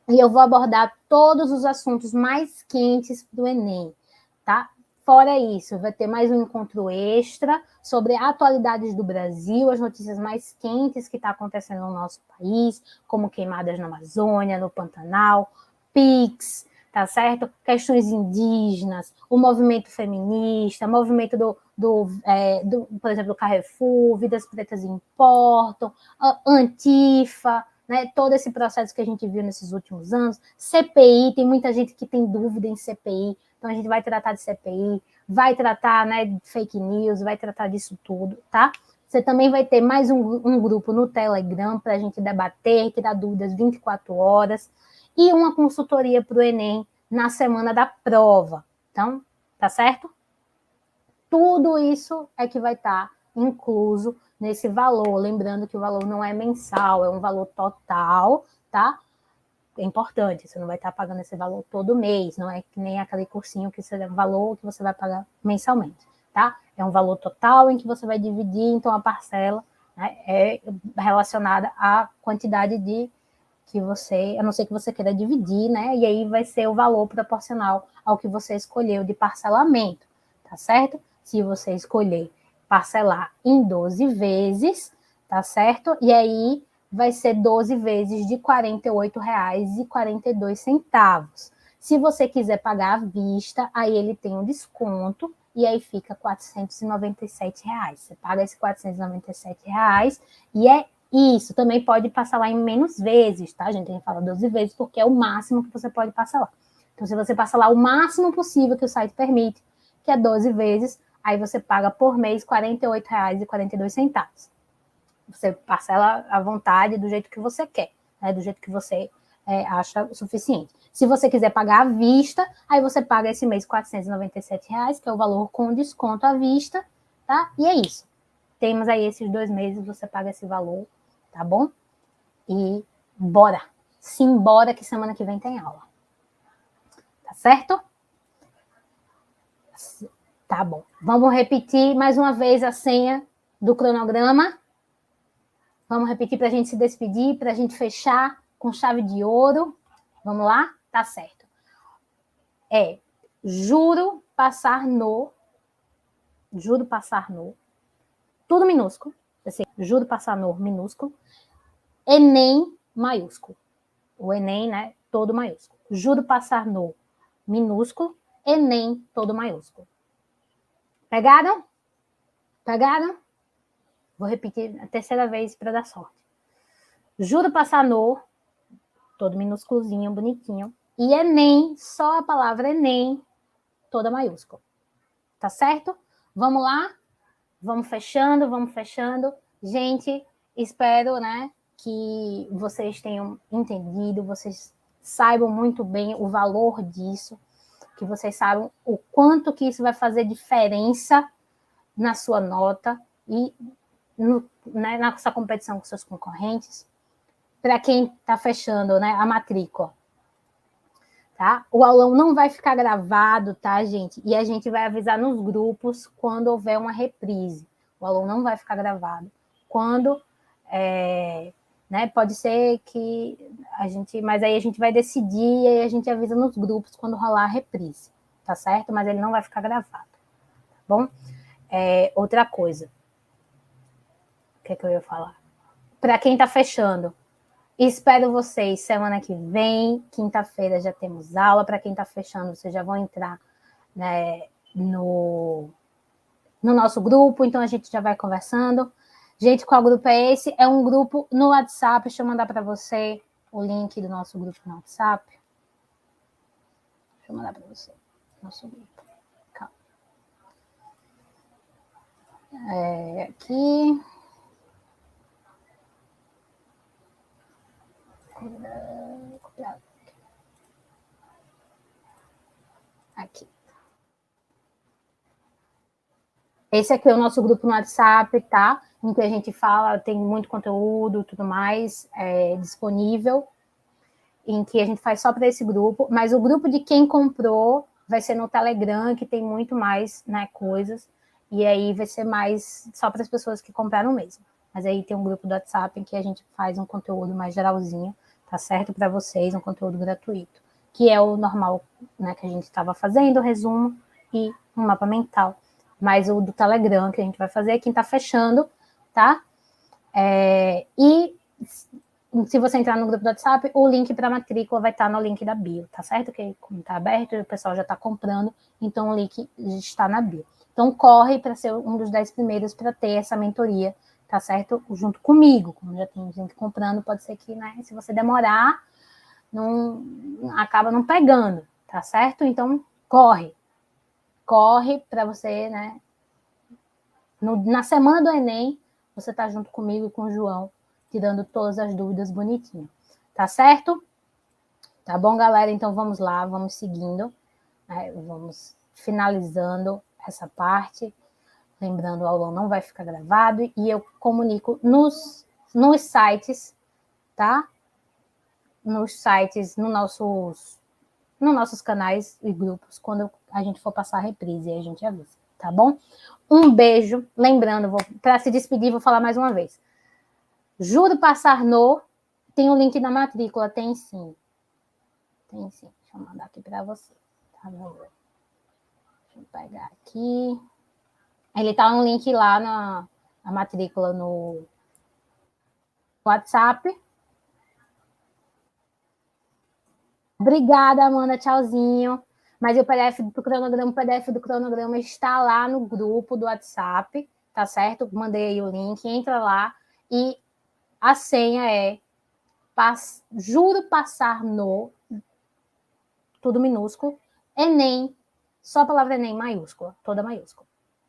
E eu vou abordar todos os assuntos mais quentes do Enem, tá? Fora isso, vai ter mais um encontro extra sobre atualidades do Brasil, as notícias mais quentes que está acontecendo no nosso país, como queimadas na Amazônia, no Pantanal, PIX, tá certo? Questões indígenas, o movimento feminista, o movimento por exemplo, do Carrefour, Vidas Pretas Importam, Antifa, né, todo esse processo que a gente viu nesses últimos anos. CPI, tem muita gente que tem dúvida em CPI, então a gente vai tratar de CPI, vai tratar, né, de fake news, vai tratar disso tudo, tá? Você também vai ter mais um grupo no Telegram para a gente debater, tirar dúvidas 24 horas, e uma consultoria para o Enem na semana da prova. Então, tá certo? Tudo isso é que vai estar incluso nesse valor. Lembrando que o valor não é mensal, é um valor total, tá? É importante, você não vai estar pagando esse valor todo mês, não é que nem aquele cursinho que você é o valor que você vai pagar mensalmente, tá? É um valor total em que você vai dividir, então a parcela, né, é relacionada à quantidade de que você, a não ser que você queira dividir, né? E aí vai ser o valor proporcional ao que você escolheu de parcelamento, tá certo? Se você escolher parcelar em 12 vezes, tá certo? E aí vai ser 12 vezes de R$ 48,42. Se você quiser pagar à vista, aí ele tem um desconto e aí fica R$ 497. Você paga esses R$ 497 e é isso. Também pode passar lá em menos vezes, tá, gente? A gente fala 12 vezes porque é o máximo que você pode passar lá. Então, se você passar lá o máximo possível que o site permite, que é 12 vezes, aí você paga por mês R$ 48,42. Você parcela à vontade, do jeito que você quer, né? Do jeito que você acha o suficiente. Se você quiser pagar à vista, aí você paga esse mês R$ 497, que é o valor com desconto à vista, tá? E é isso. Temos aí esses 2 meses, você paga esse valor, tá bom? E bora! Simbora que semana que vem tem aula. Tá certo? Tá bom. Vamos repetir mais uma vez a senha do cronograma. Vamos repetir para a gente se despedir, para a gente fechar com chave de ouro. Vamos lá? Tá certo. Juro passar no, tudo minúsculo. Assim, juro passar no minúsculo. Enem maiúsculo. O Enem, né? Todo maiúsculo. Juro passar no minúsculo. Enem todo maiúsculo. Pegaram? Pegaram? Vou repetir a terceira vez para dar sorte. Juro passar no, todo minúsculozinho, bonitinho. E Enem, só a palavra Enem, toda maiúscula. Tá certo? Vamos lá? Vamos fechando, vamos fechando. Gente, espero, né, que vocês tenham entendido, vocês saibam muito bem o valor disso, que vocês saibam o quanto que isso vai fazer diferença na sua nota e né, na sua competição com seus concorrentes. Para quem está fechando, né, a matrícula, tá? O aulão não vai ficar gravado, tá, gente? E a gente vai avisar nos grupos quando houver uma reprise. O aulão não vai ficar gravado. Quando, né, pode ser que a gente, mas aí a gente vai decidir e aí a gente avisa nos grupos quando rolar a reprise, tá certo? Mas ele não vai ficar gravado, tá bom? Outra coisa, o que é que eu ia falar? Para quem está fechando, espero vocês semana que vem, quinta-feira já temos aula. Para quem está fechando, vocês já vão entrar, né, no nosso grupo, então a gente já vai conversando. Gente, qual grupo é esse? É um grupo no WhatsApp, deixa eu mandar para você o link do nosso grupo no WhatsApp. Deixa eu mandar para você, nosso grupo. Calma. Aqui... Aqui. Esse aqui é o nosso grupo no WhatsApp, tá? Em que a gente fala, tem muito conteúdo, tudo mais disponível, em que a gente faz só para esse grupo, mas o grupo de quem comprou vai ser no Telegram, que tem muito mais, né, coisas, e aí vai ser mais só para as pessoas que compraram mesmo. Mas aí tem um grupo do WhatsApp em que a gente faz um conteúdo mais geralzinho, tá certo? Para vocês, um conteúdo gratuito, que é o normal, né, que a gente estava fazendo, o resumo e um mapa mental. Mas o do Telegram que a gente vai fazer é quem está fechando, tá? E se você entrar no grupo do WhatsApp, o link para a matrícula vai estar no link da bio, tá certo? Que como está aberto, o pessoal já está comprando, então o link está na bio. Então corre para ser um dos 10 primeiros para ter essa mentoria, tá certo? Junto comigo, como já tem gente comprando, pode ser que, né, se você demorar, não acaba não pegando, tá certo? Então, corre para você, né, na semana do Enem, você tá junto comigo e com o João, tirando todas as dúvidas bonitinho, tá certo? Tá bom, galera? Então, vamos lá, vamos seguindo, né? Vamos finalizando essa parte. Lembrando, o aulão não vai ficar gravado e eu comunico nos sites, tá? Nos sites, nos nossos canais e grupos, quando a gente for passar a reprise, a gente avisa, tá bom? Um beijo. Lembrando, para se despedir, vou falar mais uma vez. Juro passar no... Tem o link na matrícula, tem sim. Tem sim. Deixa eu mandar aqui para você. Tá bom? Deixa eu pegar aqui. Ele tá um link lá na matrícula no WhatsApp. Obrigada, Amanda. Tchauzinho. Mas o PDF do cronograma está lá no grupo do WhatsApp, tá certo? Mandei aí o link, entra lá e a senha é juro passar no, tudo minúsculo, Enem, só a palavra Enem maiúscula, toda maiúscula.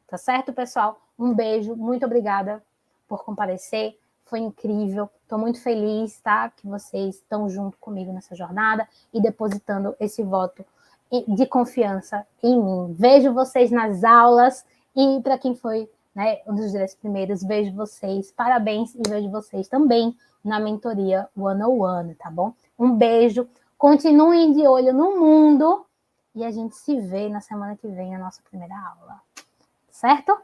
Tá certo, pessoal? Um beijo, muito obrigada por comparecer, foi incrível, estou muito feliz, tá? Que vocês estão junto comigo nessa jornada e depositando esse voto de confiança em mim. Vejo vocês nas aulas e para quem foi, né, um dos 10 primeiros, vejo vocês, parabéns, e vejo vocês também na mentoria one-on-one, tá bom? Um beijo, continuem de olho no mundo e a gente se vê na semana que vem na nossa primeira aula, certo?